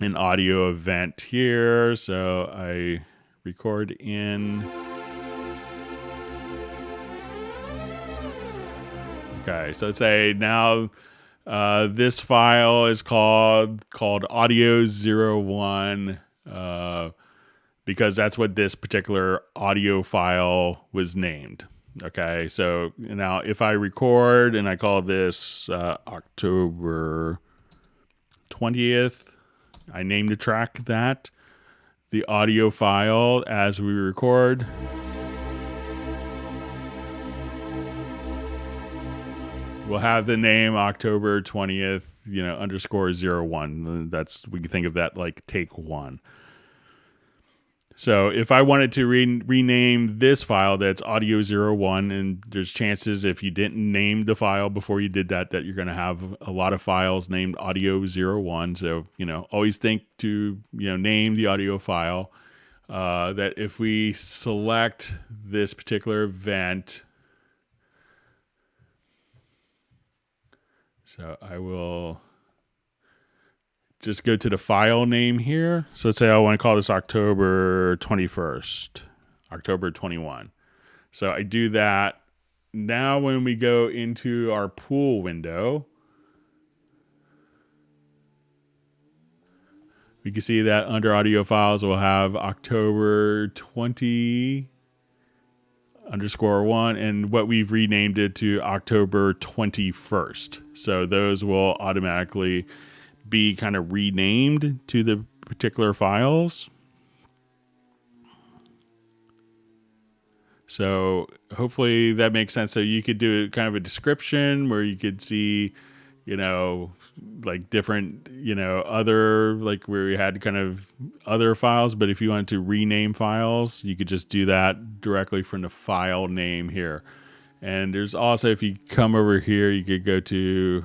A: an audio event here. So I record in. Okay, so let's say now this file is called audio01 because that's what this particular audio file was named. Okay, so now if I record and I call this October 20th, I name the track that. The audio file as we record we'll have the name October 20th, _01. We can think of that like take one. So if I wanted to rename this file that's audio01, and there's chances if you didn't name the file before you did that you're going to have a lot of files named audio01. So, always think to, name the audio file. That if we select this particular event, so I will just go to the file name here. So let's say I want to call this October 21st, October 21. So I do that. Now when we go into our pool window, we can see that under audio files, we'll have October 20 _1, and what we've renamed it to October 21st. So those will automatically be kind of renamed to the particular files. So hopefully that makes sense. So you could do kind of a description where you could see, like different, other, like where we had kind of other files. But if you wanted to rename files, you could just do that directly from the file name here. And there's also, if you come over here, you could go to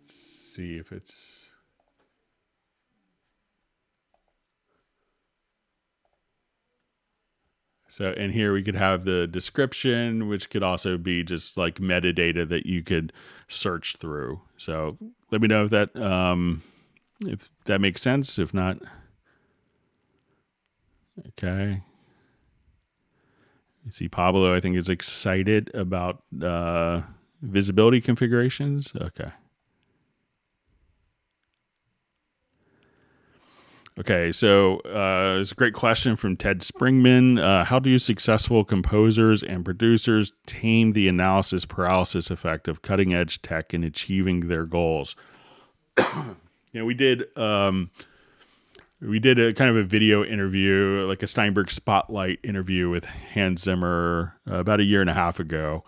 A: see if it's so in here we could have the description, which could also be just like metadata that you could search through. So let me know if that makes sense. If not, okay. You see Pablo, I think, is excited about visibility configurations. Okay. Okay, so it's a great question from Ted Springman. How do successful composers and producers tame the analysis paralysis effect of cutting edge tech in achieving their goals? We did a kind of a video interview, like a Steinberg Spotlight interview with Hans Zimmer about a year and a half ago.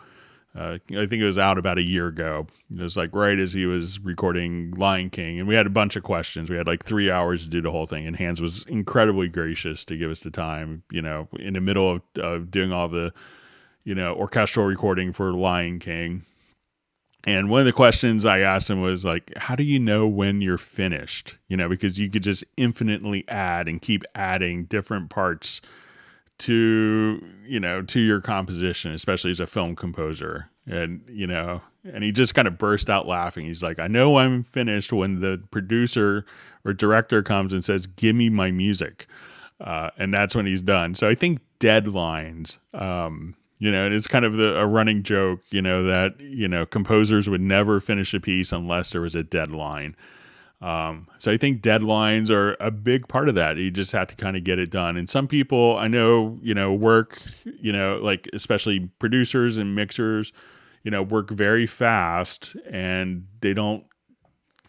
A: I think it was out about a year ago. It was like right as he was recording Lion King, and we had a bunch of questions. We had like 3 hours to do the whole thing, and Hans was incredibly gracious to give us the time, in the middle of doing all the, orchestral recording for Lion King. And one of the questions I asked him was like, how do you know when you're finished? Because you could just infinitely add and keep adding different parts to your composition, especially as a film composer. And he just kind of burst out laughing. He's like, I know I'm finished when the producer or director comes and says, give me my music. And that's when he's done. So I think deadlines, and it's kind of a running joke, that, composers would never finish a piece unless there was a deadline. So I think deadlines are a big part of that. You just have to kind of get it done. And some people I know, work, like especially producers and mixers, work very fast, and they don't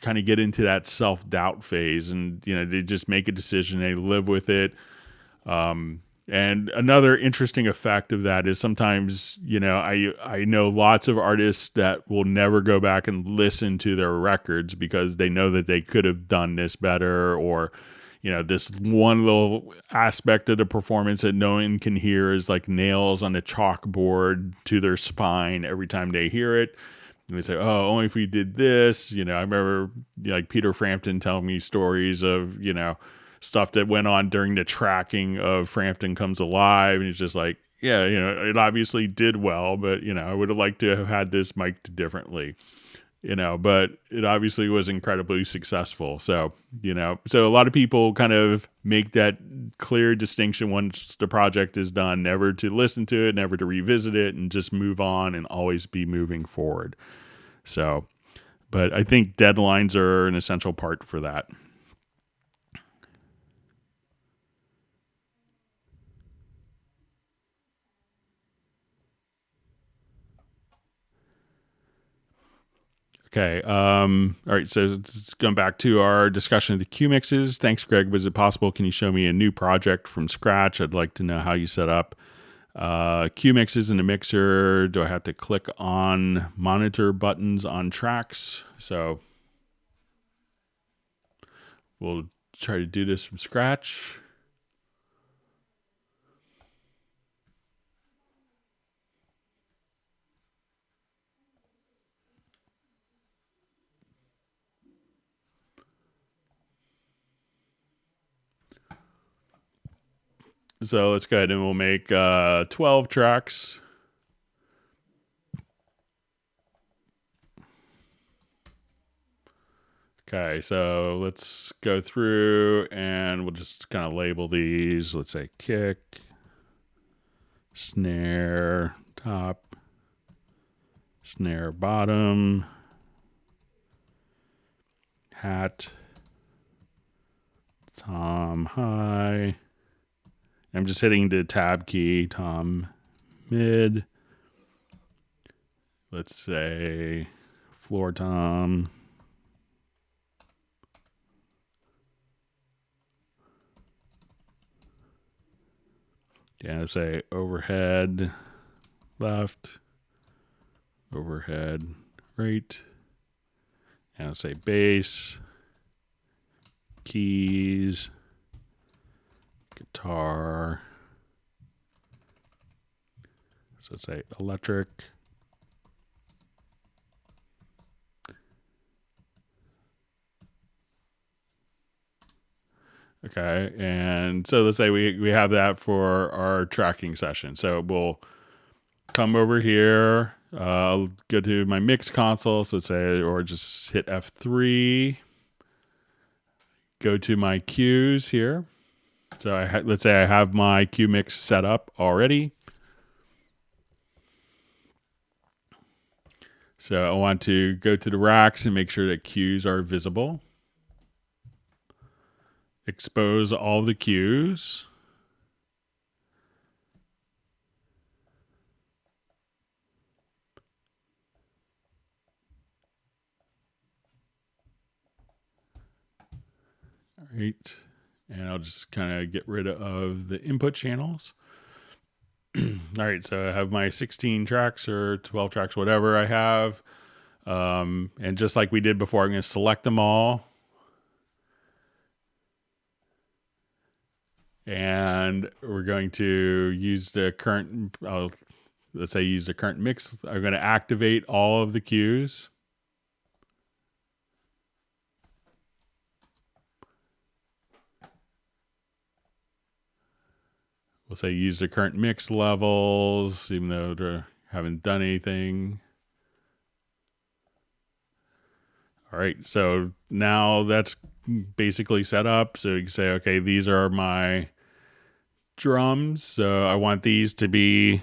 A: kind of get into that self-doubt phase, and, they just make a decision, they live with it. And another interesting effect of that is sometimes, I know lots of artists that will never go back and listen to their records because they know that they could have done this better, or this one little aspect of the performance that no one can hear is like nails on a chalkboard to their spine every time they hear it. And they say, oh, only if we did this. I remember like Peter Frampton telling me stories of, stuff that went on during the tracking of Frampton Comes Alive. And he's just like, yeah, it obviously did well, but, I would have liked to have had this mic'd differently, but it obviously was incredibly successful. So, so a lot of people kind of make that clear distinction once the project is done, never to listen to it, never to revisit it, and just move on and always be moving forward. So, but I think deadlines are an essential part for that. Okay. All right. So going back to our discussion of the Q mixes. Thanks, Greg. Was it possible? Can you show me a new project from scratch? I'd like to know how you set up Q mixes in the mixer. Do I have to click on monitor buttons on tracks? So we'll try to do this from scratch. So let's go ahead and we'll make 12 tracks. Okay, so let's go through and we'll just kind of label these. Let's say kick, snare, top, snare, bottom, hat, tom, high. I'm just hitting the tab key, tom, mid. Let's say floor tom. Yeah, say overhead left, overhead right. And I'll say bass, keys, guitar. So let's say electric. Okay, and so let's say we have that for our tracking session. So we'll come over here. I'll go to my mix console. So let's say, or just hit F3. Go to my cues here. So let's say I have my cue mix set up already. So I want to go to the racks and make sure that cues are visible. Expose all the cues. All right. And I'll just kind of get rid of the input channels. All right. So I have my 16 tracks or 12 tracks, whatever I have. And just like we did before, I'm going to select them all. And we're going to use the current, let's say use the current mix. I'm going to activate all of the cues. We'll say use the current mix levels, even though they haven't done anything. All right, so now that's basically set up. So you can say, okay, these are my drums. So I want these to be,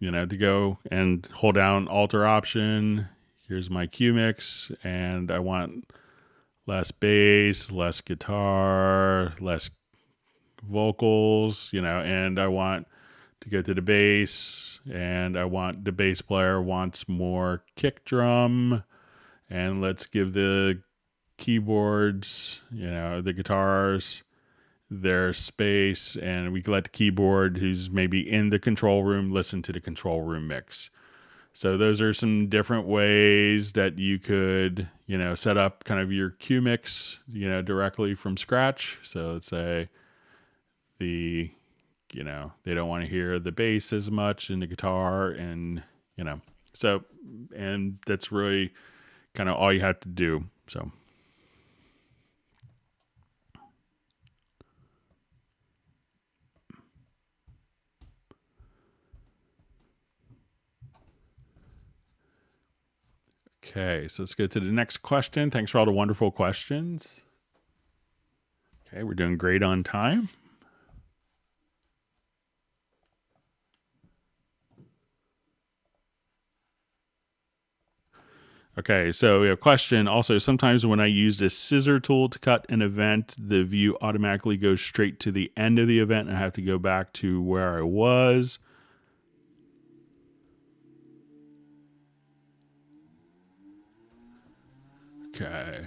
A: to go and hold down Alter Option. Here's my cue mix, and I want less bass, less guitar, less vocals, and I want to go to the bass, and I want the bass player wants more kick drum, and let's give the keyboards, the guitars, their space, and we can let the keyboard who's maybe in the control room listen to the control room mix. So those are some different ways that you could, set up kind of your cue mix, directly from scratch. So let's say the, they don't want to hear the bass as much in the guitar, and, so, and that's really kind of all you have to do. So. Okay, so let's get to the next question. Thanks for all the wonderful questions. Okay, we're doing great on time. Okay, so we have a question. Also, sometimes when I use the scissor tool to cut an event, the view automatically goes straight to the end of the event, and I have to go back to where I was. Okay.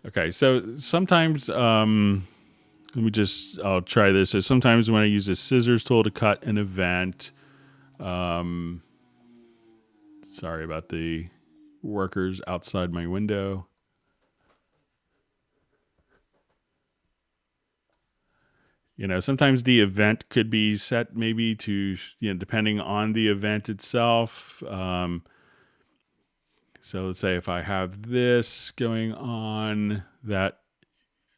A: Okay, so sometimes, I'll try this. So sometimes when I use the scissors tool to cut an event, sorry about the workers outside my window. Sometimes the event could be set maybe to, depending on the event itself. So let's say if I have this going on, that,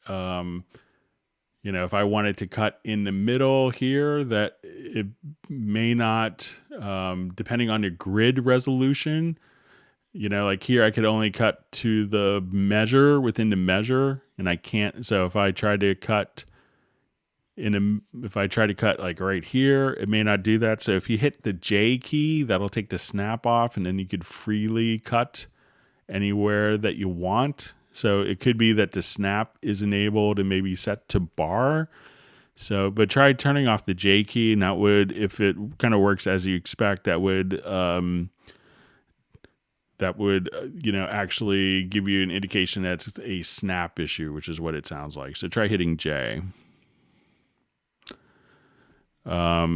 A: if I wanted to cut in the middle here, that it may not, depending on the grid resolution, like here I could only cut to the measure within the measure, and I can't. So if I try to cut if I try to cut like right here, it may not do that. So if you hit the J key, that'll take the snap off, and then you could freely cut anywhere that you want. So it could be that the snap is enabled and maybe set to bar. So, but try turning off the J key, and that would, if it kind of works as you expect, that would actually give you an indication that it's a snap issue, which is what it sounds like. So try hitting J. All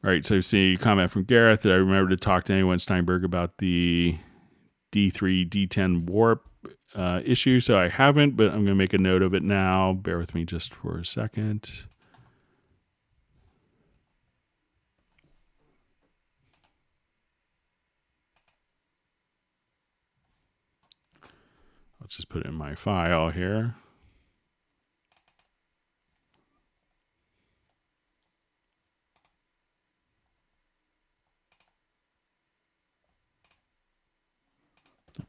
A: right, so see a comment from Gareth that I remember to talk to anyone Steinberg about the D3, D10 warp issue. So I haven't, but I'm going to make a note of it now. Bear with me just for a second. I'll just put it in my file here.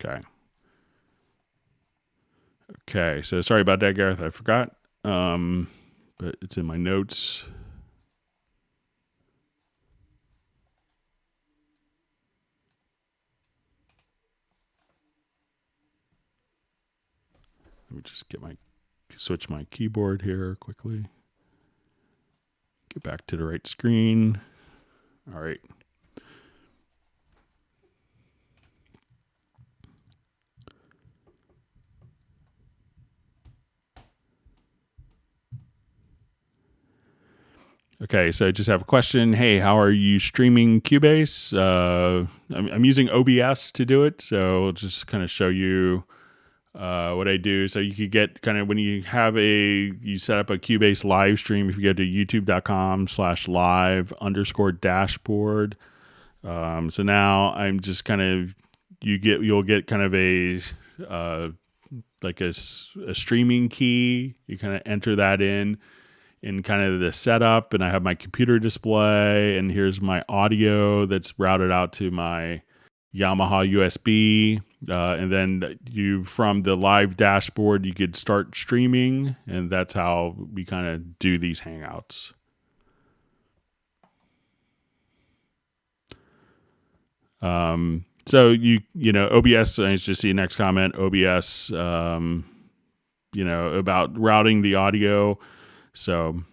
A: Okay. Okay, so sorry about that, Gareth. I forgot, but it's in my notes. Let me just switch my keyboard here quickly. Get back to the right screen. All right. Okay, so I just have a question. Hey, how are you streaming Cubase? I'm using OBS to do it, so I'll just kind of show you what I do. So you could get kind of when you set up a Cubase live stream, if you go to youtube.com/live_dashboard. So now I'm just kind of, you'll get kind of a streaming key. You kind of enter that in kind of the setup, and I have my computer display, and here's my audio that's routed out to my Yamaha USB, and then from the live dashboard, you could start streaming, and that's how we kind of do these Hangouts. So OBS, I just see next comment, OBS, about routing the audio. So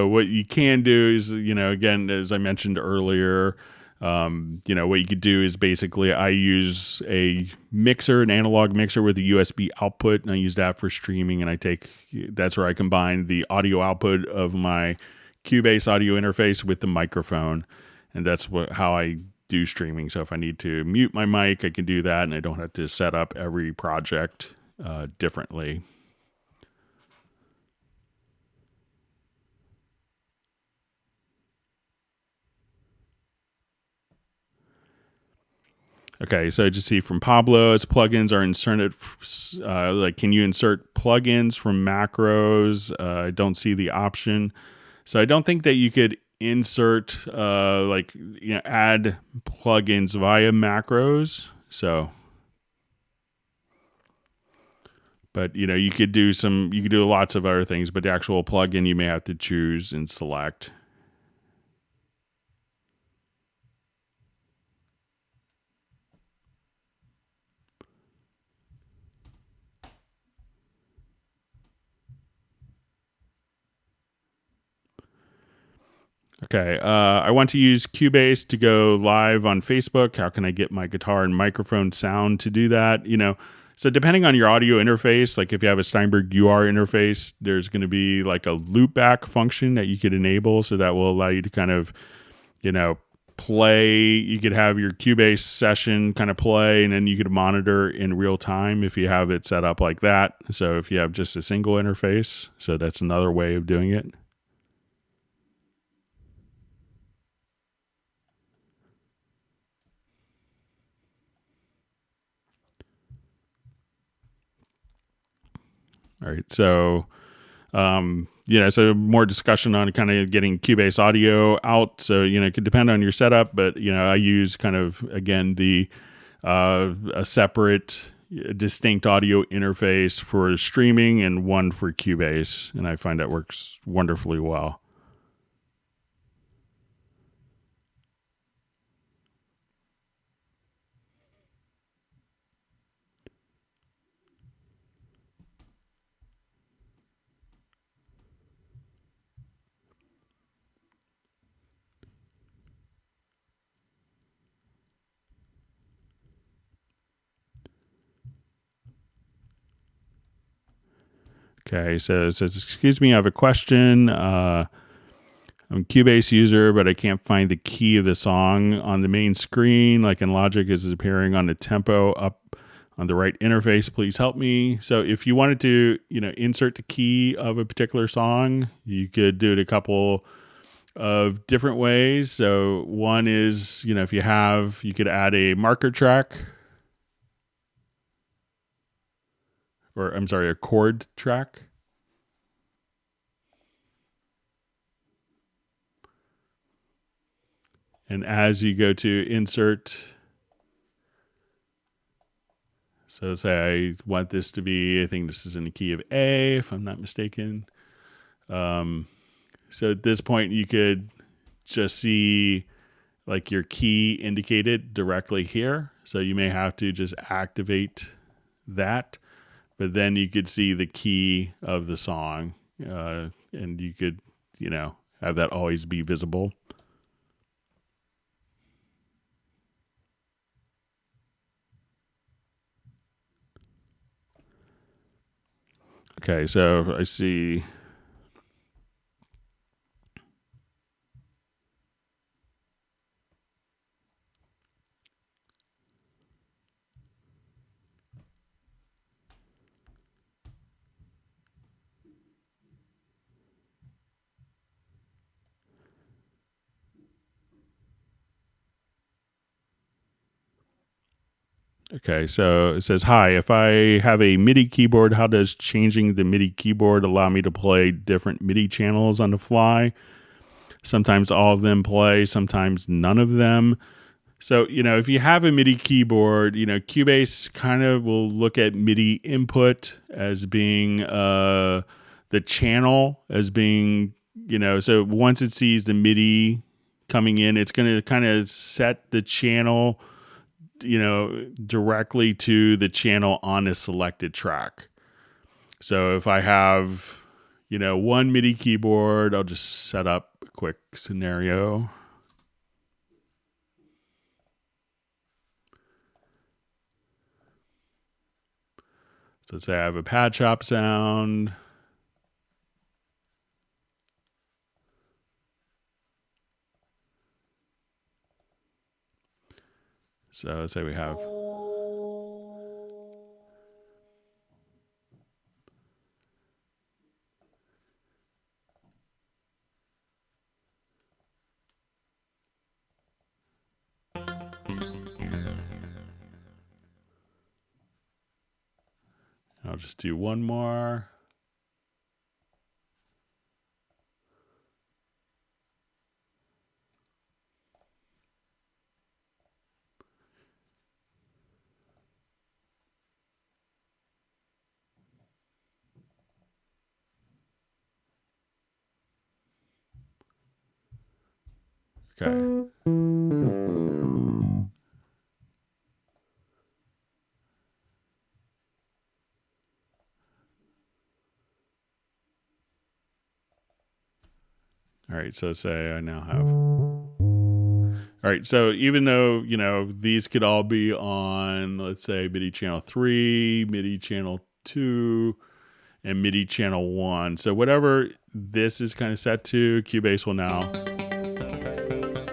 A: what you can do is, again, as I mentioned earlier, What you could do is basically I use a mixer, an analog mixer with a USB output, and I use that for streaming. And that's where I combine the audio output of my Cubase audio interface with the microphone, and that's how I do streaming. So if I need to mute my mic, I can do that, and I don't have to set up every project differently. Okay, so I just see from Pablo, its plugins are inserted. Can you insert plugins from macros? I don't see the option, so I don't think that you could insert add plugins via macros. So, but you could do lots of other things, but the actual plugin you may have to choose and select. Okay, I want to use Cubase to go live on Facebook. How can I get my guitar and microphone sound to do that? So depending on your audio interface, like if you have a Steinberg UR interface, there's going to be like a loopback function that you could enable, so that will allow you to kind of, play. You could have your Cubase session kind of play, and then you could monitor in real time if you have it set up like that. So if you have just a single interface, so that's another way of doing it. All right, so so more discussion on kind of getting Cubase audio out. So it could depend on your setup, but I use kind of again a separate, distinct audio interface for streaming and one for Cubase, and I find that works wonderfully well. Okay, so it says, excuse me, I have a question. I'm a Cubase user, but I can't find the key of the song on the main screen. Like in Logic, is it appearing on the tempo up on the right interface? Please help me. So if you wanted to, insert the key of a particular song, you could do it a couple of different ways. So one is, if you could add a marker track, or I'm sorry, a chord track. And as you go to insert, so say I want this to be, I think this is in the key of A, if I'm not mistaken. So at this point, you could just see like your key indicated directly here. So you may have to just activate that, but then you could see the key of the song, and you could, have that always be visible. Okay, so I see. Okay, so it says, hi, if I have a MIDI keyboard, how does changing the MIDI keyboard allow me to play different MIDI channels on the fly? Sometimes all of them play, sometimes none of them. So, if you have a MIDI keyboard, Cubase kind of will look at MIDI input as being the channel, as being, so once it sees the MIDI coming in, it's going to kind of set the channel, directly to the channel on a selected track. So if I have, one MIDI keyboard, I'll just set up a quick scenario. So let's say I have a pad shop sound. So let's say we have. I'll just do one more. Okay. All right, so say I now have. All right, so even though, these could all be on, let's say, MIDI channel 3, MIDI channel 2, and MIDI channel 1. So whatever this is kind of set to, Cubase will now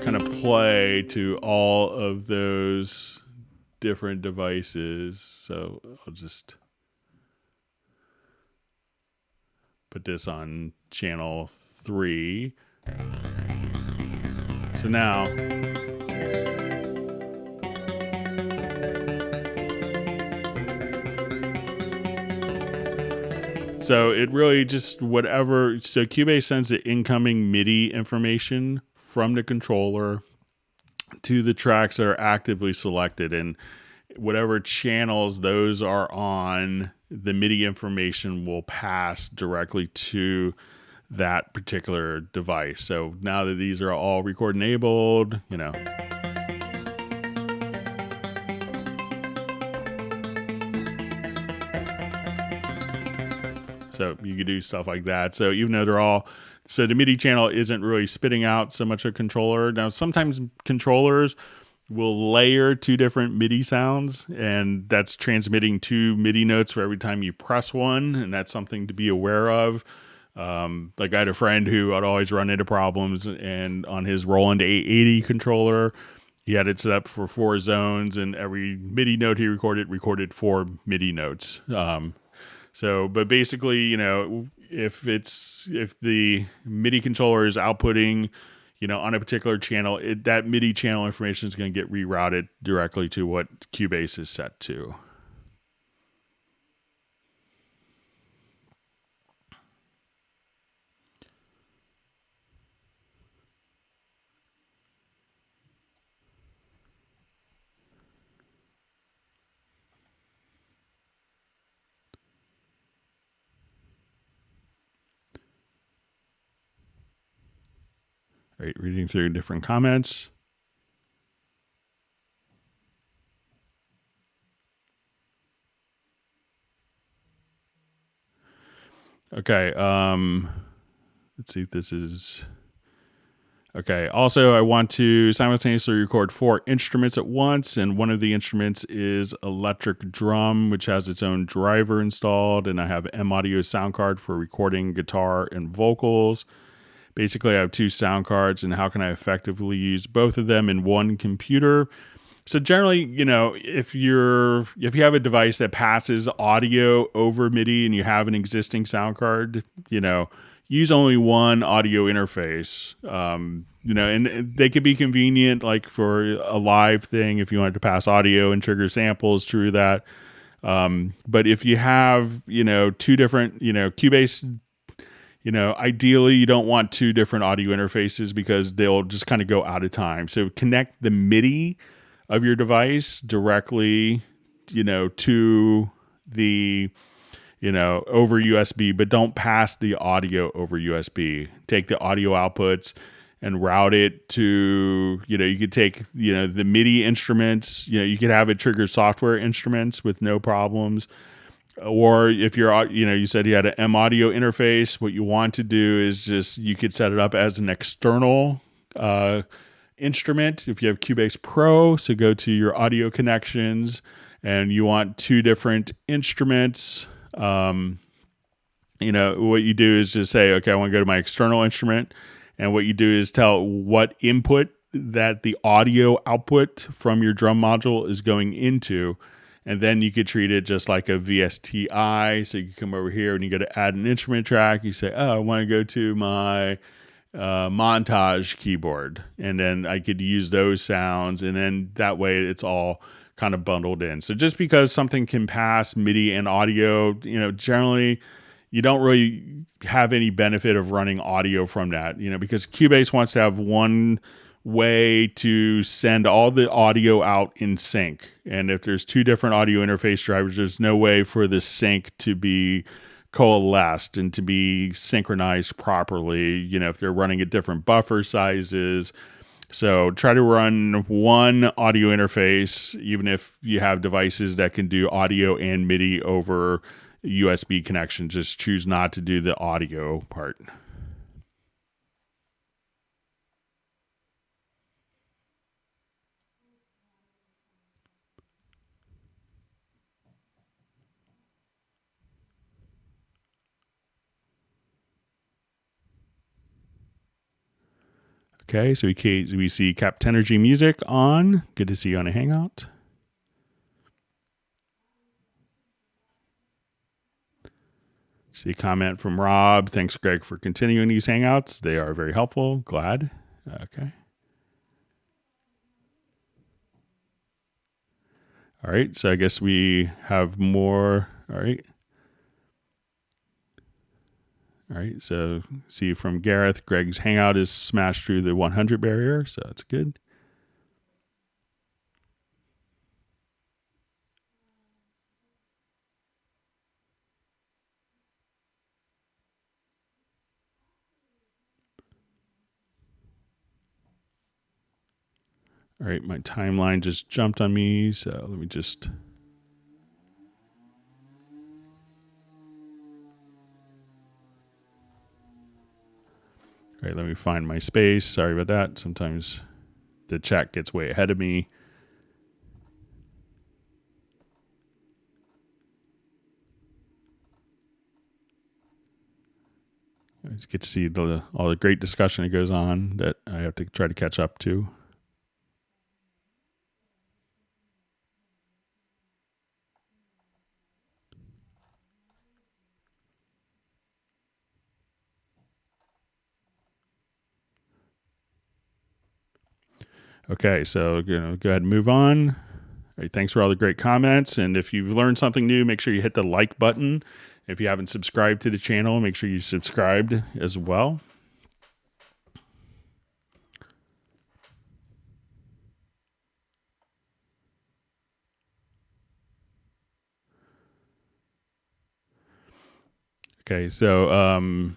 A: kind of play to all of those different devices. So I'll just put this on channel 3. So now so it really just whatever. So Cubase sends the incoming MIDI information from the controller to the tracks that are actively selected, and whatever channels those are on, the MIDI information will pass directly to that particular device. So now that these are all record enabled, so you could do stuff like that. So even though so the MIDI channel isn't really spitting out so much a controller. Now, sometimes controllers will layer two different MIDI sounds, and that's transmitting two MIDI notes for every time you press one, and that's something to be aware of. Like I had a friend who I'd always run into problems, and on his Roland 880 controller, he had it set up for 4 zones, and every MIDI note he recorded 4 MIDI notes. But basically, if the MIDI controller is outputting, on a particular channel, that MIDI channel information is going to get rerouted directly to what Cubase is set to. All right, reading through different comments. Okay, let's see if this is... Okay, also I want to simultaneously record 4 instruments at once, and one of the instruments is electric drum, which has its own driver installed, and I have M Audio sound card for recording guitar and vocals. Basically, I have 2 sound cards, and how can I effectively use both of them in one computer? So generally, if you have a device that passes audio over MIDI and you have an existing sound card, use only one audio interface. And they could be convenient, like for a live thing, if you wanted to pass audio and trigger samples through that. But if you have, 2 different, Cubase, ideally you don't want 2 different audio interfaces because they'll just kind of go out of time. So connect the MIDI of your device directly, to the, over USB, but don't pass the audio over USB. Take the audio outputs and route it to, you could take, the MIDI instruments, you could have it trigger software instruments with no problems. Or if you're, you said you had an M Audio interface, what you want to do is you could set it up as an external instrument. If you have Cubase Pro, so go to your audio connections and you want two different instruments. What you do is just say, okay, I want to go to my external instrument. And what you do is tell what input that the audio output from your drum module is going into. And then you could treat it just like a VSTI. So you can come over here and you go to add an instrument track. You say, oh, I want to go to my montage keyboard. And then I could use those sounds. And then that way it's all kind of bundled in. So just because something can pass MIDI and audio, generally you don't really have any benefit of running audio from that, because Cubase wants to have one way to send all the audio out in sync. And if there's two different audio interface drivers, there's no way for the sync to be coalesced and to be synchronized properly, if they're running at different buffer sizes. So try to run one audio interface, even if you have devices that can do audio and MIDI over USB connection. Just choose not to do the audio part. Okay, so we see Captenergy Music on. Good to see you on a Hangout. See a comment from Rob. Thanks, Greg, for continuing these Hangouts. They are very helpful. Glad. Okay. All right, so I guess we have more. All right. All right, so see from Gareth, Greg's Hangout is smashed through the 100 barrier, so that's good. All right, my timeline just jumped on me, so let me just... All right, let me find my space. Sorry about that. Sometimes the chat gets way ahead of me. I just get to see all the great discussion that goes on that I have to try to catch up to. Okay, so go ahead and move on. All right, thanks for all the great comments. And if you've learned something new, make sure you hit the like button. If you haven't subscribed to the channel, make sure you subscribed as well. Okay, so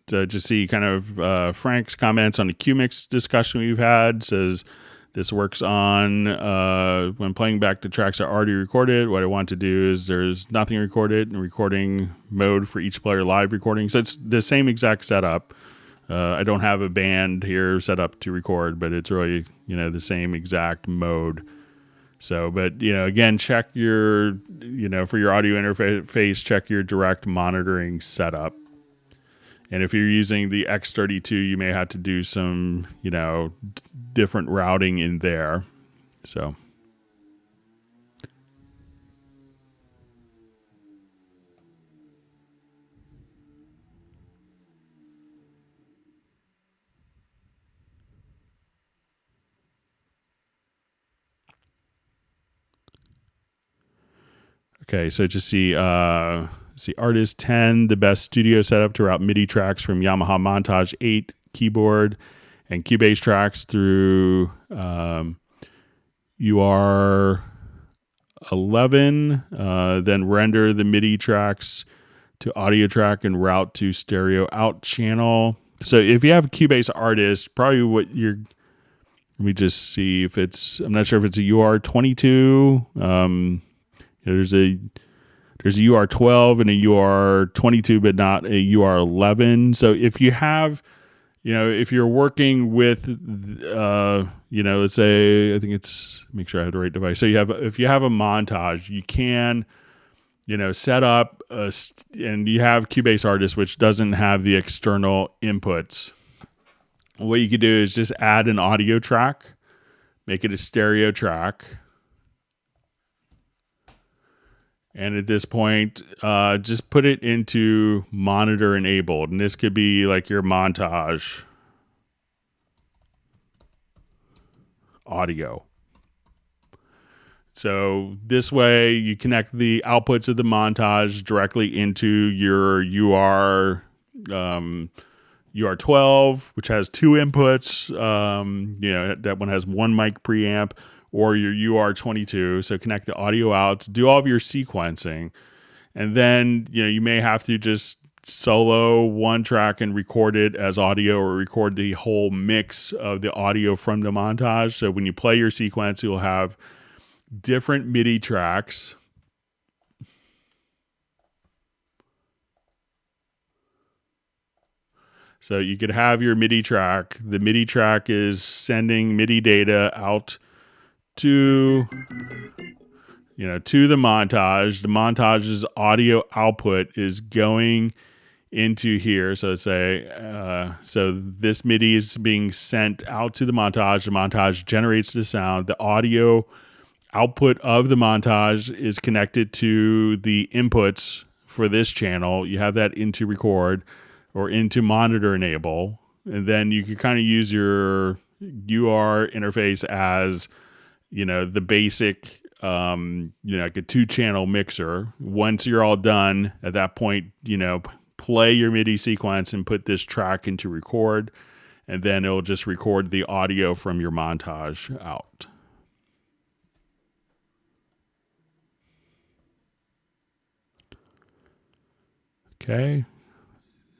A: just see kind of Frank's comments on the QMix discussion we've had. Says this works on when playing back the tracks are already recorded. What I want to do is there's nothing recorded and recording mode for each player live recording. So it's the same exact setup. I don't have a band here set up to record, but it's really, the same exact mode. So, but, again, check your, for your audio interface, check your direct monitoring setup. And if you're using the X32, you may have to do some, different routing in there. So. Okay, so just see Artist 10, the best studio setup to route MIDI tracks from Yamaha Montage 8 keyboard and Cubase tracks through UR11, then render the MIDI tracks to audio track and route to stereo out channel. So if you have a Cubase Artist, probably what you're... Let me just see if it's... I'm not sure if it's a UR22. There's a UR12 and a UR22, but not a UR11. So if you have, if you're working with, let's say, I think it's, make sure I have the right device. So if you have a montage, you can, set up and you have Cubase Artist, which doesn't have the external inputs. What you could do is just add an audio track, make it a stereo track. And at this point, just put it into monitor enabled. And this could be like your montage audio. So this way you connect the outputs of the montage directly into your UR12, which has two inputs. That one has one mic preamp, or your UR22. So connect the audio out, do all of your sequencing. And then, you may have to just solo one track and record it as audio, or record the whole mix of the audio from the montage. So when you play your sequence, you'll have different MIDI tracks. So you could have your MIDI track. The MIDI track is sending MIDI data out to the montage. The montage's audio output is going into here. So say, so this MIDI is being sent out to the montage. The montage generates the sound. The audio output of the montage is connected to the inputs for this channel. You have that into record or into monitor enable. And then you can kind of use your UR interface as, the basic, like a 2-channel mixer. Once you're all done, at that point, play your MIDI sequence and put this track into record, and then it'll just record the audio from your montage out. Okay.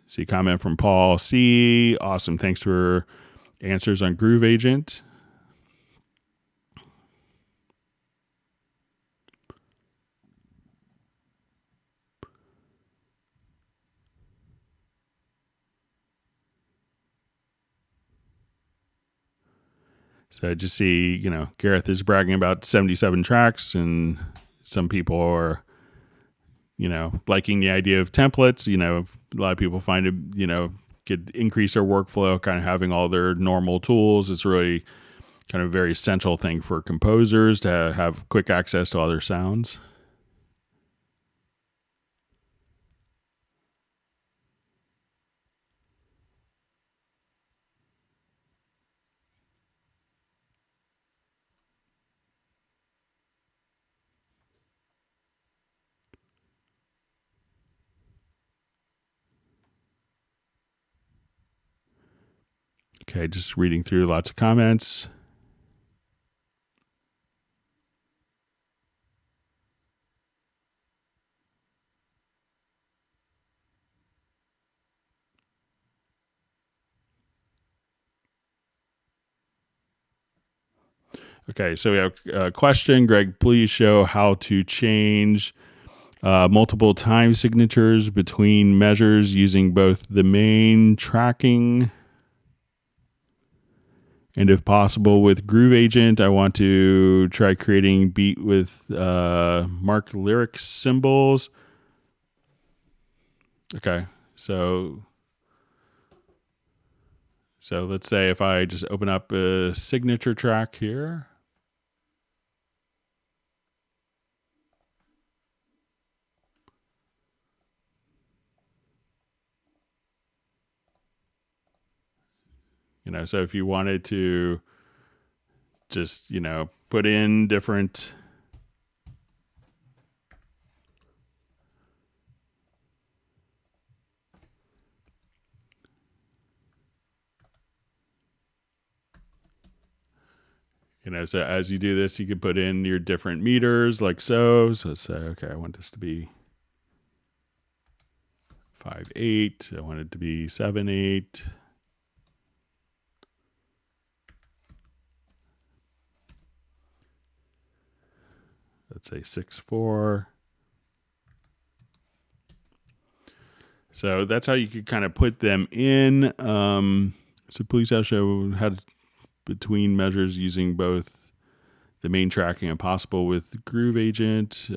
A: See a comment from Paul C. Awesome. Thanks for answers on Groove Agent. So I just see, Gareth is bragging about 77 tracks, and some people are, liking the idea of templates. A lot of people find it, could increase their workflow, kind of having all their normal tools. It's really kind of a very essential thing for composers to have quick access to all their sounds. Okay, just reading through lots of comments. Okay, so we have a question. Greg, please show how to change multiple time signatures between measures using both the main tracking and, if possible, with Groove Agent. I want to try creating beat with mark lyric symbols. Okay, so let's say if I just open up a signature track here. So if you wanted to just, put in different, so as you do this, you could put in your different meters like so. So say, okay, I want this to be 5/8. I want it to be 7/8. Let's say 6/4. So that's how you could kind of put them in. So please show how to between measures using both the main tracking and possible with Groove Agent.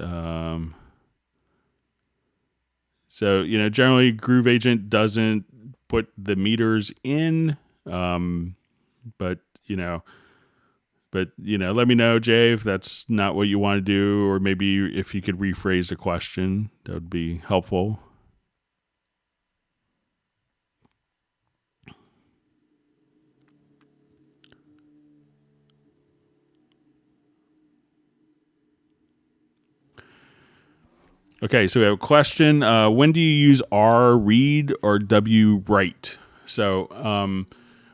A: So, generally Groove Agent doesn't put the meters in, but, let me know, Jay, if that's not what you want to do, or maybe if you could rephrase the question, that would be helpful. Okay, so we have a question. When do you use R read or W write? So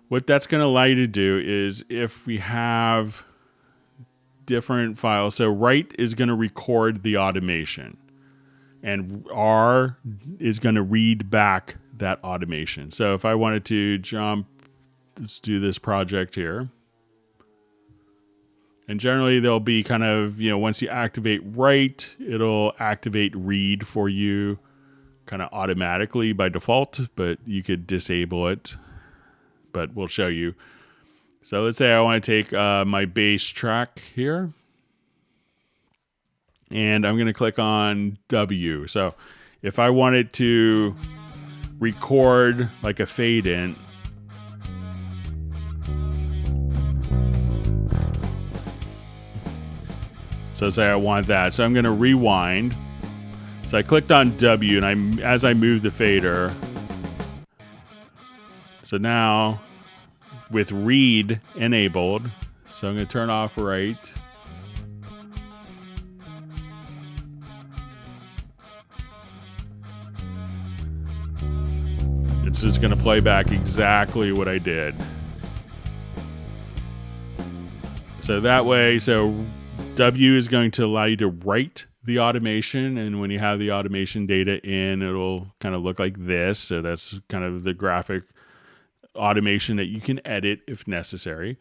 A: what that's going to allow you to do is if we have different files, so write is going to record the automation, and R is going to read back that automation. So if I wanted to let's do this project here. And generally, they'll be kind of, once you activate write, it'll activate read for you kind of automatically by default, but you could disable it. But we'll show you. So let's say I want to take my bass track here, and I'm going to click on W. So if I wanted to record like a fade in, so say I want that. So I'm going to rewind. So I clicked on W, and as I move the fader, so now with read enabled, so I'm going to turn off write. It's just going to play back exactly what I did. So that way, W is going to allow you to write the automation, and when you have the automation data in, it'll kind of look like this. So that's kind of the graphic automation that you can edit if necessary.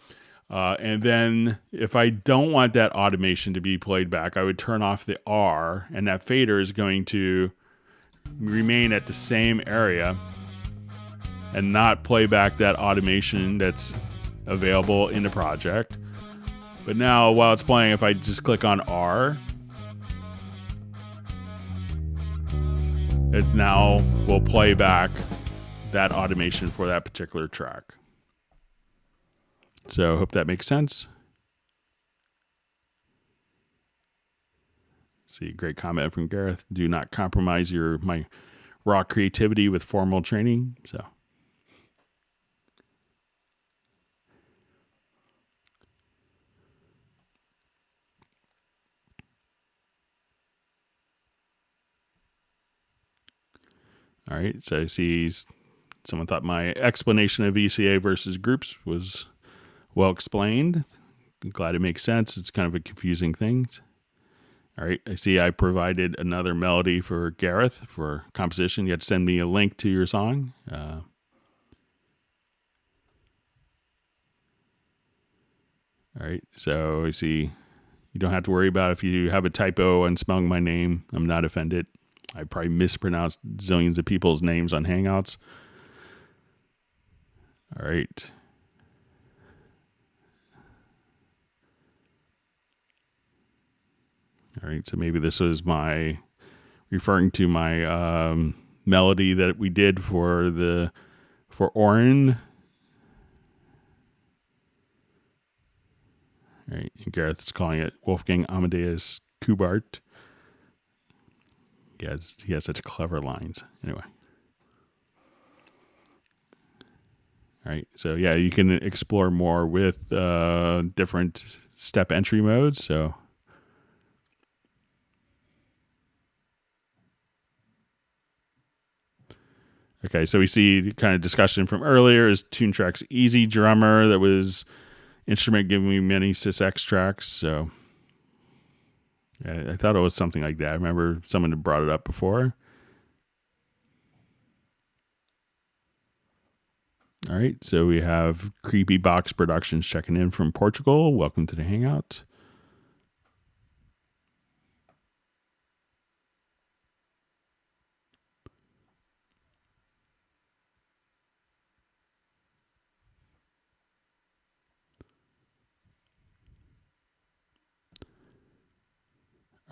A: And then if I don't want that automation to be played back, I would turn off the R, and that fader is going to remain at the same area and not play back that automation that's available in the project. But now while it's playing, if I just click on R, it now will play back that automation for that particular track. So I hope that makes sense. See, great comment from Gareth. Do not compromise my raw creativity with formal training. So. All right, so I see someone thought my explanation of VCA versus groups was well explained. I'm glad it makes sense. It's kind of a confusing thing. All right, I see I provided another melody for Gareth for composition. You have to send me a link to your song. All right, so I see you don't have to worry about if you have a typo and spelling my name. I'm not offended. I probably mispronounced zillions of people's names on Hangouts. All right. All right, so maybe this was referring to my melody that we did for Orin. All right, and Gareth's calling it Wolfgang Amadeus Kubart. He has such clever lines. Anyway. All right, so yeah, you can explore more with different step entry modes. So. Okay, so we see kind of discussion from earlier is Toontrack's Easy Drummer. That was instrument giving me many SysX tracks. So I thought it was something like that. I remember someone had brought it up before. All right, so we have Creepy Box Productions checking in from Portugal. Welcome to the Hangout.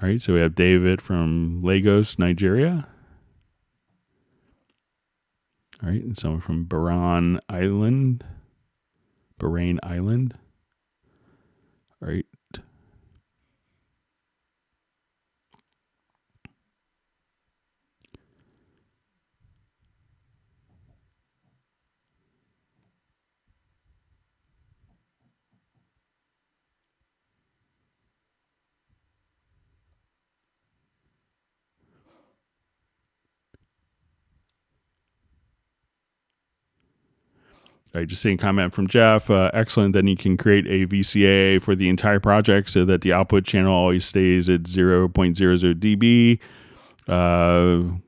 A: All right, so we have David from Lagos, Nigeria. All right, and someone from Bahrain Island. All right. All right, just seeing comment from Jeff. Excellent. Then you can create a VCA for the entire project so that the output channel always stays at 0.00 dB.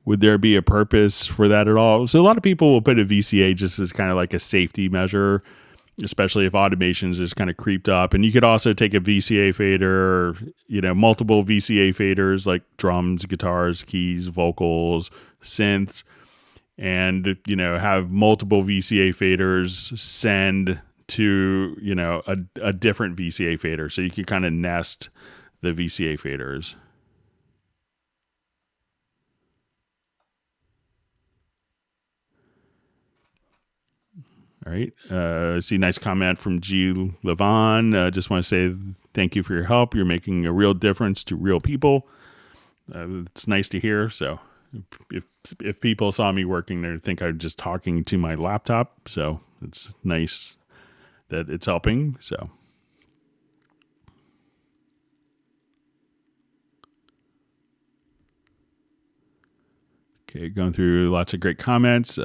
A: Would there be a purpose for that at all? So a lot of people will put a VCA just as kind of like a safety measure, especially if automation's just kind of creeped up. And you could also take a VCA fader, multiple VCA faders like drums, guitars, keys, vocals, synths, and have multiple VCA faders send to a different VCA fader, so you can kind of nest the VCA faders. All right. I see a nice comment from G. Levon. Just want to say thank you for your help. You're making a real difference to real people. It's nice to hear. So if people saw me working there, think I'm just talking to my laptop. So it's nice that it's helping. So. Okay, going through lots of great comments.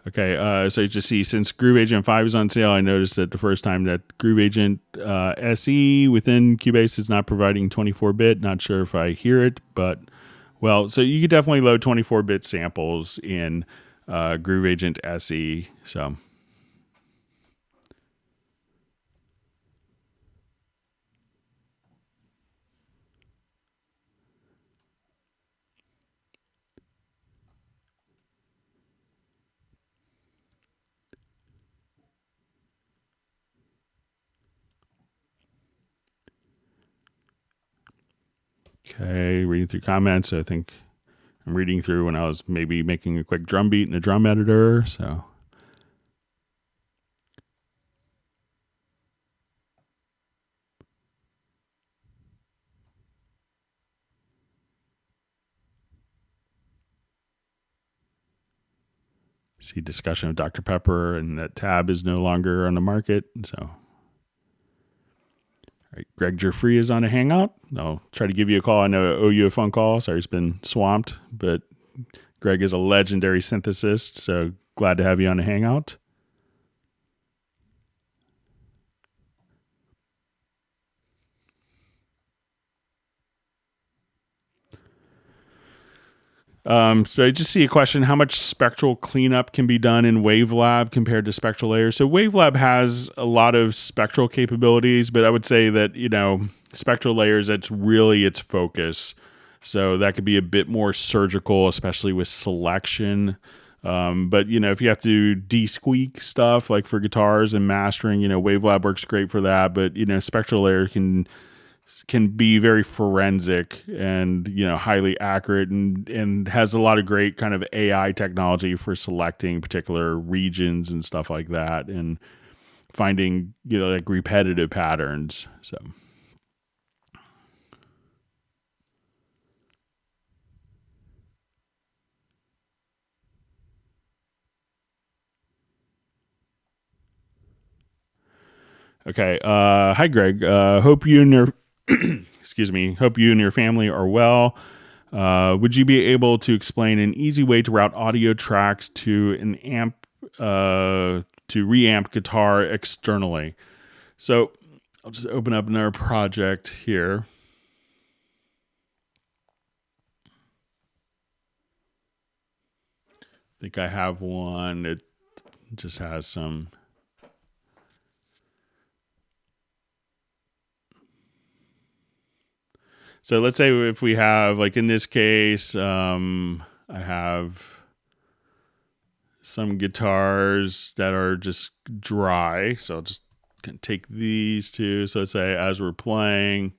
A: Okay, so you just see since Groove Agent 5 is on sale, I noticed that the first time that Groove Agent SE within Cubase is not providing 24-bit. Not sure if I hear it, but so you could definitely load 24-bit samples in Groove Agent SE. So. Okay, reading through comments. I think I'm reading through when I was maybe making a quick drum beat in a drum editor. So. See discussion of Dr. Pepper, and that tab is no longer on the market. So. All right, Greg Jeffrey is on a hangout. I'll try to give you a call. I know I owe you a phone call. Sorry, it's been swamped, but Greg is a legendary synthesist, so glad to have you on a hangout. So I just see a question: how much spectral cleanup can be done in WaveLab compared to Spectral Layers? So WaveLab has a lot of spectral capabilities, but I would say that Spectral Layers, that's really its focus. So that could be a bit more surgical, especially with selection. But if you have to de-squeak stuff like for guitars and mastering, WaveLab works great for that. But Spectral Layer can be very forensic and highly accurate, and has a lot of great kind of AI technology for selecting particular regions and stuff like that, and finding like repetitive patterns. So. Okay. Hi, Greg. Hope you and your excuse me. Hope you and your family are well. Would you be able to explain an easy way to route audio tracks to an amp to reamp guitar externally? So I'll just open up another project here. think I have one that just has some. So let's say if we have, like in this case, I have some guitars that are just dry. So I'll just take these two. So let's say as we're playing,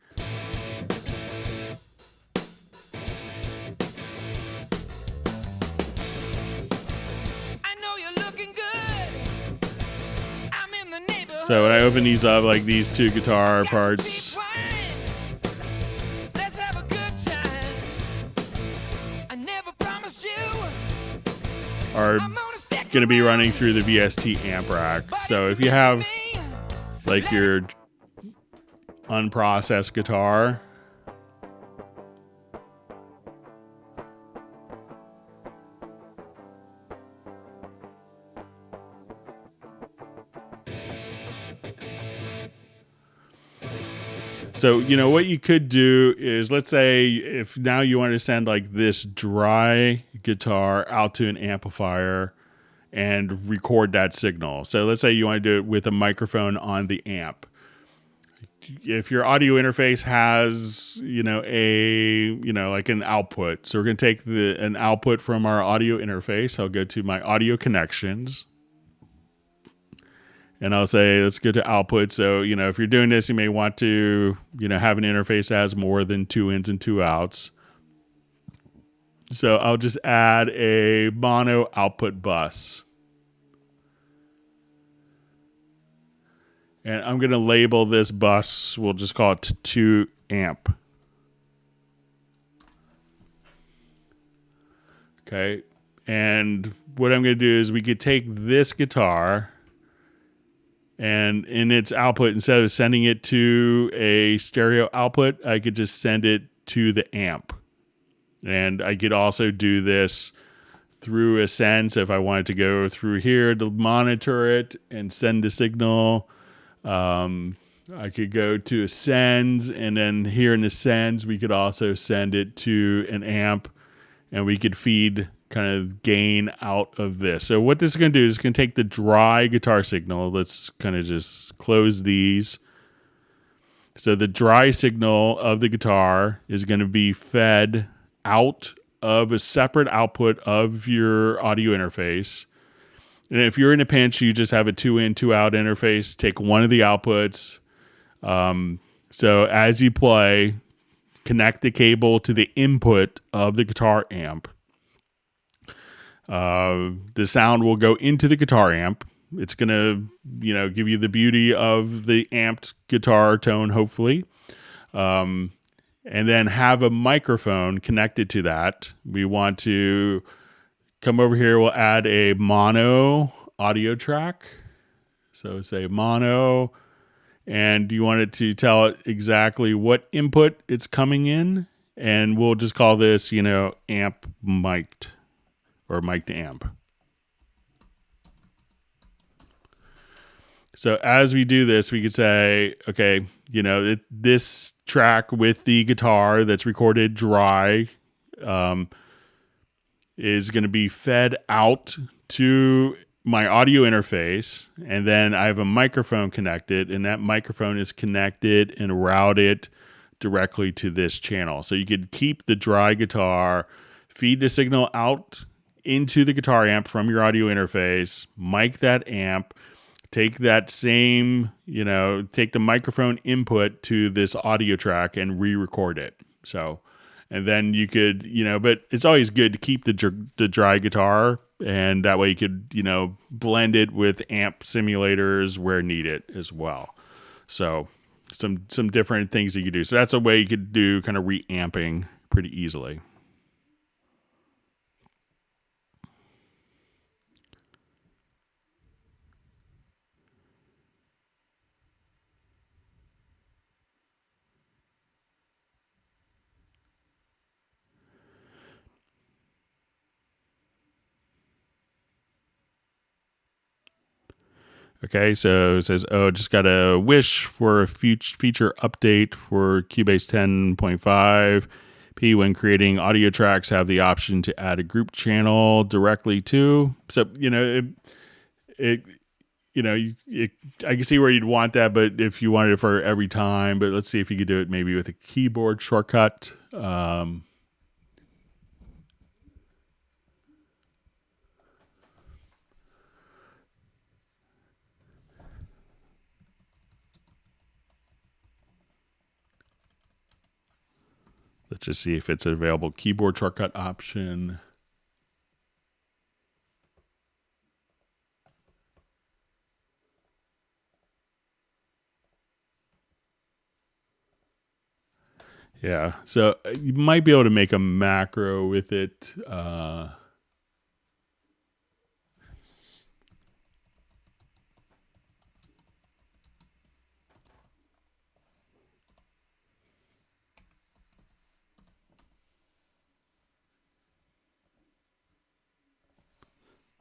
A: so when I open these up, like these two guitar parts are going to be running through the VST amp rack. So if you have like your unprocessed guitar, so, you know, what you could do is, let's say if now you want to send like this dry guitar out to an amplifier and record that signal. So let's say you want to do it with a microphone on the amp. If your audio interface has, like an output. So we're going to take an output from our audio interface. I'll go to my audio connections. And I'll say, let's go to output. So, if you're doing this, you may want to, have an interface that has more than 2 ins and 2 outs. So I'll just add a mono output bus. And I'm going to label this bus, we'll just call it 2 amp. Okay. And what I'm going to do is we could take this guitar, and in its output, instead of sending it to a stereo output, I could just send it to the amp. And I could also do this through Ascend. So if I wanted to go through here to monitor it and send the signal, I could go to Ascends, and then here in Ascends, we could also send it to an amp, and we could feed kind of gain out of this. So what this is going to do is going to take the dry guitar signal. Let's kind of just close these. So the dry signal of the guitar is going to be fed out of a separate output of your audio interface. And if you're in a pinch, you just have a 2 in, 2 out interface. Take one of the outputs. So as you play, connect the cable to the input of the guitar amp. The sound will go into the guitar amp. It's going to, give you the beauty of the amped guitar tone, hopefully. And then have a microphone connected to that. We want to come over here. We'll add a mono audio track. So say mono, and you want it to tell it exactly what input it's coming in. And we'll just call this, amp mic'd. Or mic to amp. So as we do this, we could say, okay, this track with the guitar that's recorded dry is going to be fed out to my audio interface, and then I have a microphone connected, and that microphone is connected and routed directly to this channel. So you could keep the dry guitar, feed the signal out into the guitar amp from your audio interface, mic that amp, take that same, take the microphone input to this audio track and re-record it. So, and then you could, but it's always good to keep the dry guitar, and that way you could, blend it with amp simulators where needed as well. So some different things that you do. So that's a way you could do kind of re-amping pretty easily. Okay, so it says, just got a wish for a feature update for Cubase 10.5. P, when creating audio tracks, have the option to add a group channel directly to. So, it I can see where you'd want that, but if you wanted it for every time, but let's see if you could do it maybe with a keyboard shortcut. Let's just see if it's an available keyboard shortcut option. Yeah, so you might be able to make a macro with it.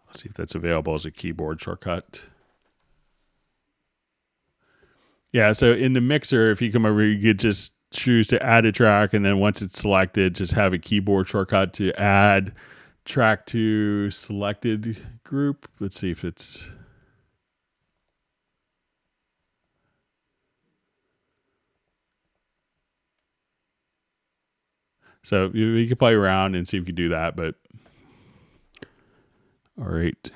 A: Let's see if that's available as a keyboard shortcut. Yeah, so in the mixer, if you come over, you could just choose to add a track, and then once it's selected, just have a keyboard shortcut to add track to selected group. Let's see if it's... So you can play around and see if you can do that, but all right.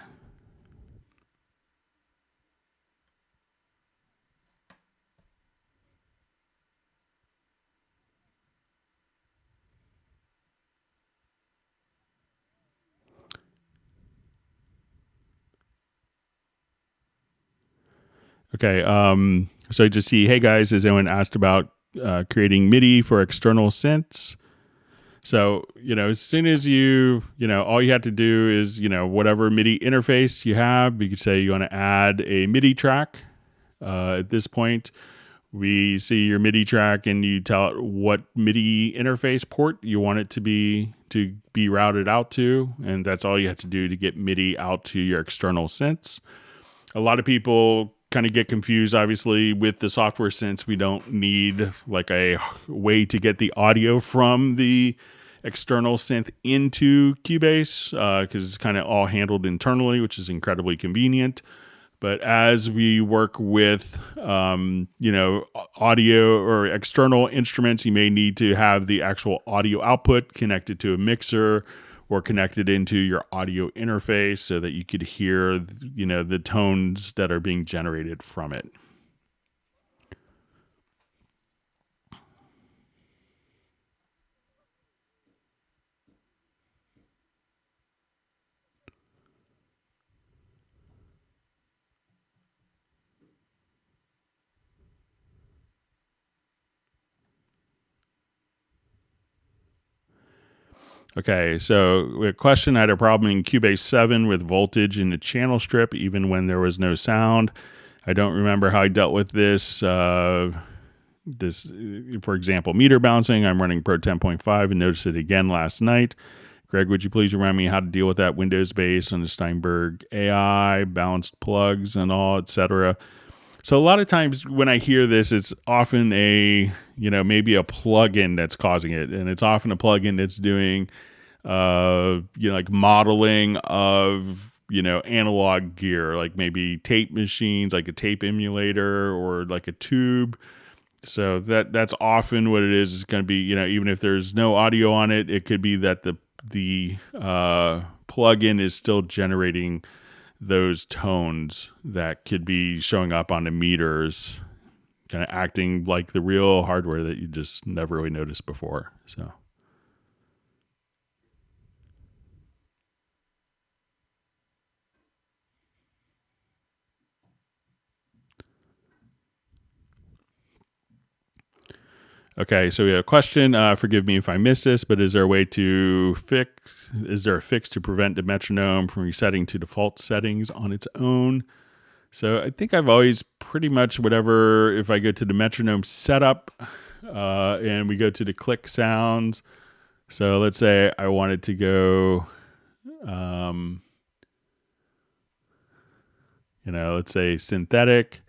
A: Okay. So I just see, hey guys, as anyone asked about creating MIDI for external synths. So, as soon as all you have to do is, whatever MIDI interface you have, you could say you want to add a MIDI track. At this point, we see your MIDI track and you tell it what MIDI interface port you want it to be routed out to. And that's all you have to do to get MIDI out to your external synths. A lot of people kind of get confused, obviously, with the software synths. We don't need like a way to get the audio from the external synth into Cubase because it's kind of all handled internally, which is incredibly convenient. But as we work with, audio or external instruments, you may need to have the actual audio output connected to a mixer or connected into your audio interface so that you could hear, the tones that are being generated from it. Okay, so a question: I had a problem in Cubase 7 with voltage in the channel strip, even when there was no sound. I don't remember how I dealt with this. For example, meter bouncing. I'm running Pro 10.5 and noticed it again last night. Greg, would you please remind me how to deal with that Windows base on the Steinberg AI, balanced plugs and all, etc. So a lot of times when I hear this, it's often maybe a plugin that's causing it. And it's often a plugin that's doing, like modeling of, analog gear, like maybe tape machines, like a tape emulator or like a tube. So that's often what it is. It's going to be, even if there's no audio on it, it could be that the plugin is still generating those tones that could be showing up on the meters, kind of acting like the real hardware that you just never really noticed before. So. Okay, so we have a question. Forgive me if I missed this, but is there a fix to prevent the metronome from resetting to default settings on its own? So I think I've always pretty much if I go to the metronome setup and we go to the click sounds. So let's say I wanted to go, let's say synthetic.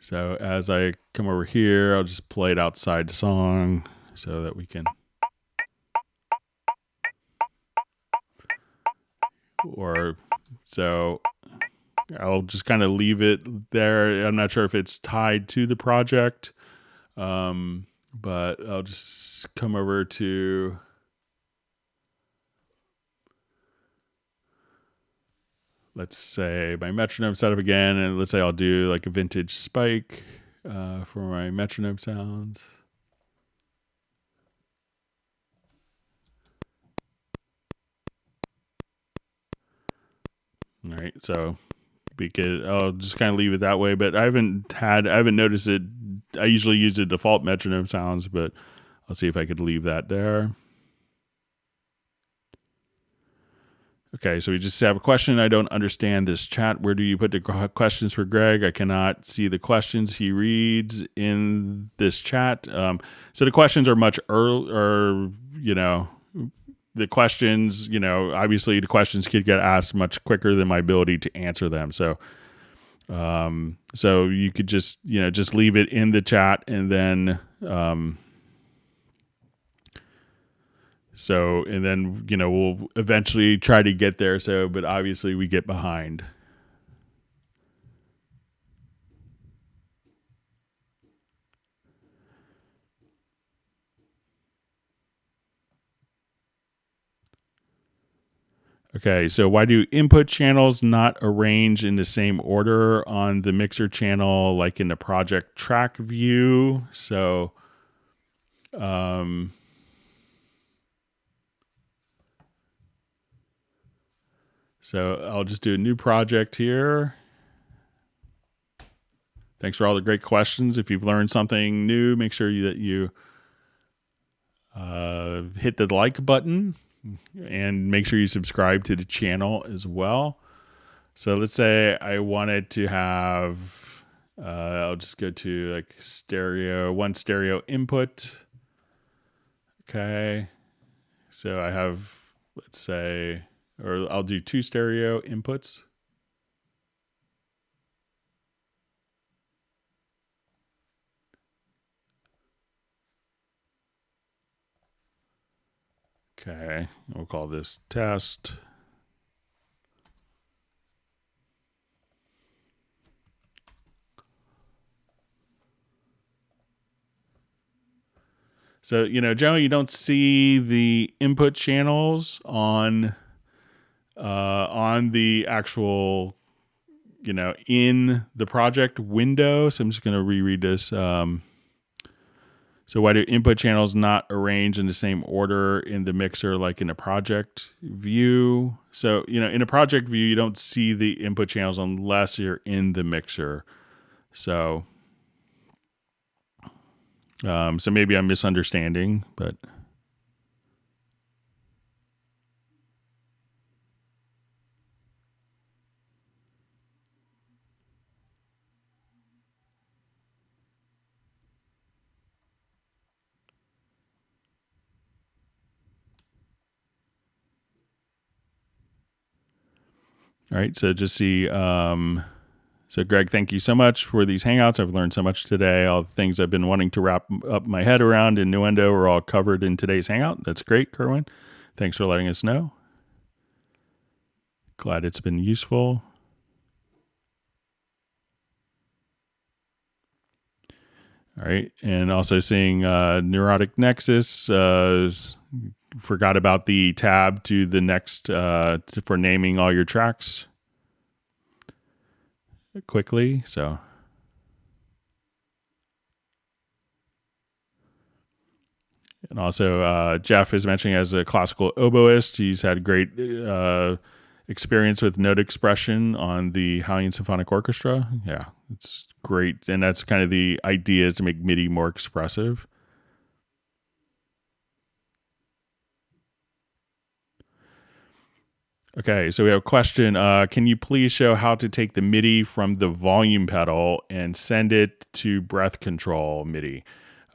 A: So as I come over here, I'll just play it outside the song so that we can or so I'll just kind of leave it there. I'm not sure if it's tied to the project, but I'll just come over to, let's say, my metronome setup again, and let's say I'll do like a vintage spike for my metronome sounds. All right, so I'll just kind of leave it that way, but I haven't noticed it. I usually use the default metronome sounds, but I'll see if I could leave that there. Okay, so we just have a question. I don't understand this chat. Where do you put the questions for Greg? I cannot see the questions he reads in this chat. So the questions are much earlier, the questions, obviously the questions could get asked much quicker than my ability to answer them. So you could just leave it in the chat, and then we'll eventually try to get there. So, but obviously we get behind. Okay, so why do input channels not arrange in the same order on the mixer channel like in the project track view? So, I'll just do a new project here. Thanks for all the great questions. If you've learned something new, make sure that you hit the like button and make sure you subscribe to the channel as well. So let's say I wanted to have, I'll just go to like one stereo input. Okay. So I have, let's say, or I'll do 2 stereo inputs. Okay, we'll call this test. So, generally you don't see the input channels on the actual, in the project window. So I'm just going to reread this. So why do input channels not arrange in the same order in the mixer like in a project view? So, in a project view, you don't see the input channels unless you're in the mixer. So, so maybe I'm misunderstanding, but... All right, so just see... So, Greg, thank you so much for these Hangouts. I've learned so much today. All the things I've been wanting to wrap up my head around in Nuendo are all covered in today's Hangout. That's great, Kerwin. Thanks for letting us know. Glad it's been useful. All right, and also seeing Neurotic Nexus. Forgot about the tab to the next for naming all your tracks quickly. So, and also Jeff is mentioning as a classical oboist, he's had great experience with note expression on the Halion Symphonic Orchestra. Yeah, it's great, and that's kind of the idea, is to make MIDI more expressive. Okay, so we have a question. Can you please show how to take the MIDI from the volume pedal and send it to breath control MIDI?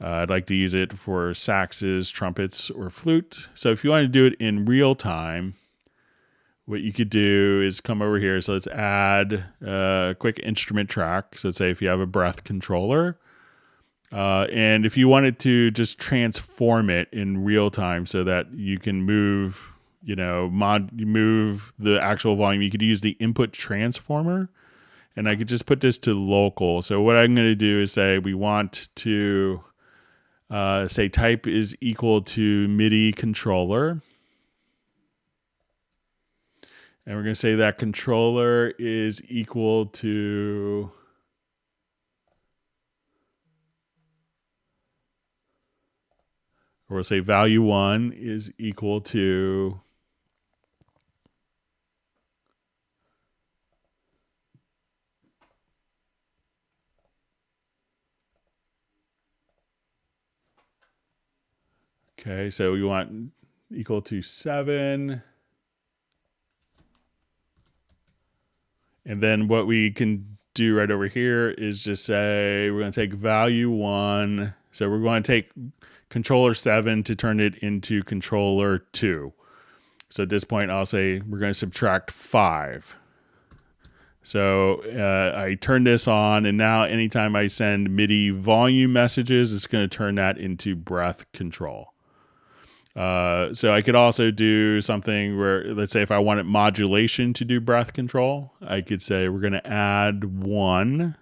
A: I'd like to use it for saxes, trumpets, or flute. So if you want to do it in real time, what you could do is come over here. So let's add a quick instrument track. So let's say if you have a breath controller, and if you wanted to just transform it in real time so that you can move you move the actual volume. You could use the input transformer, and I could just put this to local. So what I'm going to do is say we want to say type is equal to MIDI controller. And we're going to say that controller is equal to or we'll say value 1 is equal to okay, so we want equal to 7. And then what we can do right over here is just say we're going to take value 1. So we're going to take controller 7 to turn it into controller 2. So at this point, I'll say we're going to subtract 5. So I turn this on, and now anytime I send MIDI volume messages, it's going to turn that into breath control. So I could also do something where, let's say if I wanted modulation to do breath control, I could say we're going to add 1.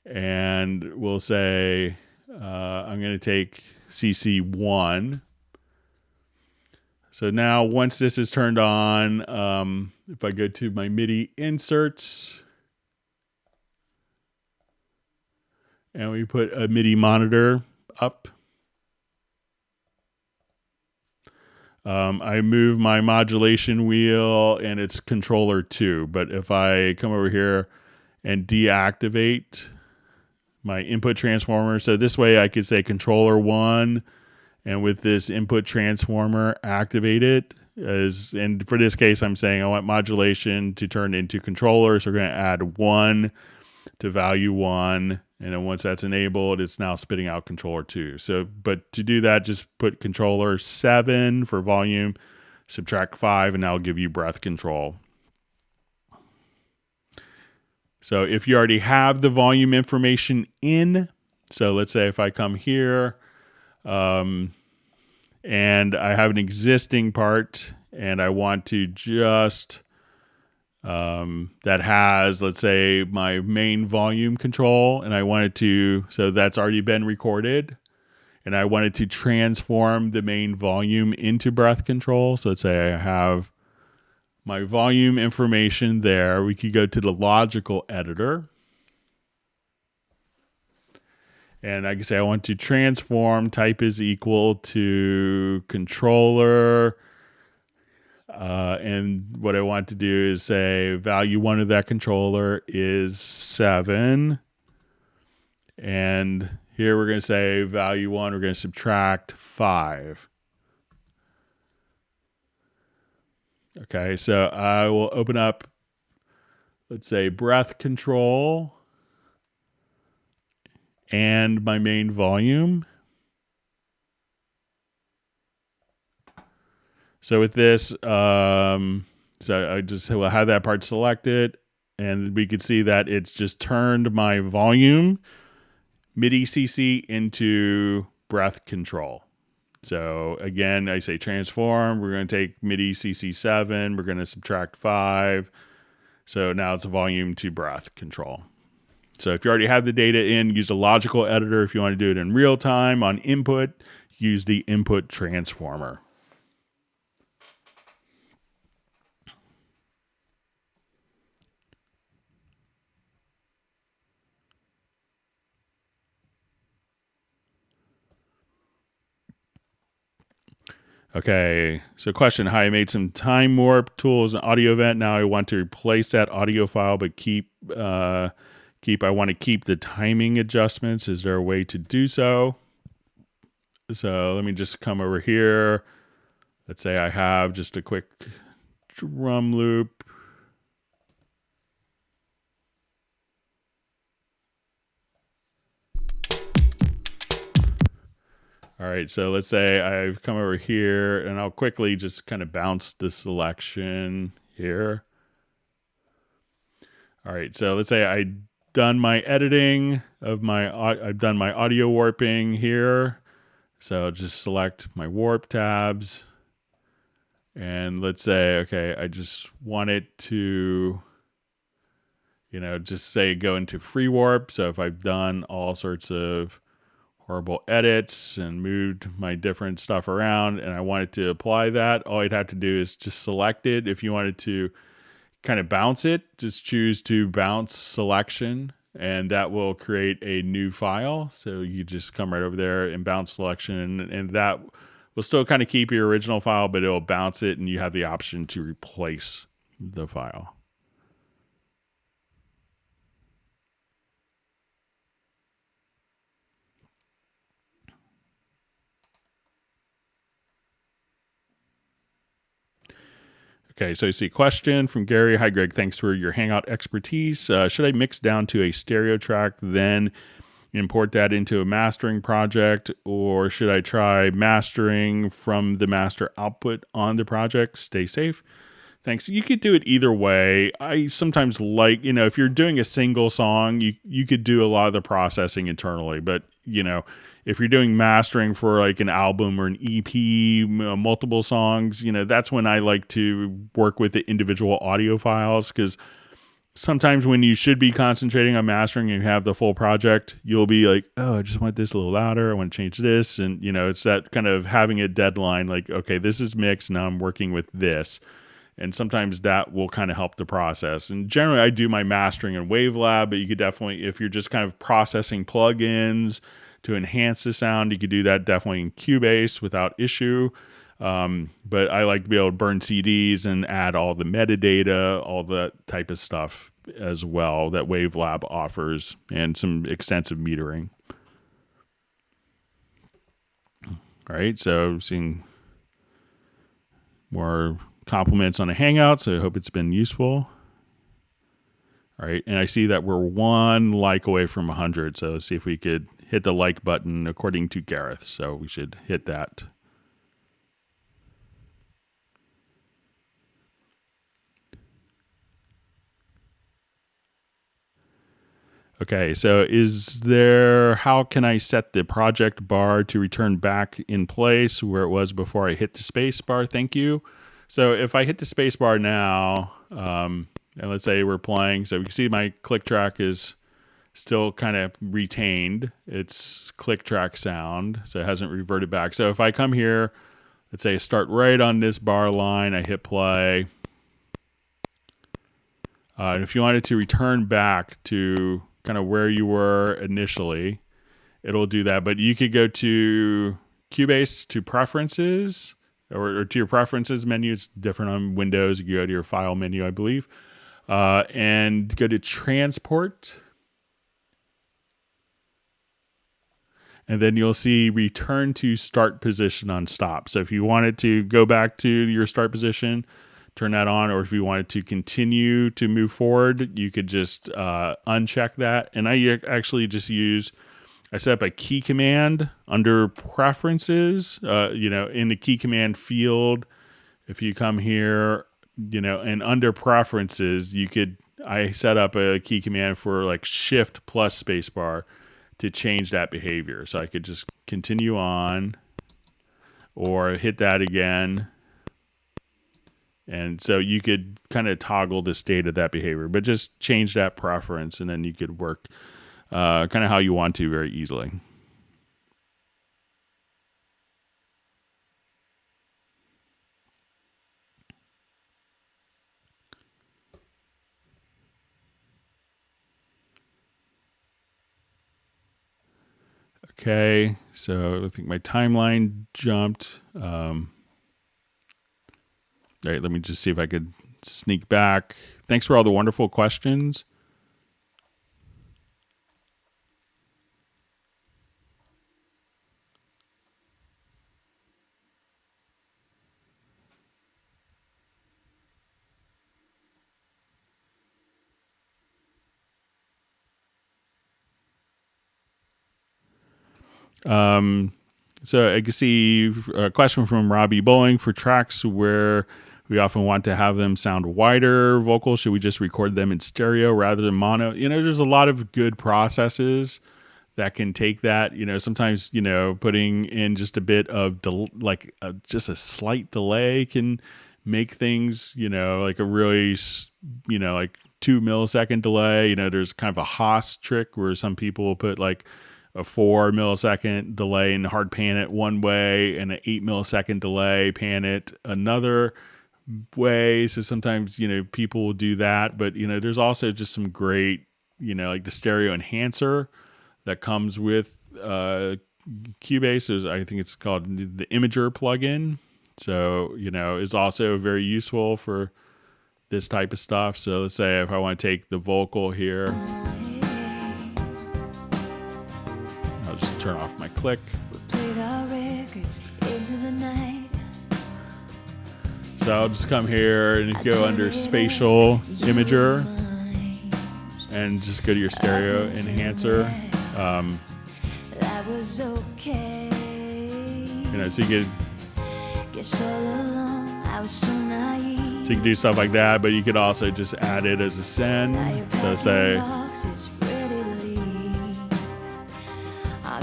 A: And we'll say I'm going to take CC1. So now once this is turned on, if I go to my MIDI inserts and we put a MIDI monitor up, I move my modulation wheel and it's controller 2. But if I come over here and deactivate my input transformer, so this way I could say controller 1, and with this input transformer, activate it. And for this case, I'm saying I want modulation to turn into controller. So we're going to add 1 to value 1. And then once that's enabled, it's now spitting out controller 2. So, but to do that, just put controller 7 for volume, subtract 5, and that'll give you breath control. So if you already have the volume information in, so let's say if I come here, and I have an existing part and I want to just that has, let's say, my main volume control, and I wanted to, so that's already been recorded, and I wanted to transform the main volume into breath control. So let's say I have my volume information there. We could go to the logical editor. And I can say I want to transform, type is equal to controller. And what I want to do is say value 1 of that controller is 7. And here we're going to say value 1, we're going to subtract 5. Okay, so I will open up, let's say, breath control and my main volume. So with this, so I just will have that part selected, and we could see that it's just turned my volume MIDI CC into breath control. So again, I say transform. We're going to take MIDI CC7. We're going to subtract 5. So now it's a volume to breath control. So if you already have the data in, use a logical editor. If you want to do it in real time on input, use the input transformer. Okay, so question. Hi, I made some time warp tools and audio event. Now I want to replace that audio file, but I want to keep the timing adjustments. Is there a way to do so? So let me just come over here. Let's say I have just a quick drum loop. All right, so let's say I've come over here, and I'll quickly just kind of bounce the selection here. All right, so let's say I've done my editing of I've done my audio warping here. So just select my warp tabs. And let's say, okay, I just want it to, just say go into free warp. So if I've done all sorts of horrible edits and moved my different stuff around and I wanted to apply that, all you'd have to do is just select it. If you wanted to kind of bounce it, just choose to bounce selection, and that will create a new file. So you just come right over there and bounce selection, and that will still kind of keep your original file, but it'll bounce it and you have the option to replace the file. Okay, so I see a question from Gary. Hi, Greg. Thanks for your Hangout expertise. Should I mix down to a stereo track, then import that into a mastering project, or should I try mastering from the master output on the project? Stay safe. Thanks. You could do it either way. I sometimes like, if you're doing a single song, you could do a lot of the processing internally. But, if you're doing mastering for like an album or an EP, multiple songs, that's when I like to work with the individual audio files, because sometimes when you should be concentrating on mastering and you have the full project, you'll be like, oh, I just want this a little louder. I want to change this. And, it's that kind of having a deadline, like, okay, this is mixed. Now I'm working with this. And sometimes that will kind of help the process. And generally, I do my mastering in Wavelab, but you could definitely, if you're just kind of processing plugins to enhance the sound, you could do that definitely in Cubase without issue. But I like to be able to burn CDs and add all the metadata, all that type of stuff as well that Wavelab offers, and some extensive metering. All right, so seeing more compliments on a Hangout, so I hope it's been useful. All right, and I see that we're one like away from 100, so let's see if we could hit the like button according to Gareth. So we should hit that. Okay, so how can I set the project bar to return back in place where it was before I hit the space bar? Thank you. So if I hit the space bar now, and let's say we're playing, so you can see my click track is still kind of retained its click track sound, so it hasn't reverted back. So if I come here, let's say I start right on this bar line, I hit play. And if you wanted to return back to kind of where you were initially, it'll do that. But you could go to Cubase to preferences, or to your preferences menu. It's different on Windows. You go to your file menu, I believe, and go to transport. And then you'll see return to start position on stop. So if you wanted to go back to your start position, turn that on, or if you wanted to continue to move forward, you could just uncheck that. And I actually just I set up a key command under preferences, in the key command field. If you come here, and under preferences, I set up a key command for like shift plus spacebar to change that behavior. So I could just continue on or hit that again. And so you could kind of toggle the state of that behavior, but just change that preference, and then you could work kind of how you want to very easily. Okay, so I think my timeline jumped. All right, let me just see if I could sneak back. Thanks for all the wonderful questions. So I can see a question from Robbie Bowling for tracks where we often want to have them sound wider vocals. Should we just record them in stereo rather than mono? There's a lot of good processes that can take that. Sometimes, putting in just a bit of just a slight delay can make things, like a really, like 2 millisecond delay. There's kind of a Haas trick where some people will put like a 4 millisecond delay and hard pan it one way and an 8 millisecond delay, pan it another way. So sometimes, people will do that, but there's also just some great, like the stereo enhancer that comes with Cubase. I think it's called the Imager plugin. So, is also very useful for this type of stuff. So let's say if I want to take the vocal here, I'll just turn off my click. So I'll just come here and go under Spatial Imager and just go to your stereo enhancer. So you can do stuff like that, but you could also just add it as a send. So say our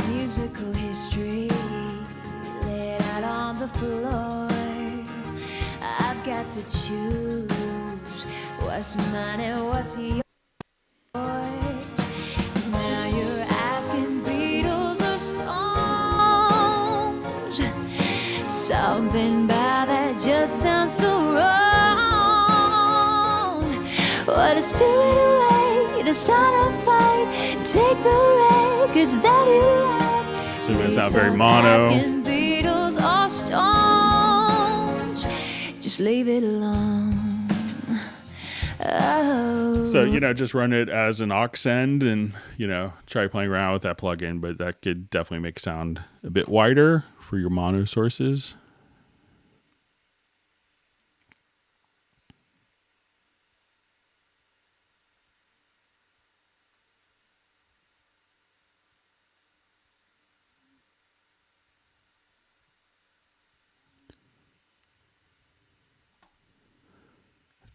A: musical history laid out on the floor. I've got to choose what's mine and what's yours. Now you're asking Beatles or Stones. Something about that just sounds so wrong. What is to it away to start a fight? Take the records that you like. So it sounds very mono. Beatles or Stones, just leave it alone. Oh. So, just run it as an aux send and, try playing around with that plugin, but that could definitely make sound a bit wider for your mono sources.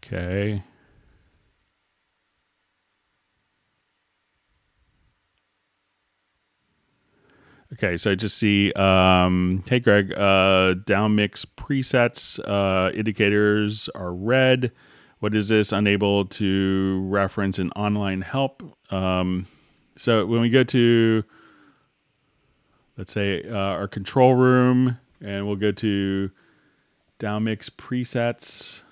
A: Okay. Okay, so I just see, hey Greg, down mix presets indicators are red. What is this? Unable to reference an online help. So when we go to, let's say, our control room, and we'll go to down mix presets.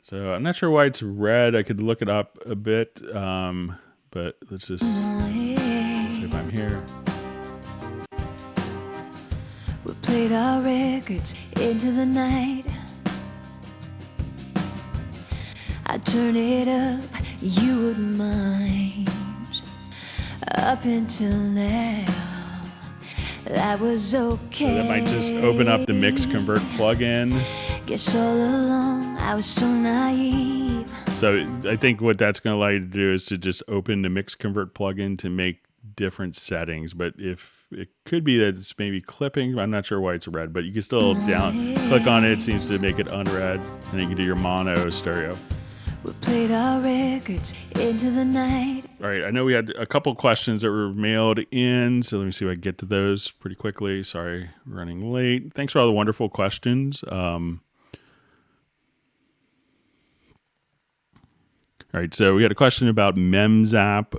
A: So I'm not sure why it's red. I could look it up a bit, but let's just see if I'm here. We played our records into the night. I'd turn it up, you wouldn't mind. Up until now, that was okay. So that might just open up the Mix Convert plugin. Guess all along I was so naive. So I think what that's going to allow you to do is to just open the Mix Convert plugin to make different settings. But if it could be that it's maybe clipping, I'm not sure why it's red, but you can still click on it. It seems to make it unread, and then you can do your mono stereo. We played our records into the night. All right, I know we had a couple questions that were mailed in, so let me see if I can get to those pretty quickly. Sorry, running late. Thanks for all the wonderful questions. All right, so we had a question about MemZap.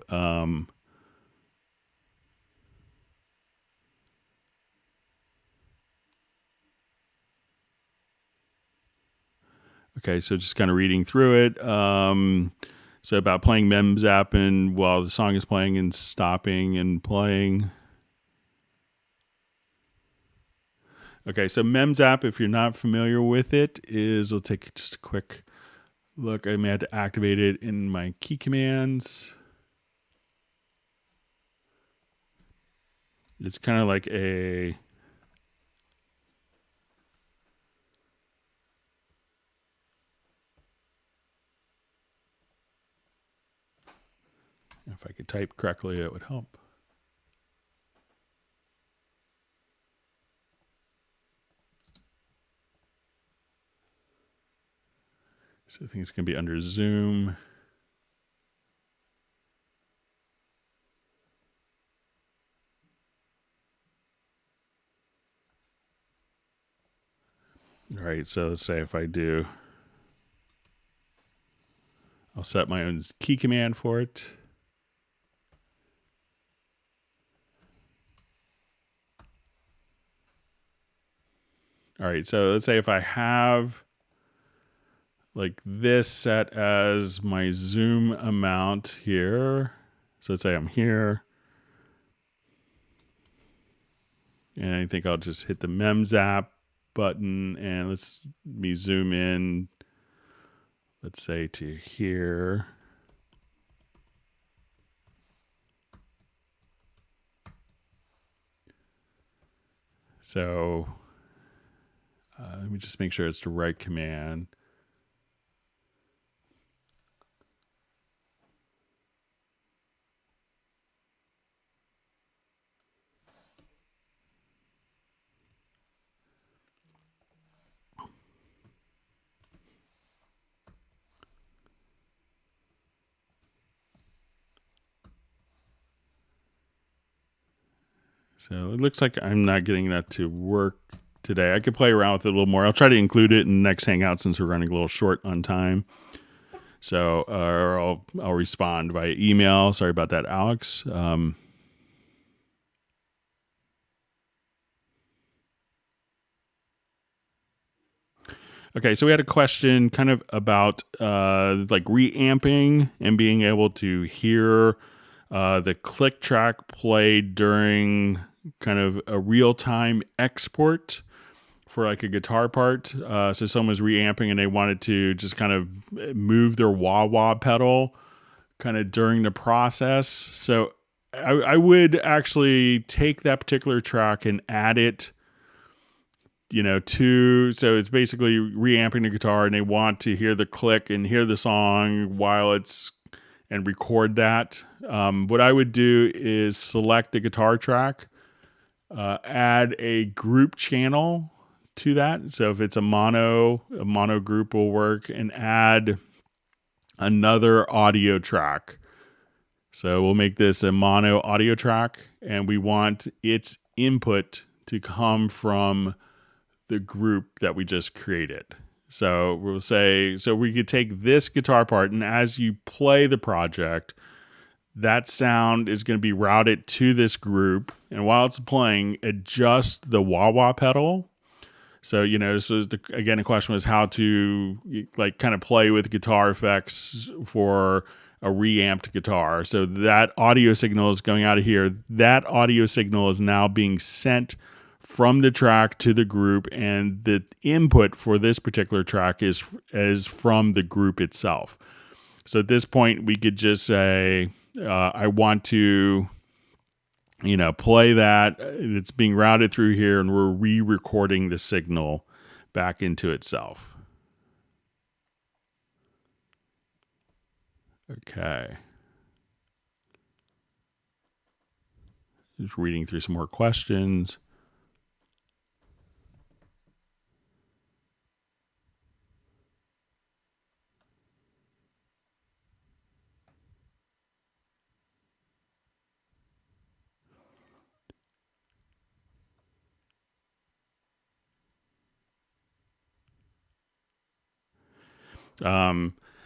A: Okay, so just kind of reading through it. So about playing MemZap and while the song is playing and stopping and playing. Okay, so MemZap, if you're not familiar with it, we'll take just a quick look. I may have to activate it in my key commands. It's kind of like a... If I could type correctly, it would help. So I think it's going to be under Zoom. All right, so let's say if I do, I'll set my own key command for it. All right, so let's say if I have like this set as my zoom amount here. So let's say I'm here. And I think I'll just hit the memzap button and let's me zoom in, let's say to here. So let me just make sure it's the right command. So it looks like I'm not getting that to work today. I could play around with it a little more. I'll try to include it in the next Hangout since we're running a little short on time. So I'll respond via email. Sorry about that, Alex. Okay, so we had a question kind of about like reamping and being able to hear the click track played during kind of a real-time export for like a guitar part. So someone was reamping and they wanted to just kind of move their wah-wah pedal kind of during the process. So I would actually take that particular track and add it, so it's basically reamping the guitar and they want to hear the click and hear the song while it's, and record that. What I would do is select the guitar track, add a group channel to that. So if it's a mono group will work, and add another audio track. So we'll make this a mono audio track and we want its input to come from the group that we just created. So we'll say, so we could take this guitar part, and as you play the project, that sound is going to be routed to this group. And while it's playing, adjust the wah-wah pedal. So, this was again, the question was how to like kind of play with guitar effects for a reamped guitar. So that audio signal is going out of here. That audio signal is now being sent from the track to the group, and the input for this particular track is from the group itself. So at this point, we could just say, I want to, play that. It's being routed through here, and we're re-recording the signal back into itself. Okay. Just reading through some more questions.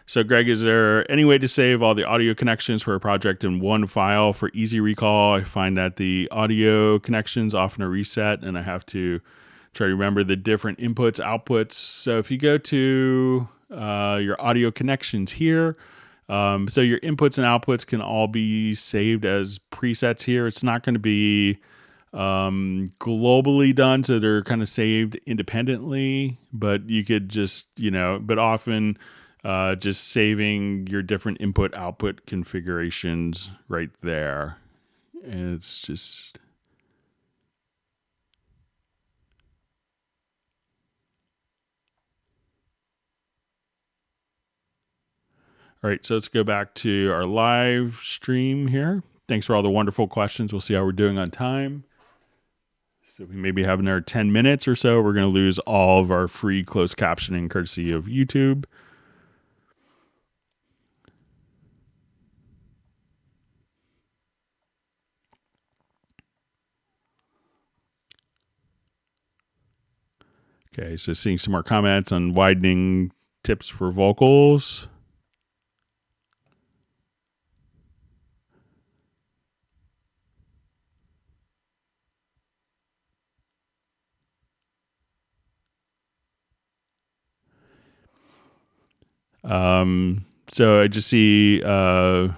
A: So Greg, is there any way to save all the audio connections for a project in one file for easy recall? I find that the audio connections often are reset and I have to try to remember the different inputs, outputs. So if you go to your audio connections here, so your inputs and outputs can all be saved as presets here. It's not going to be globally done, so they're kind of saved independently, but you could just, but often just saving your different input output configurations right there. And it's just, All right, so let's go back to our live stream here. Thanks for all the wonderful questions. We'll see how we're doing on time. So we maybe have another 10 minutes or so. We're going to lose all of our free closed captioning courtesy of YouTube. Okay, so seeing some more comments on widening tips for vocals. So I just see it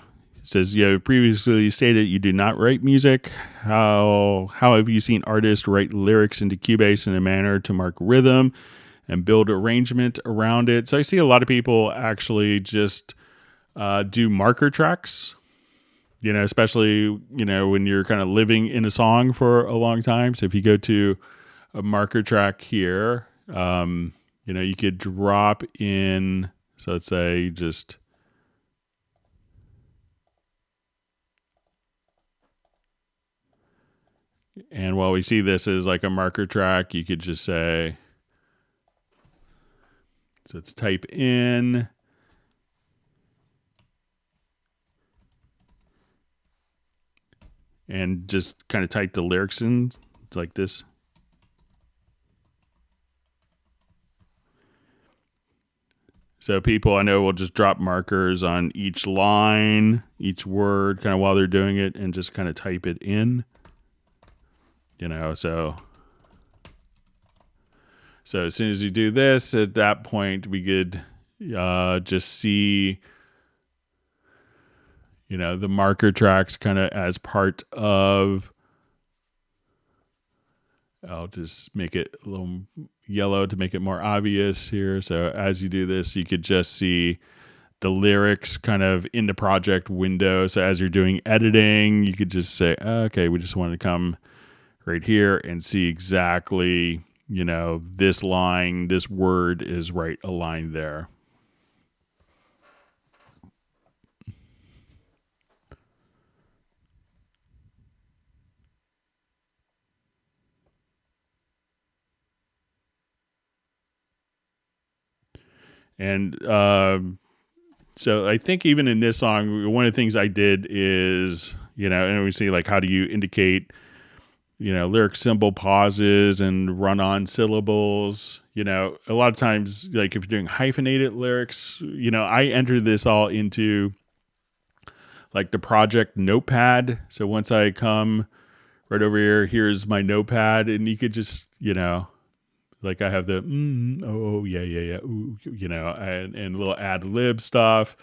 A: says you have previously stated you do not write music. How have you seen artists write lyrics into Cubase in a manner to mark rhythm and build arrangement around it? So I see a lot of people actually just do marker tracks. Especially when you're kind of living in a song for a long time. So if you go to a marker track here, you could drop in. So let's say just and while we see this as like a marker track, you could just say, so let's type in and just kind of type the lyrics in like this. So people I know will just drop markers on each line, each word, kind of while they're doing it, and just kind of type it in. So as soon as you do this, at that point, we could just see, the marker tracks kind of as part of. I'll just make it a little yellow to make it more obvious here. So as you do this, you could just see the lyrics kind of in the project window. So as you're doing editing, you could just say, okay, we just want to come right here and see exactly, this line, this word is right aligned there. And so I think even in this song, one of the things I did is, and we see like, how do you indicate, lyric symbol pauses and run on syllables. A lot of times, like if you're doing hyphenated lyrics, I enter this all into like the project notepad. So once I come right over here, here's my notepad, and you could just, like I have the yeah, ooh, and little ad lib stuff,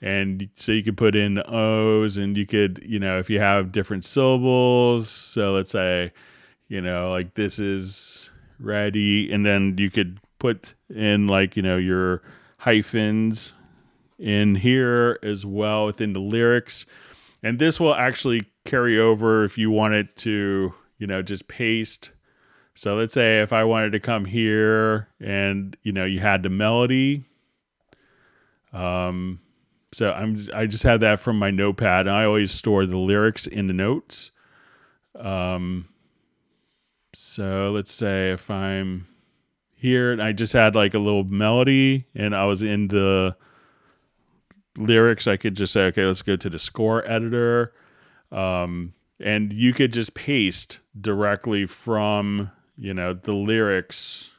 A: and so you could put in O's, and you could, if you have different syllables. So let's say, like this is ready, and then you could put in like your hyphens in here as well within the lyrics, and this will actually carry over if you wanted to, just paste. So let's say if I wanted to come here and, you had the melody. So I just had that from my notepad, and I always store the lyrics in the notes. So let's say if I'm here and I just had like a little melody and I was in the lyrics, I could just say, okay, let's go to the score editor. And you could just paste directly from, the lyrics.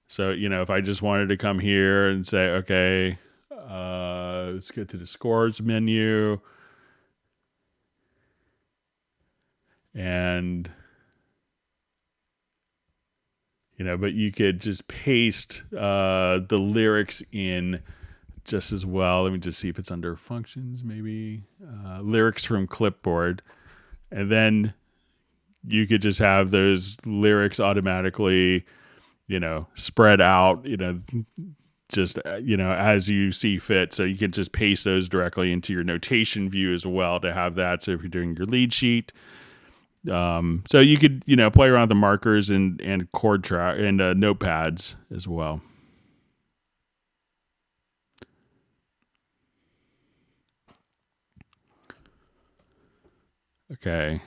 A: So, if I just wanted to come here and say, okay, let's get to the scores menu. And, but you could just paste the lyrics in just as well. Let me just see if it's under functions, maybe. Lyrics from clipboard. And then you could just have those lyrics automatically, spread out, just, as you see fit. So you can just paste those directly into your notation view as well to have that. So if you're doing your lead sheet, so you could, play around with the markers and chord track and notepads as well. Okay.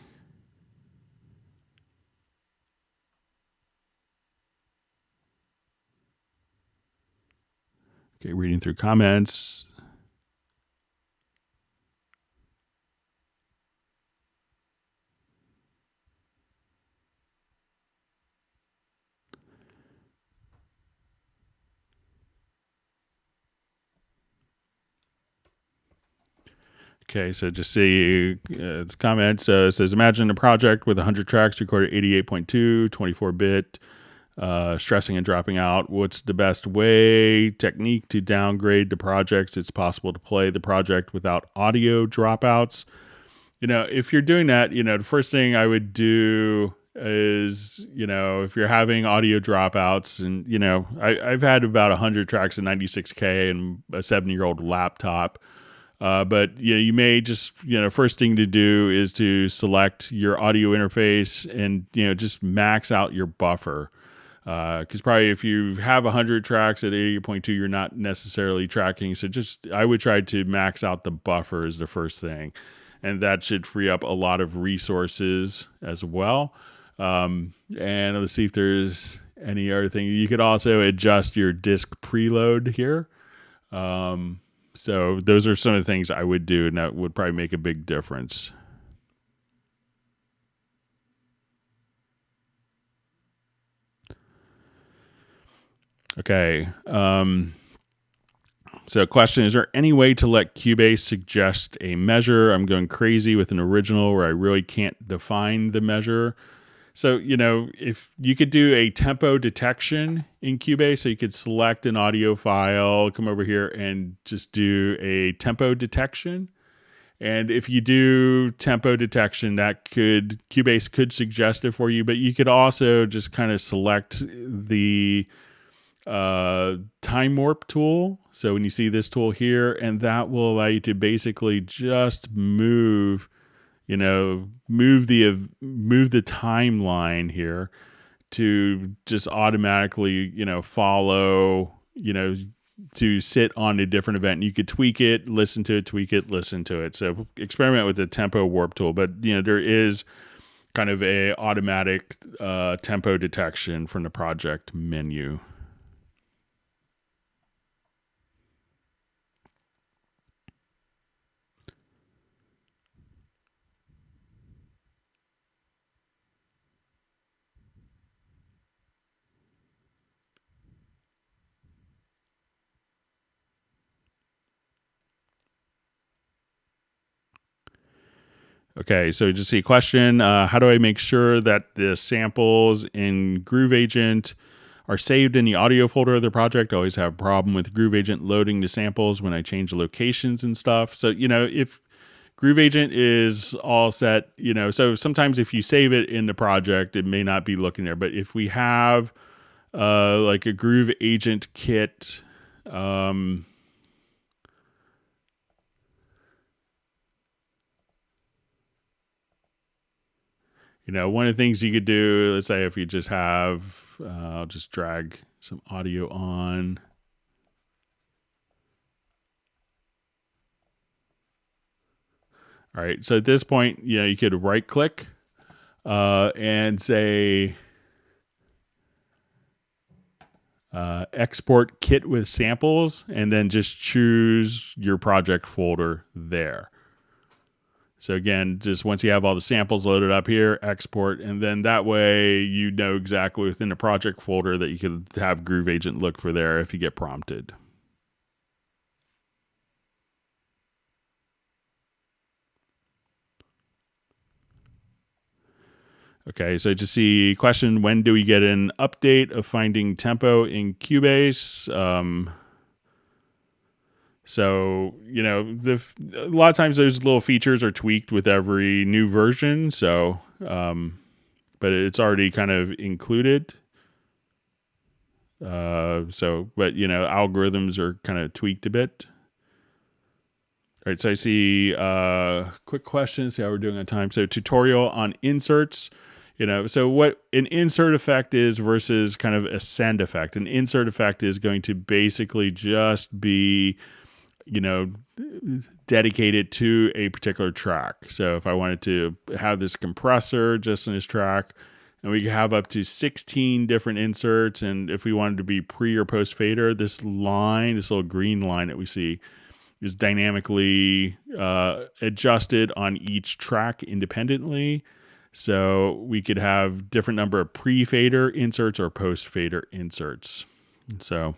A: Okay, reading through comments. Okay, so just see it's comments. It says, imagine a project with 100 tracks recorded 88.2, 24-bit, stressing and dropping out. What's the best way, technique to downgrade the projects? It's possible to play the project without audio dropouts. If you're doing that, the first thing I would do is, if you're having audio dropouts, and, I've had about 100 tracks in 96K and a 7-year-old laptop. But you may just, first thing to do is to select your audio interface and, just max out your buffer. Because probably if you have 100 tracks at 88.2, you're not necessarily tracking. So I would try to max out the buffer as the first thing. And that should free up a lot of resources as well. And let's see if there's any other thing. You could also adjust your disk preload here. So those are some of the things I would do, and that would probably make a big difference. Okay. So question, is there any way to let Cubase suggest a measure? I'm going crazy with an original where I really can't define the measure. So, if you could do a tempo detection in Cubase, so you could select an audio file, come over here and just do a tempo detection. And if you do tempo detection, Cubase could suggest it for you, but you could also just kind of select the time warp tool. So when you see this tool here, and that will allow you to basically just move the timeline here to just automatically, follow, to sit on a different event. You could tweak it, listen to it, tweak it, listen to it. So experiment with the tempo warp tool, but there is kind of a automatic tempo detection from the project menu. Okay, so just see a question. How do I make sure that the samples in Groove Agent are saved in the audio folder of the project? I always have a problem with Groove Agent loading the samples when I change locations and stuff. So, if Groove Agent is all set, so sometimes if you save it in the project, it may not be looking there. But if we have like a Groove Agent kit, one of the things you could do, let's say if you just have, I'll just drag some audio on. All right. So at this point, you could right click and say export kit with samples, and then just choose your project folder there. So again, just once you have all the samples loaded up here, export, and then that way you know exactly within the project folder that you could have Groove Agent look for there if you get prompted. Okay, so to see question, when do we get an update of finding tempo in Cubase? So, a lot of times those little features are tweaked with every new version. So, but it's already kind of included. But, algorithms are kind of tweaked a bit. All right, so I see quick questions, see how we're doing on time. So tutorial on inserts. So what an insert effect is versus kind of a send effect. An insert effect is going to basically just be you know, dedicate it to a particular track. So if I wanted to have this compressor just in this track, and we could have up to 16 different inserts, and if we wanted to be pre or post fader, this line, this little green line that we see, is dynamically adjusted on each track independently. So we could have different number of pre-fader inserts or post-fader inserts. So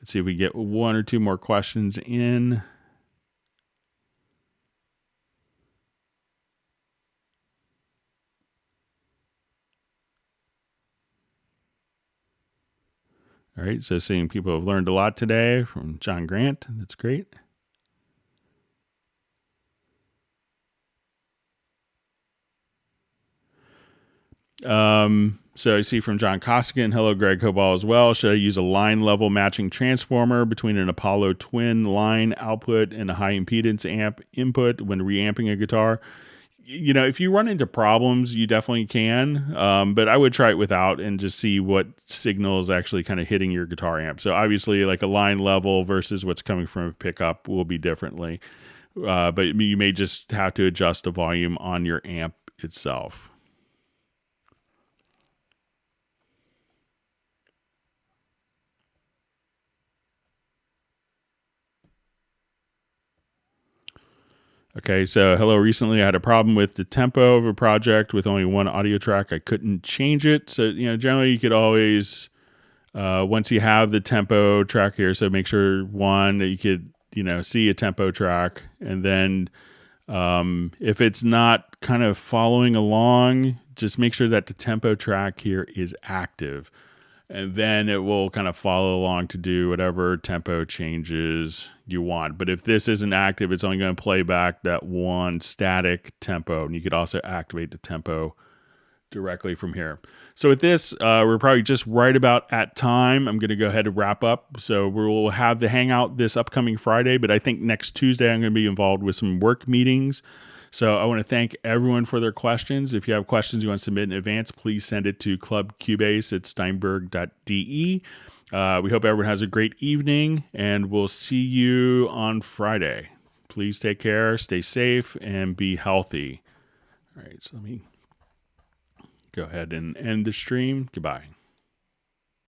A: let's see if we get one or two more questions in. All right, so seeing people have learned a lot today from John Grant. That's great. So I see from John Costigan, hello, Greg Cobal as well. Should I use a line level matching transformer between an Apollo twin line output and a high impedance amp input when reamping a guitar? You know, if you run into problems, you definitely can. But I would try it without and just see what signal is actually kind of hitting your guitar amp. So obviously, like a line level versus what's coming from a pickup will be differently. But you may just have to adjust the volume on your amp itself. Okay, so hello. Recently, I had a problem with the tempo of a project with only one audio track. I couldn't change it. So, you know, generally you could always, once you have the tempo track here, so make sure one that you could, you know, see a tempo track. And then if it's not kind of following along, just make sure that the tempo track here is active. And then it will kind of follow along to do whatever tempo changes you want. But if this isn't active, it's only going to play back that one static tempo. And you could also activate the tempo directly from here. So with this, we're probably just right about at time. I'm going to go ahead and wrap up. So we'll have the hangout this upcoming Friday, but I think next Tuesday I'm going to be involved with some work meetings. So I want to thank everyone for their questions. If you have questions you want to submit in advance, please send it to clubcubase@steinberg.de. We hope everyone has a great evening, and we'll see you on Friday. Please take care, stay safe, and be healthy. All right, so let me go ahead and end the stream. Goodbye.